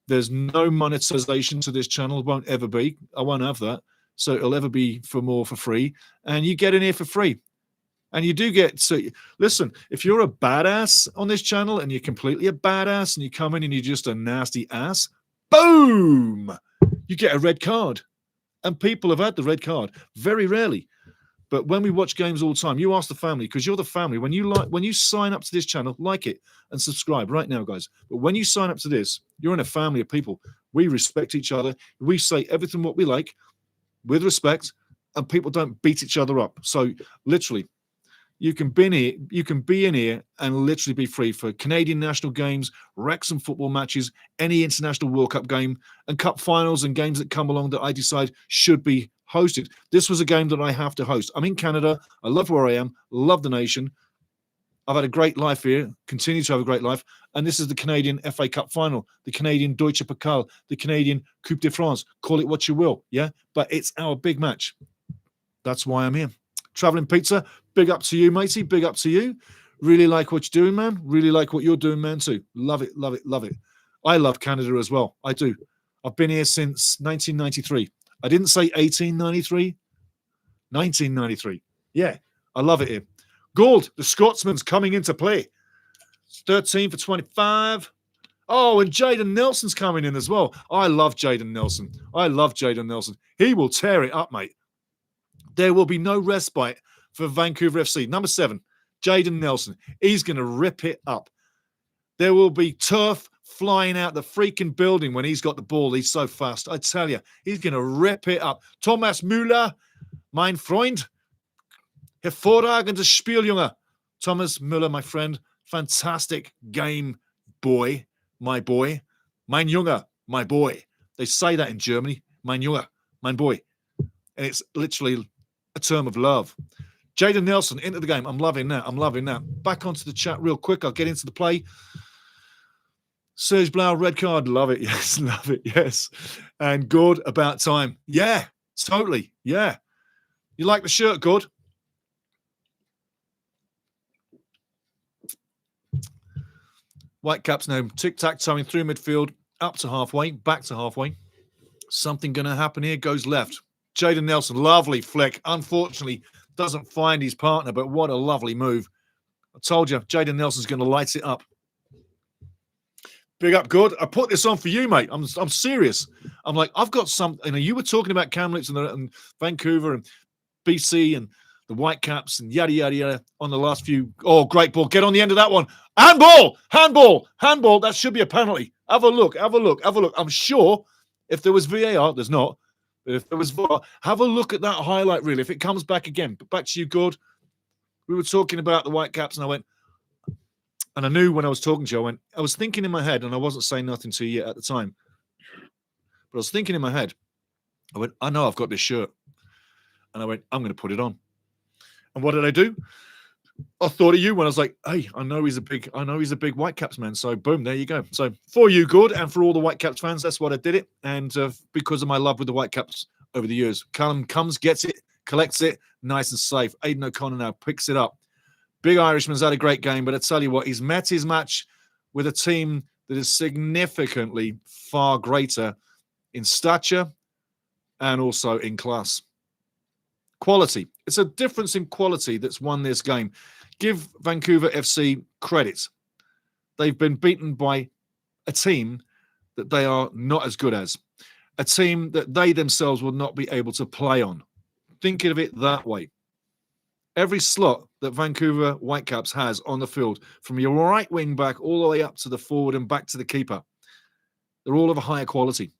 There's no monetization to this channel. Won't ever be. I won't have that. So it'll ever be for free. And you get in here for free. And you do get, so listen, if you're a badass on this channel and you're completely a badass and you come in and you're just a nasty ass, boom, you get a red card. And people have had the red card very rarely. But when we watch games all the time, you ask the family, because you're the family. When you sign up to this channel, like it and subscribe right now, guys. But when you sign up to this, you're in a family of people. We respect each other. We say everything what we like with respect, and people don't beat each other up. So literally, you can be in here and literally be free for Canadian national games, Wrexham football matches, any international World Cup game, and cup finals and games that come along that I decide should be hosted. This was a game that I have to host. I'm in Canada. I love where I am. Love the nation. I've had a great life here. Continue to have a great life. And this is the Canadian FA Cup final, the Canadian Deutsche Pokal, the Canadian Coupe de France. Call it what you will, yeah? But it's our big match. That's why I'm here. Traveling Pizza, big up to you, matey. Big up to you. Really like what you're doing, man. Really like what you're doing, man, too. Love it, love it, love it. I love Canada as well. I do. I've been here since 1993. I didn't say 1893. 1993. Yeah, I love it here. Gould, the Scotsman's coming into play. 13 for 25. Oh, and Jaden Nelson's coming in as well. I love Jaden Nelson. I love Jaden Nelson. He will tear it up, mate. There will be no respite for Vancouver FC. Number 7, Jaden Nelson. He's going to rip it up. There will be turf flying out the freaking building when he's got the ball. He's so fast. I tell you, he's going to rip it up. Thomas Müller, mein Freund. Hervorragendes Spiel, Junge. Thomas Müller, my friend. Fantastic game, boy. My boy. Mein Junge, my boy. They say that in Germany. Mein Junge, mein boy. And it's literally a term of love. Jaden Nelson into the game. I'm loving that. I'm loving that. Back onto the chat real quick. I'll get into the play. Serge Blau, red card. Love it. Yes, love it. Yes. And good, about time. Yeah, totally. Yeah. You like the shirt, good? Whitecaps now tic-tac-toeing through midfield, up to halfway, back to halfway. Something going to happen here. Goes left. Jaden Nelson, lovely flick. Unfortunately, doesn't find his partner, but what a lovely move. I told you, Jaden Nelson's going to light it up. Big up, good. I put this on for you, mate. I'm serious. I'm like, I've got some. You know, you were talking about Kamloops and Vancouver and BC and the Whitecaps and yada, yada, yada on the last few. Oh, great ball. Get on the end of that one. Handball, handball, handball. That should be a penalty. Have a look, have a look, have a look. I'm sure if there was VAR, there's not. But if there was VAR, have a look at that highlight reel. If it comes back again, but back to you, good. We were talking about the Whitecaps, and I went, and I knew when I was talking to you, I was thinking in my head, and I wasn't saying nothing to you at the time, but I was thinking in my head, I went, I know I've got this shirt. And I went, I'm going to put it on. And what did I do? I thought of you when I was like, hey, I know he's a big Whitecaps man. So boom, there you go. So for you, good, and for all the Whitecaps fans, that's what I did it. And because of my love with the Whitecaps over the years, Callum comes, gets it, collects it, nice and safe. Aidan O'Connor now picks it up. Big Irishman's had a great game, but I tell you what, he's met his match with a team that is significantly far greater in stature and also in class. Quality. It's a difference in quality that's won this game. Give Vancouver FC credit. They've been beaten by a team that they are not as good as. A team that they themselves will not be able to play on. Think of it that way. Every slot that Vancouver Whitecaps has on the field, from your right wing back all the way up to the forward and back to the keeper, they're all of a higher quality.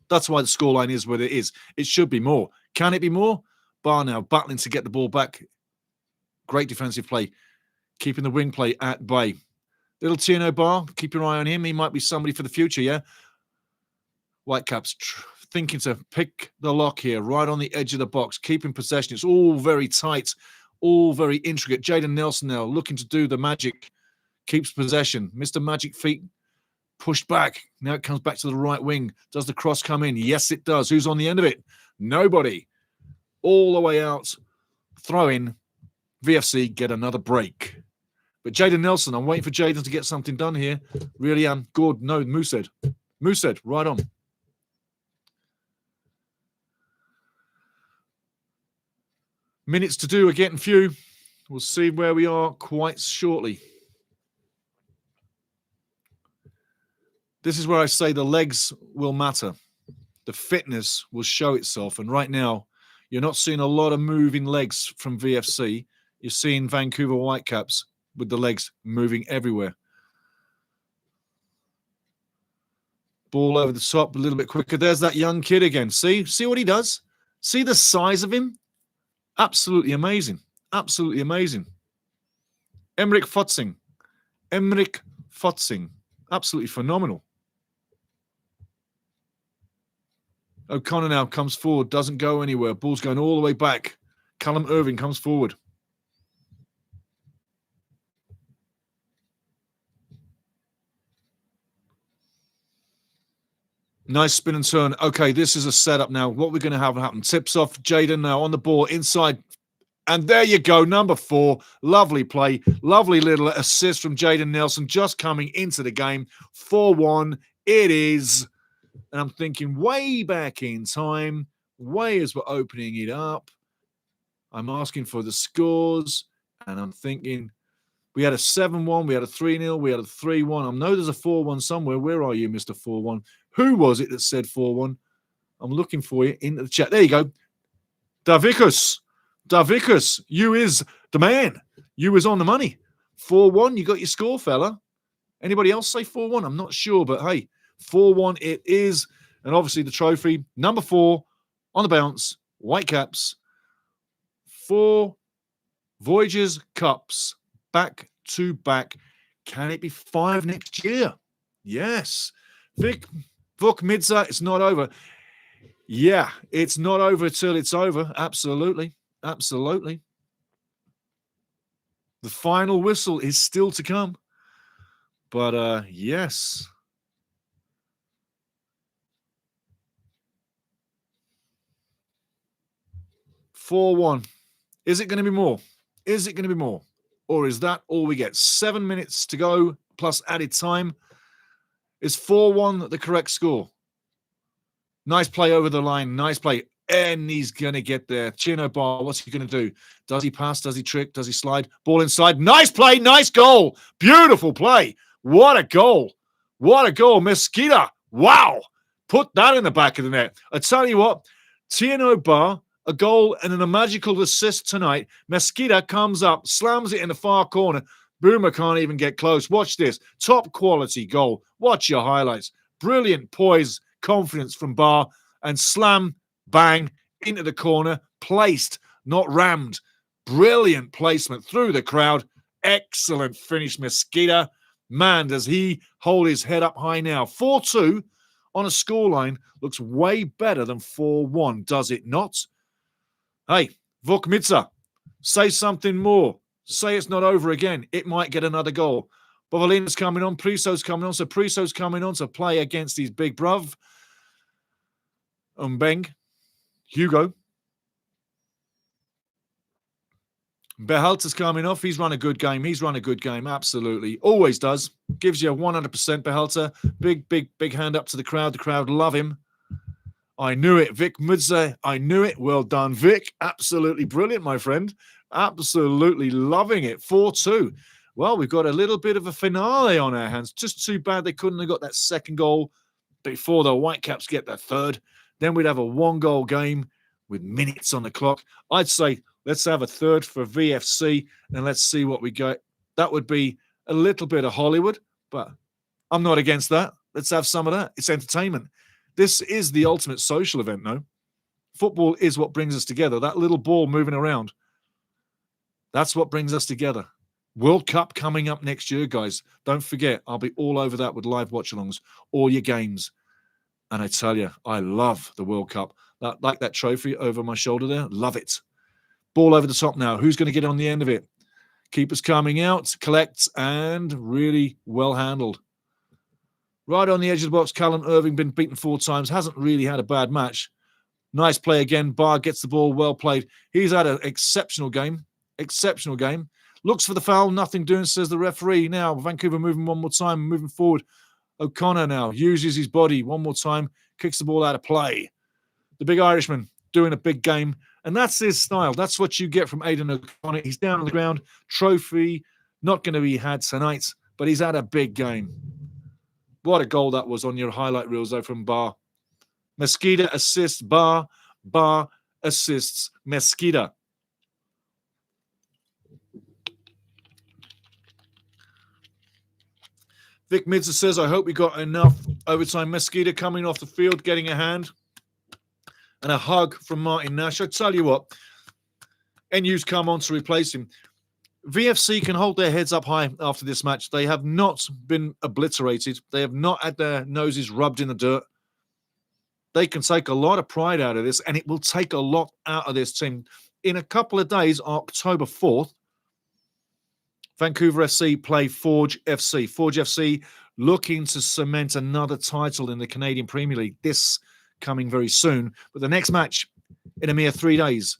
That's why the scoreline is what it is. It should be more. Can it be more? Bar now battling to get the ball back. Great defensive play. Keeping the wing play at bay. Little Tino Bar, keep your eye on him. He might be somebody for the future, yeah? Whitecaps thinking to pick the lock here, right on the edge of the box, keeping possession. It's all very tight, all very intricate. Jaden Nelson now looking to do the magic. Keeps possession. Mr. Magic Feet pushed back. Now it comes back to the right wing. Does the cross come in? Yes, it does. Who's on the end of it? Nobody. All the way out. Throw in. VFC get another break. But Jaden Nelson, I'm waiting for Jaden to get something done here. Really am. Good. No, Moosehead. Moosehead, right on. Minutes to do are getting few. We'll see where we are quite shortly. This is where I say the legs will matter. The fitness will show itself. And right now, you're not seeing a lot of moving legs from VFC. You're seeing Vancouver Whitecaps with the legs moving everywhere. Ball over the top a little bit quicker. There's that young kid again. See what he does? See the size of him? Absolutely amazing. Absolutely amazing. Emmerich Fotzing. Absolutely phenomenal. O'Connor now comes forward, doesn't go anywhere. Ball's going all the way back. Callum Irving comes forward. Nice spin and turn. Okay, this is a setup now. What we're going to have happen. Tips off Jaden now on the ball inside. And there you go, number 4. Lovely play. Lovely little assist from Jaden Nelson just coming into the game. 4-1. It is. And I'm thinking way back in time, way as we're opening it up. I'm asking for the scores. And I'm thinking we had a 7-1. We had a 3-0. We had a 3-1. I know there's a 4-1 somewhere. Where are you, Mr. 4-1? Who was it that said 4-1? I'm looking for you in the chat. There you go. Davikus, you is the man. You was on the money. 4-1, you got your score, fella. Anybody else say 4-1? I'm not sure, but hey, 4-1 it is. And obviously the trophy, number 4 on the bounce, Whitecaps. 4 Voyagers Cups, back to back. Can it be 5 next year? Yes. Vuk Midza, it's not over. Yeah, it's not over till it's over. Absolutely. Absolutely. The final whistle is still to come. But, yes. $4-1. Is it going to be more? Is it going to be more? Or is that all we get? 7 minutes to go plus added time. Is 4-1 the correct score? Nice play over the line. Nice play. And he's going to get there. Chino Bar, what's he going to do? Does he pass? Does he trick? Does he slide? Ball inside. Nice play. Nice goal. Beautiful play. What a goal. What a goal. Mesquita. Wow. Put that in the back of the net. I tell you what, Chino Bar, a goal and a magical assist tonight. Mesquita comes up, slams it in the far corner. Boomer can't even get close. Watch this. Top quality goal. Watch your highlights. Brilliant poise, confidence from Bar. And slam, bang, into the corner. Placed, not rammed. Brilliant placement through the crowd. Excellent finish, Mesquita. Man, does he hold his head up high now. 4-2 on a scoreline looks way better than 4-1, does it not? Hey, Vuk Midza, Say something more. Say it's not over again. It might get another goal. Bovalina's coming on. Priso's coming on. So Priso's coming on to play against his big bruv. Mbeng. Hugo. Behalter's coming off. He's run a good game. Absolutely. Always does. Gives you 100%, Behalter. Big hand up to the crowd. The crowd love him. I knew it. Vic Mudze. I knew it. Well done, Vic. Absolutely brilliant, my friend. Absolutely loving it. 4-2. Well, we've got a little bit of a finale on our hands. Just too bad they couldn't have got that second goal before the Whitecaps get their third. Then we'd have a one-goal game with minutes on the clock. I'd say let's have a third for VFC and let's see what we get. That would be a little bit of Hollywood, but I'm not against that. Let's have some of that. It's entertainment. This is the ultimate social event, no? Football is what brings us together. That little ball moving around. That's what brings us together. World Cup coming up next year, guys. Don't forget, I'll be all over that with live watch-alongs, all your games. And I tell you, I love the World Cup. Like that trophy over my shoulder there. Love it. Ball over the top now. Who's going to get on the end of it? Keeper's coming out, collects, and really well handled. Right on the edge of the box, Callum Irving, been beaten 4 times. Hasn't really had a bad match. Nice play again. Barr gets the ball, well played. He's had an exceptional game. Exceptional game. Looks for the foul, nothing doing, says the referee. Now, Vancouver moving one more time, moving forward. O'Connor now uses his body one more time, kicks the ball out of play. The big Irishman doing a big game, and that's his style. That's what you get from Aidan O'Connor. He's down on the ground. Trophy, not going to be had tonight, but he's had a big game. What a goal that was on your highlight reels, though, from Barr. Mesquita assists Barr. Barr assists Mesquita. Vic Midza says, I hope we got enough overtime. Mesquita coming off the field, getting a hand. And a hug from Martin Nash. I tell you what, NU's come on to replace him. VFC can hold their heads up high after this match. They have not been obliterated. They have not had their noses rubbed in the dirt. They can take a lot of pride out of this, and it will take a lot out of this team. In a couple of days, October 4th, Vancouver FC play Forge FC. Forge FC looking to cement another title in the Canadian Premier League. This coming very soon. But the next match in a mere 3 days,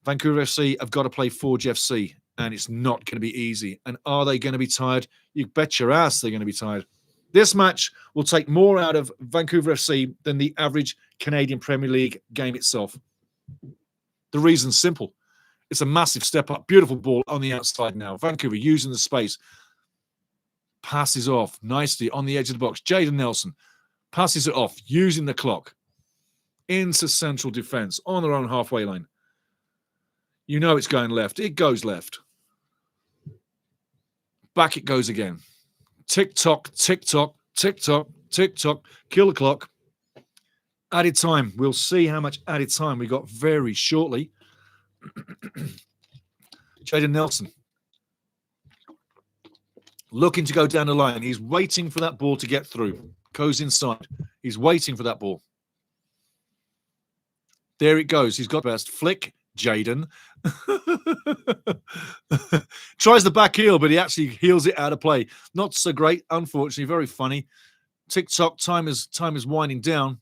Vancouver FC have got to play Forge FC, and it's not going to be easy. And are they going to be tired? You bet your ass they're going to be tired. This match will take more out of Vancouver FC than the average Canadian Premier League game itself. The reason's simple. It's a massive step up. Beautiful ball on the outside now. Vancouver using the space. Passes off nicely on the edge of the box. Jaden Nelson passes it off, using the clock. Into central defense on their own halfway line. You know it's going left. It goes left. Back it goes again. Tick-tock, tick-tock, tick-tock, tick-tock. Kill the clock. Added time. We'll see how much added time we got very shortly. Jaden Nelson looking to go down the line. He's waiting for that ball to get through. Goes inside. He's waiting for that ball. There it goes. He's got best. Flick, Jaden. Tries the back heel, but he actually heels it out of play. Not so great, unfortunately. Very funny. Tick-tock. Time is winding down.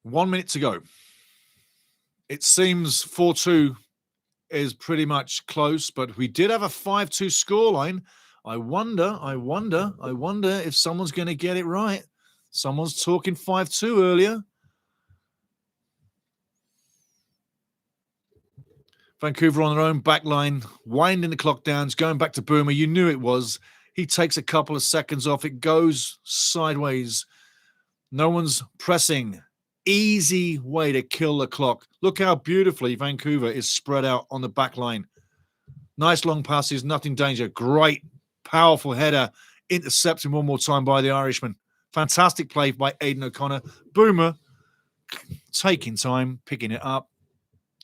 One minute to go. It seems 4-2 is pretty much close, but we did have a 5-2 scoreline. I wonder if someone's going to get it right. Someone's talking 5-2 earlier. Vancouver on their own back line, winding the clock down, it's going back to Boomer. You knew it was. He takes a couple of seconds off. It goes sideways. No one's pressing. Easy way to kill the clock. Look how beautifully Vancouver is spread out on the back line. Nice long passes, nothing danger. Great, powerful header. Intercepting one more time by the Irishman. Fantastic play by Aidan O'Connor. Boomer taking time, picking it up,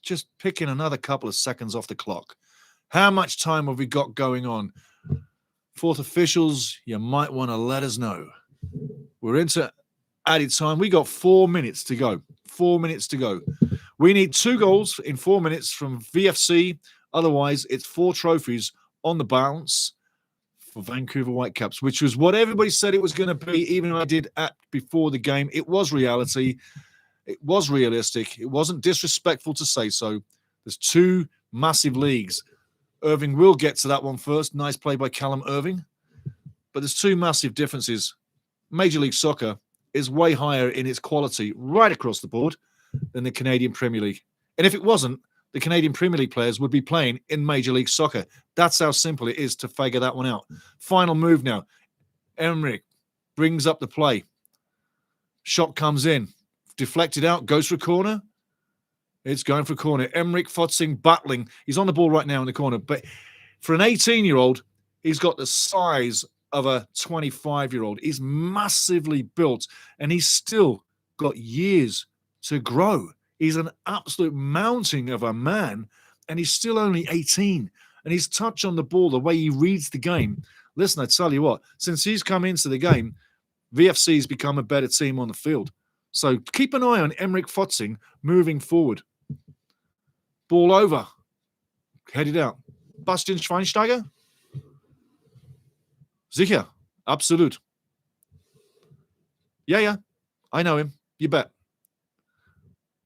just picking another couple of seconds off the clock. How much time have we got going on? Fourth officials, you might want to let us know. We're into added time. We got 4 minutes to go. 4 minutes to go. We need 2 goals in 4 minutes from VFC. Otherwise, it's 4 trophies on the bounce for Vancouver Whitecaps, which was what everybody said it was going to be, even though I did before the game. It was reality. It was realistic. It wasn't disrespectful to say so. There's 2 massive leagues. Irving will get to that one first. Nice play by Callum Irving. But there's 2 massive differences. Major League Soccer is way higher in its quality right across the board than the Canadian Premier League. And if it wasn't, the Canadian Premier League players would be playing in Major League Soccer. That's how simple it is to figure that one out. Final move now. Emmerich brings up the play. Shot comes in. Deflected out. Goes for a corner. It's going for a corner. Emmerich Fotzing battling. He's on the ball right now in the corner. But for an 18-year-old, he's got the size of a 25-year-old. He's massively built, and he's still got years to grow. He's an absolute mountain of a man, and he's still only 18. And his touch on the ball, the way he reads the game. Listen, I tell you what, since he's come into the game, VFC's become a better team on the field. So keep an eye on Emmerich Fotzing moving forward. Ball over. Headed out. Bastian Schweinsteiger? Sicher. Absolut. Yeah. I know him. You bet.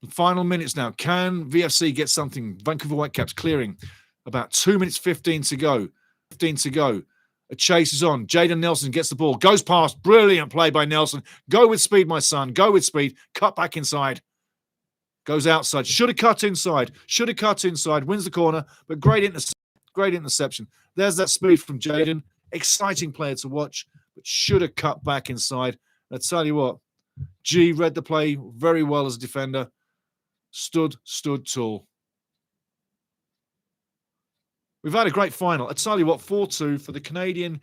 Final minutes now. Can VFC get something? Vancouver Whitecaps clearing. About 2 minutes 15 to go. 15 to go. A chase is on. Jaden Nelson gets the ball. Goes past. Brilliant play by Nelson. Go with speed, my son. Go with speed. Cut back inside. Goes outside. Should have cut inside. Should have cut inside. Wins the corner. But great interception. There's that speed from Jaden. Exciting player to watch. But should have cut back inside. I tell you what. G read the play very well as a defender. Stood tall. We've had a great final. I tell you what, 4-2 for the Canadian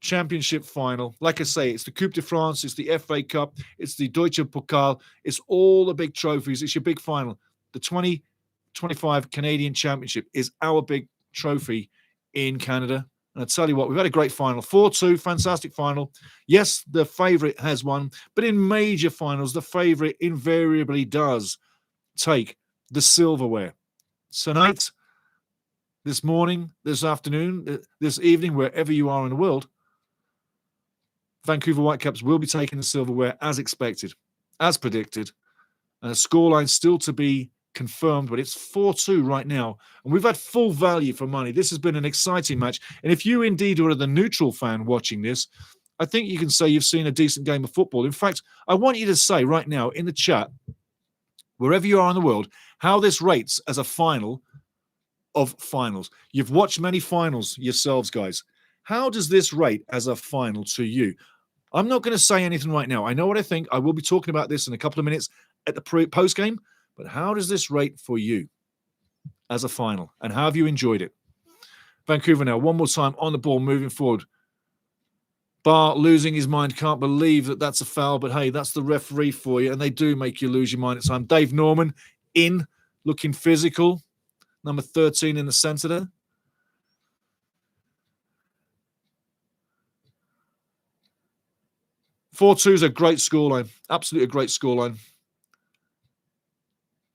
Championship final. Like I say, it's the Coupe de France, it's the FA Cup, it's the Deutsche Pokal, it's all the big trophies. It's your big final. The 2025 Canadian Championship is our big trophy in Canada. And I tell you what, we've had a great final. 4-2, fantastic final. Yes, the favourite has won, but in major finals, the favourite invariably does take the silverware. Tonight, this morning, this afternoon, this evening, wherever you are in the world, Vancouver Whitecaps will be taking the silverware as expected, as predicted. And a scoreline still to be confirmed, but it's 4-2 right now. And we've had full value for money. This has been an exciting match. And if you indeed are the neutral fan watching this, I think you can say you've seen a decent game of football. In fact, I want you to say right now in the chat, wherever you are in the world, how this rates as a final of finals. You've watched many finals yourselves, guys. How does this rate as a final to you? I'm not going to say anything right now. I know what I think. I will be talking about this in a couple of minutes at the post game. But how does this rate for you as a final? And how have you enjoyed it? Vancouver now, one more time on the ball, moving forward. Bar losing his mind. Can't believe that that's a foul. But hey, that's the referee for you. And they do make you lose your mind at times. Dave Norman in, looking physical. Number 13 in the centre there. "4-2 is a great scoreline. Absolutely a great scoreline.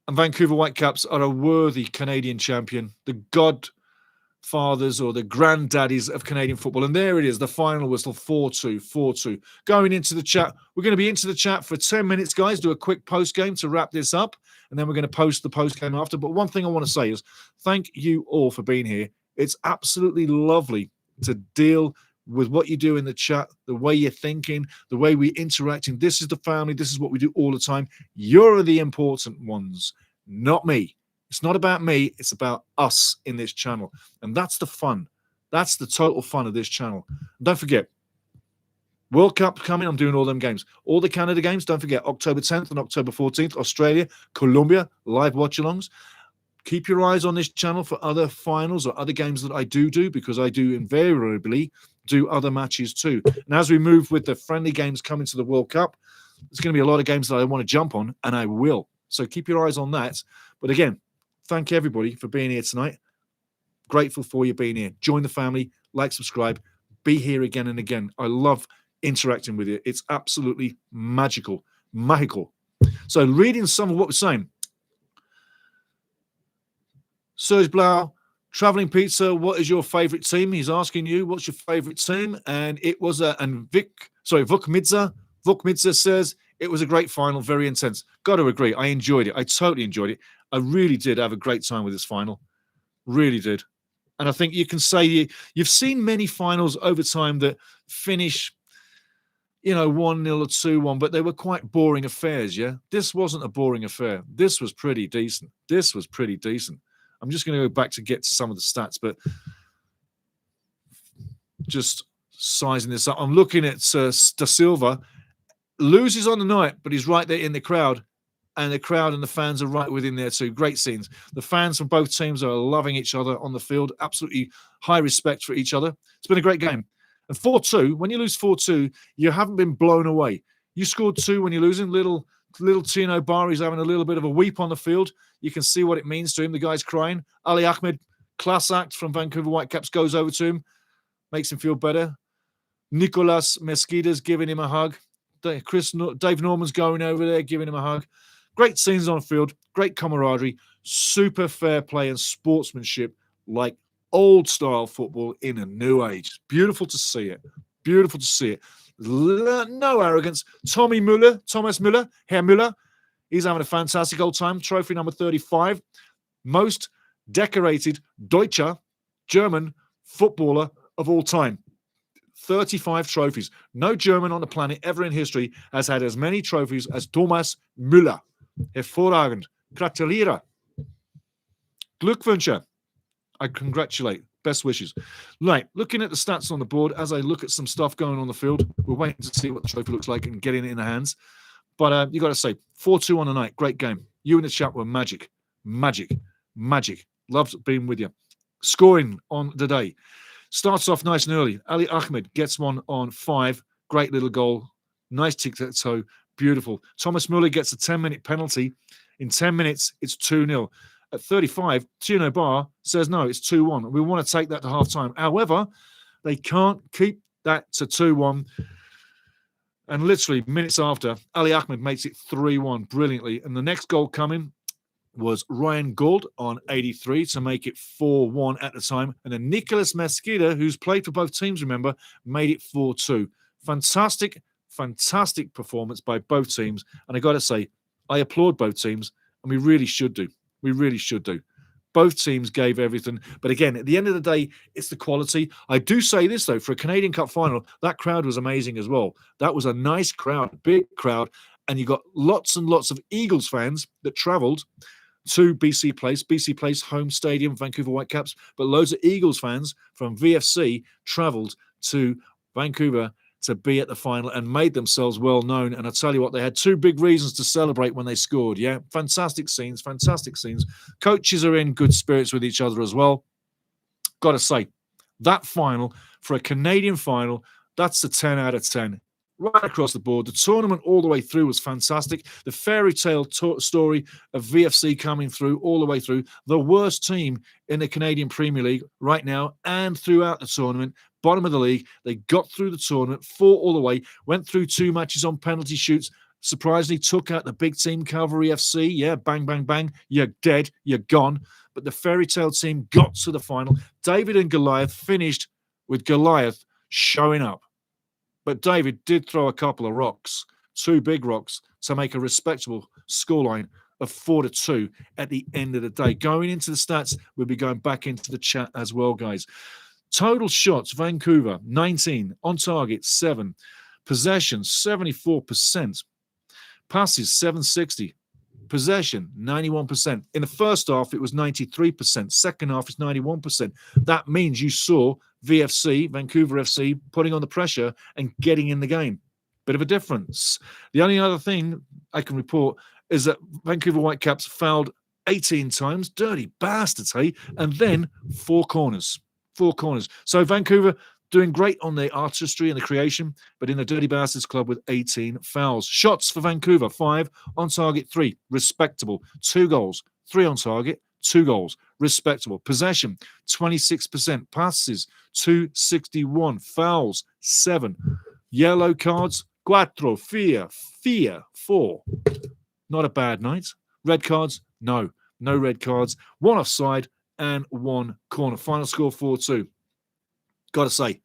And Vancouver Whitecaps are a worthy Canadian champion. The godfathers or the granddaddies of Canadian football. And there it is, the final whistle, 4-2, 4-2. Going into the chat. We're going to be into the chat for 10 minutes, guys. Do a quick post-game to wrap this up. And then we're going to post the post-game after. But one thing I want to say is thank you all for being here. It's absolutely lovely to deal with what you do in the chat, the way you're thinking, the way we're interacting. This is the family. This is what we do all the time. You're the important ones, not me. It's not about me. It's about us in this channel. And that's the fun. That's the total fun of this channel. And don't forget, World Cup coming. I'm doing all them games. All the Canada games. Don't forget, October 10th and October 14th, Australia, Colombia, live watch-alongs. Keep your eyes on this channel for other finals or other games that I do, because I do invariably do other matches too. And as we move with the friendly games coming to the World Cup, there's going to be a lot of games that I want to jump on, and I will. So keep your eyes on that. But again, thank everybody for being here tonight. Grateful for you being here. Join the family, like, subscribe, be here again and again. I love interacting with you. It's absolutely magical. So reading some of what we're saying. Serge Blau, Traveling Pizza, what is your favorite team? He's asking you, what's your favorite team? And it was Vukmidza says, it was a great final, very intense. Got to agree. I enjoyed it. I totally enjoyed it. I really did have a great time with this final. Really did. And I think you can say you've seen many finals over time that finish, 1-0 or 2-1, but they were quite boring affairs, yeah? This wasn't a boring affair. This was pretty decent. I'm just going to go back to get to some of the stats, but just sizing this up. I'm looking at Da Silva. Loses on the night, but he's right there in the crowd. And the crowd and the fans are right within there too. Great scenes. The fans from both teams are loving each other on the field. Absolutely high respect for each other. It's been a great game. And 4-2, when you lose 4-2, you haven't been blown away. You scored 2 when you're losing. Little Tino Bari's having a little bit of a weep on the field. You can see what it means to him. The guy's crying. Ali Ahmed, class act from Vancouver Whitecaps, goes over to him, makes him feel better. Nicolas Mesquida's giving him a hug. Dave Norman's going over there, giving him a hug. Great scenes on the field, great camaraderie, super fair play and sportsmanship like old-style football in a new age. Beautiful to see it. No arrogance. Thomas Müller, Herr Müller, he's having a fantastic old time. Trophy number 35. Most decorated Deutscher, German footballer of all time. 35 trophies. No German on the planet ever in history has had as many trophies as Thomas Müller. Hervorragend. Gratuliere. Glückwünsche. I congratulate. Best wishes. Right, looking at the stats on the board as I look at some stuff going on the field. We're waiting to see what the trophy looks like and getting it in the hands. But you got to say, 4-2 on the night. Great game. You in the chat were magic. Loved being with you. Scoring on the day. Starts off nice and early. Ali Ahmed gets one on 5. Great little goal. Nice tic-tac-toe. Beautiful. Thomas Müller gets a 10-minute penalty. In 10 minutes, it's 2-0. At 35, Tino Bar says, no, it's 2-1. We want to take that to half-time. However, they can't keep that to 2-1. And literally minutes after, Ali Ahmed makes it 3-1 brilliantly. And the next goal coming was Ryan Gould on 83 to make it 4-1 at the time. And then Nicolas Mesquida, who's played for both teams, remember, made it 4-2. Fantastic performance by both teams. And I got to say, I applaud both teams, and we really should do. Both teams gave everything. But again, at the end of the day, it's the quality. I do say this, though, for a Canadian Cup final, that crowd was amazing as well. That was a nice crowd, big crowd. And you got lots and lots of Eagles fans that travelled to BC Place, home stadium, Vancouver Whitecaps. But loads of Eagles fans from VFC travelled to Vancouver to be at the final and made themselves well known. And I tell you what, they had 2 big reasons to celebrate when they scored. Yeah, fantastic scenes. Coaches are in good spirits with each other as well. Got to say, that final, for a Canadian final, that's a 10 out of 10. Right across the board. The tournament all the way through was fantastic. The fairy tale story of VFC coming through all the way through. The worst team in the Canadian Premier League right now and throughout the tournament. Bottom of the league. They got through the tournament, fought all the way, went through 2 matches on penalty shoots, surprisingly took out the big team, Calvary FC. Yeah, bang, bang, bang. You're dead. You're gone. But the fairy tale team got to the final. David and Goliath finished with Goliath showing up. But David did throw a couple of rocks, 2 big rocks, to make a respectable scoreline of 4-2 at the end of the day. Going into the stats, we'll be going back into the chat as well, guys. Total shots, Vancouver, 19. On target, 7. Possession, 74%. Passes, 760. Possession, 91%. In the first half, it was 93%. Second half, it's 91%. That means you saw VFC, Vancouver FC, putting on the pressure and getting in the game. Bit of a difference. The only other thing I can report is that Vancouver Whitecaps fouled 18 times. Dirty bastards, hey? And then 4 corners. 4 corners. So Vancouver doing great on the artistry and the creation, but in the Dirty Bastards club with 18 fouls. Shots for Vancouver, 5. On target, 3. Respectable. 2 goals. 3 on target, 2 goals. Respectable. Possession, 26%. Passes, 261. Fouls, 7. Yellow cards, 4. Not a bad night. Red cards, no. No red cards. 1 offside and 1 corner. Final score 4-2. Got to say,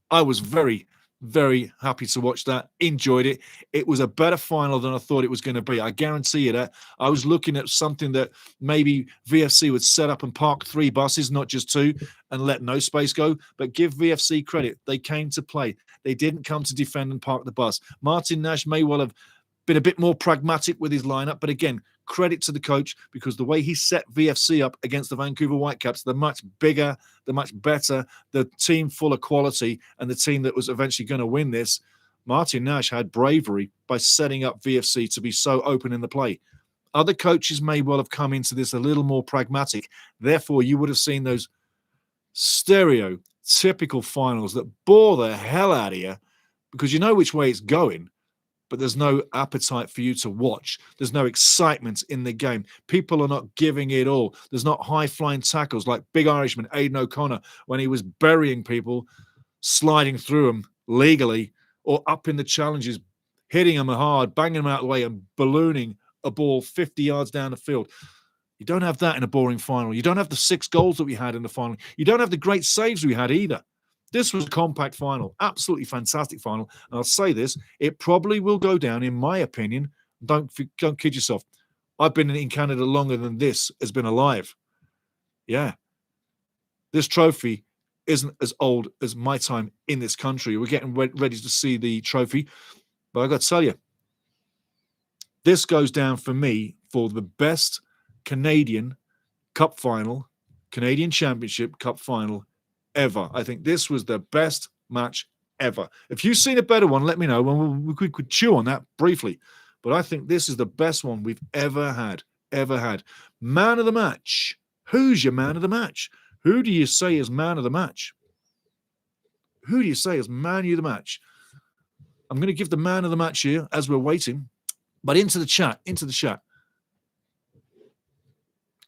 I was very, very happy to watch that. Enjoyed it. It was a better final than I thought it was going to be. I guarantee you that. I was looking at something that maybe VFC would set up and park 3 buses, not just 2, and let no space go. But give VFC credit. They came to play. They didn't come to defend and park the bus. Martin Nash may well have been a bit more pragmatic with his lineup, but again, credit to the coach, because the way he set VFC up against the Vancouver Whitecaps, the much bigger, the much better, the team full of quality, and the team that was eventually going to win this, Martin Nash had bravery by setting up VFC to be so open in the play. Other coaches may well have come into this a little more pragmatic. Therefore, you would have seen those stereotypical finals that bore the hell out of you, because you know which way it's going, but there's no appetite for you to watch. There's no excitement in the game. People are not giving it all. There's not high-flying tackles like Big Irishman Aidan O'Connor when he was burying people, sliding through them legally, or up in the challenges, hitting them hard, banging them out of the way, and ballooning a ball 50 yards down the field. You don't have that in a boring final. You don't have the 6 goals that we had in the final. You don't have the great saves we had either. This was a compact final, absolutely fantastic final. And I'll say this, it probably will go down, in my opinion. Don't kid yourself. I've been in Canada longer than this has been alive. Yeah. This trophy isn't as old as my time in this country. We're getting ready to see the trophy. But I got to tell you, this goes down for me for the best Canadian Cup final, Canadian Championship Cup final ever. I think this was the best match ever. If you've seen a better one, let me know, and we could chew on that briefly. But I think this is the best one we've ever had. Man of the match. Who's your man of the match? Who do you say is man of the match? Who do you say is man of the match? I'm going to give the man of the match here as we're waiting. But into the chat.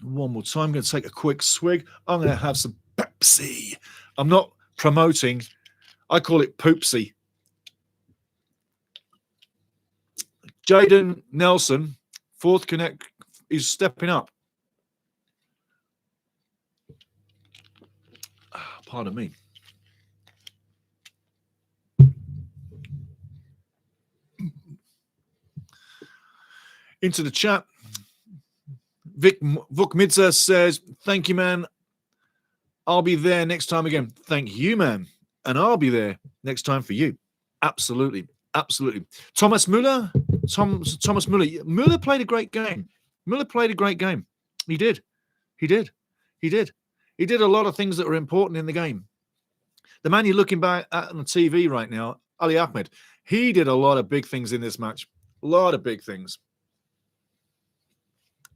One more time. I'm going to take a quick swig. I'm going to have some Pepsi. I'm not promoting. I call it Poopsy. Jaden Nelson, 4th Connect, is stepping up. Pardon me. Into the chat. Vukmidza says, thank you, man. I'll be there next time again. Thank you, man. And I'll be there next time for you. Absolutely. Thomas Müller. Thomas Müller. Müller played a great game. He did. He did a lot of things that were important in the game. The man you're looking back at on the TV right now, Ali Ahmed, he did a lot of big things in this match. A lot of big things.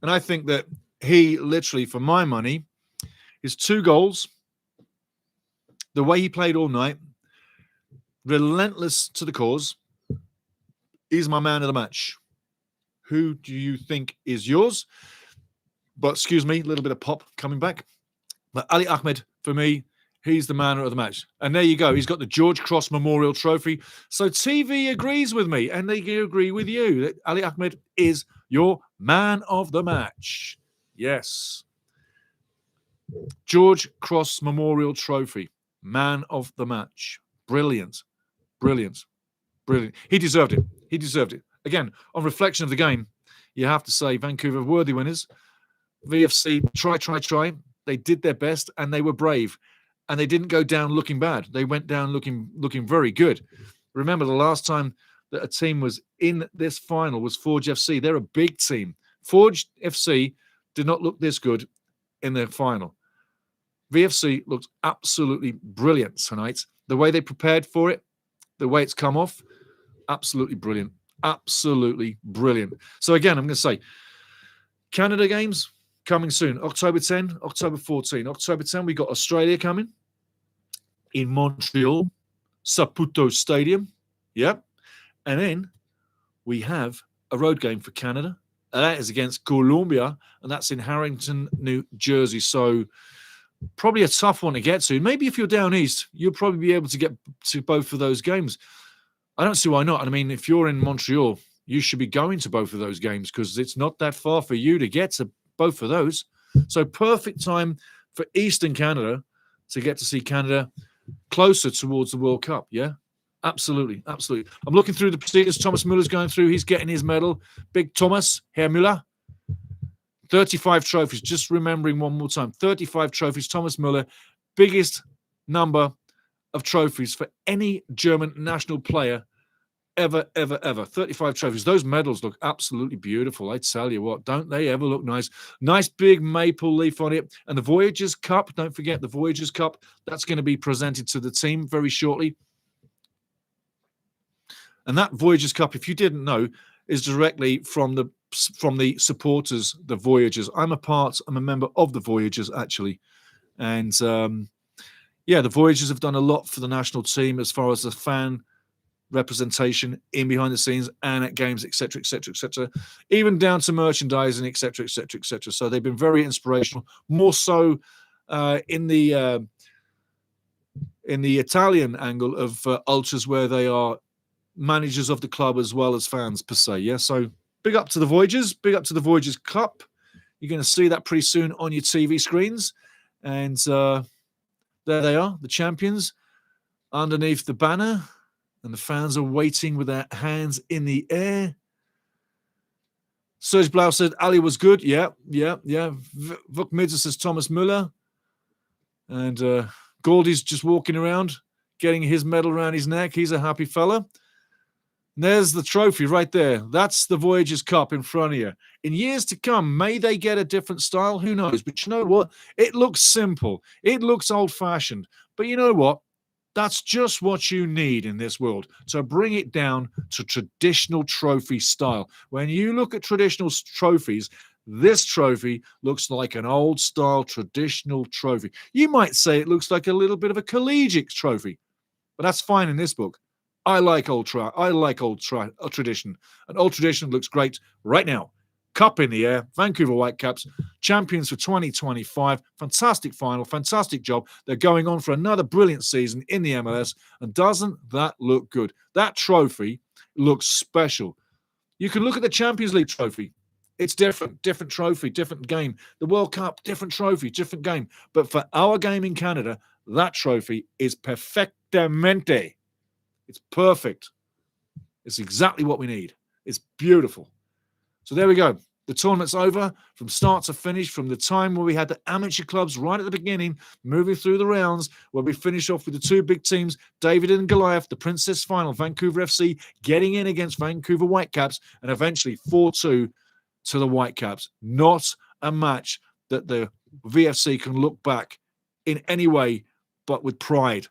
And I think that he literally, for my money, his 2 goals, the way he played all night, relentless to the cause, he's my man of the match. Who do you think is yours? But excuse me, a little bit of pop coming back. But Ali Ahmed, for me, he's the man of the match. And there you go. He's got the George Cross Memorial Trophy. So TV agrees with me, and they agree with you that Ali Ahmed is your man of the match. Yes. George Cross Memorial Trophy, man of the match. Brilliant. He deserved it. Again, on reflection of the game, you have to say Vancouver worthy winners. VFC, try. They did their best, and they were brave. And they didn't go down looking bad. They went down looking very good. Remember, the last time that a team was in this final was Forge FC. They're a big team. Forge FC did not look this good in their final. VFC looked absolutely brilliant tonight. The way they prepared for it, the way it's come off, absolutely brilliant. So again, I'm going to say, Canada games, coming soon. October 10, October 14. October 10, we got Australia coming in Montreal, Saputo Stadium. Yep. And then we have a road game for Canada. And that is against Colombia, and that's in Harrington, New Jersey. So probably a tough one to get to. Maybe if you're down east, you'll probably be able to get to both of those games. I don't see why not. I mean, if you're in Montreal, you should be going to both of those games because it's not that far for you to get to both of those. So perfect time for Eastern Canada to get to see Canada closer towards the World Cup. Yeah, absolutely. Absolutely. I'm looking through the procedures. Thomas Muller's going through. He's getting his medal. Big Thomas, Herr Müller. 35 trophies. Just remembering one more time. 35 trophies. Thomas Müller, biggest number of trophies for any German national player ever. 35 trophies. Those medals look absolutely beautiful. I tell you what, don't they ever look nice? Nice big maple leaf on it. And the Voyagers Cup, don't forget the Voyagers Cup. That's going to be presented to the team very shortly. And that Voyagers Cup, if you didn't know, is directly from the supporters, the Voyagers. I'm a member of the Voyagers, actually. And the Voyagers have done a lot for the national team as far as the fan representation in behind the scenes and at games, etc., even down to merchandising, etc. So they've been very inspirational, more so in the Italian angle of ultras, where they are managers of the club as well as fans per se. Yeah, so big up to the Voyagers, big up to the Voyagers Cup. You're going to see that pretty soon on your TV screens. And there they are, the champions underneath the banner. And the fans are waiting with their hands in the air. Serge Blau said Ali was good. Yeah. Vuk Midza says Thomas Müller. And Goldie's just walking around, getting his medal around his neck. He's a happy fella. And there's the trophy right there. That's the Voyagers Cup in front of you. In years to come, may they get a different style? Who knows? But you know what? It looks simple. It looks old-fashioned. But you know what? That's just what you need in this world, to bring it down to traditional trophy style. When you look at traditional trophies, this trophy looks like an old-style traditional trophy. You might say it looks like a little bit of a collegiate trophy, but that's fine in this book. I like old tradition, and old tradition looks great right now. Cup in the air, Vancouver Whitecaps, champions for 2025. Fantastic final, fantastic job. They're going on for another brilliant season in the MLS, and doesn't that look good? That trophy looks special. You can look at the Champions League trophy. It's different trophy, different game. The World Cup, different trophy, different game. But for our game in Canada, that trophy is perfectamente. It's perfect. It's exactly what we need. It's beautiful. So there we go. The tournament's over from start to finish, from the time where we had the amateur clubs right at the beginning, moving through the rounds, where we finish off with the two big teams, David and Goliath, the Princess Final, Vancouver FC getting in against Vancouver Whitecaps, and eventually 4-2 to the Whitecaps. Not a match that the VFC can look back in any way but with pride.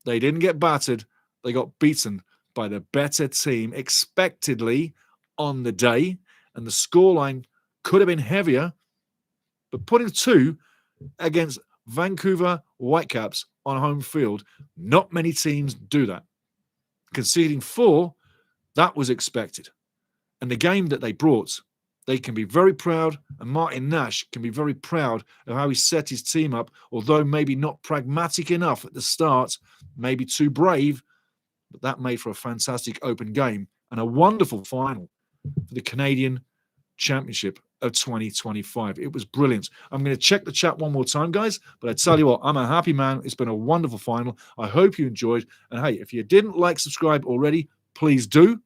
They didn't get battered. They got beaten by the better team, expectedly, on the day. And the scoreline could have been heavier, but putting 2 against Vancouver Whitecaps on home field, not many teams do that. Conceding 4, that was expected. And the game that they brought, they can be very proud, and Martin Nash can be very proud of how he set his team up, although maybe not pragmatic enough at the start, maybe too brave, but that made for a fantastic open game and a wonderful final for the Canadian Championship of 2025. It was brilliant. I'm going to check the chat one more time, guys, but I tell you what, I'm a happy man. It's been a wonderful final. I hope you enjoyed. And hey, if you didn't subscribe already, please do,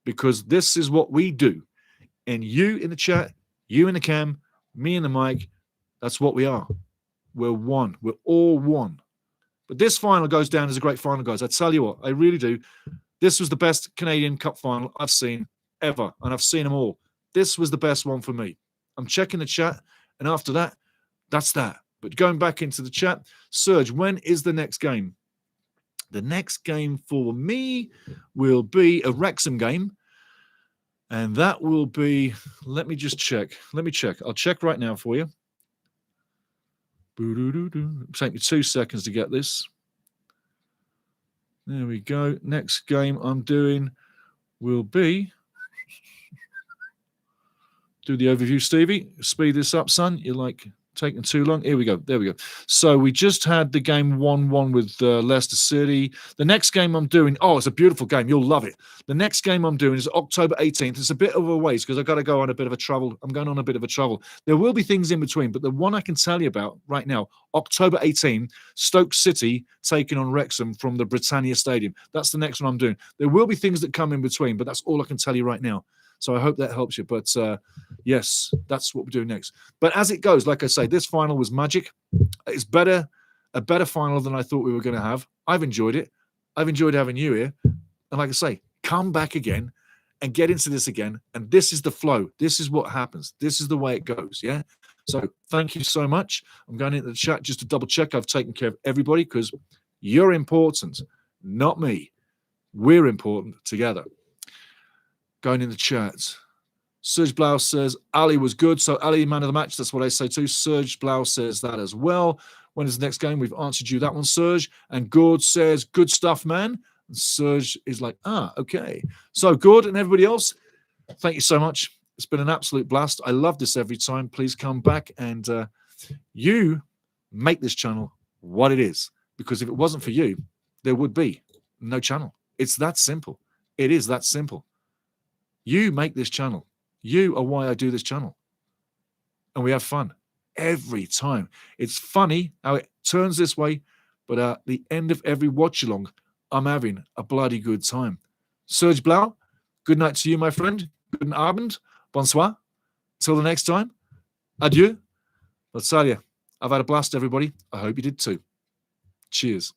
because this is what we do. And you in the chat, you in the cam, me in the mic, that's what we are. We're one. We're all one. But this final goes down as a great final, guys. I tell you what, I really do. This was the best Canadian Cup final I've seen ever, and I've seen them all. This was the best one for me. I'm checking the chat, and after that, that's that. But going back into the chat, Serge, when is the next game? The next game for me will be a Wrexham game. And that will be, let me just check. Let me check. I'll check right now for you. Take me 2 seconds to get this. There we go. Next game I'm doing will be, do the overview, Stevie. Speed this up, son. You're like taking too long. Here we go. There we go. So we just had the game 1-1 with Leicester City. The next game I'm doing, it's a beautiful game. You'll love it. The next game I'm doing is October 18th. It's a bit of a ways because I've got to go on a bit of a travel. I'm going on a bit of a travel. There will be things in between, but the one I can tell you about right now, October 18th, Stoke City taking on Wrexham from the Britannia Stadium. That's the next one I'm doing. There will be things that come in between, but that's all I can tell you right now. So I hope that helps you. But yes, that's what we're doing next. But as it goes, like I say, this final was magic. It's a better final than I thought we were going to have. I've enjoyed it. I've enjoyed having you here. And like I say, come back again and get into this again. And this is the flow. This is what happens. This is the way it goes. Yeah. So thank you so much. I'm going into the chat just to double check I've taken care of everybody because you're important, not me. We're important together. Going in the chat. Serge Blau says, Ali was good. So Ali, man of the match. That's what I say too. Serge Blau says that as well. When is the next game? We've answered you that one, Serge. And Gord says, good stuff, man. And Serge is like, okay. So Gord and everybody else, thank you so much. It's been an absolute blast. I love this every time. Please come back and you make this channel what it is. Because if it wasn't for you, there would be no channel. It's that simple. It is that simple. You make this channel. You are why I do this channel. And we have fun every time. It's funny how it turns this way, but at the end of every watch-along, I'm having a bloody good time. Serge Blau, good night to you, my friend. Good Abend. Bonsoir. Till the next time. Adieu. I'll tell you, I've had a blast, everybody. I hope you did too. Cheers.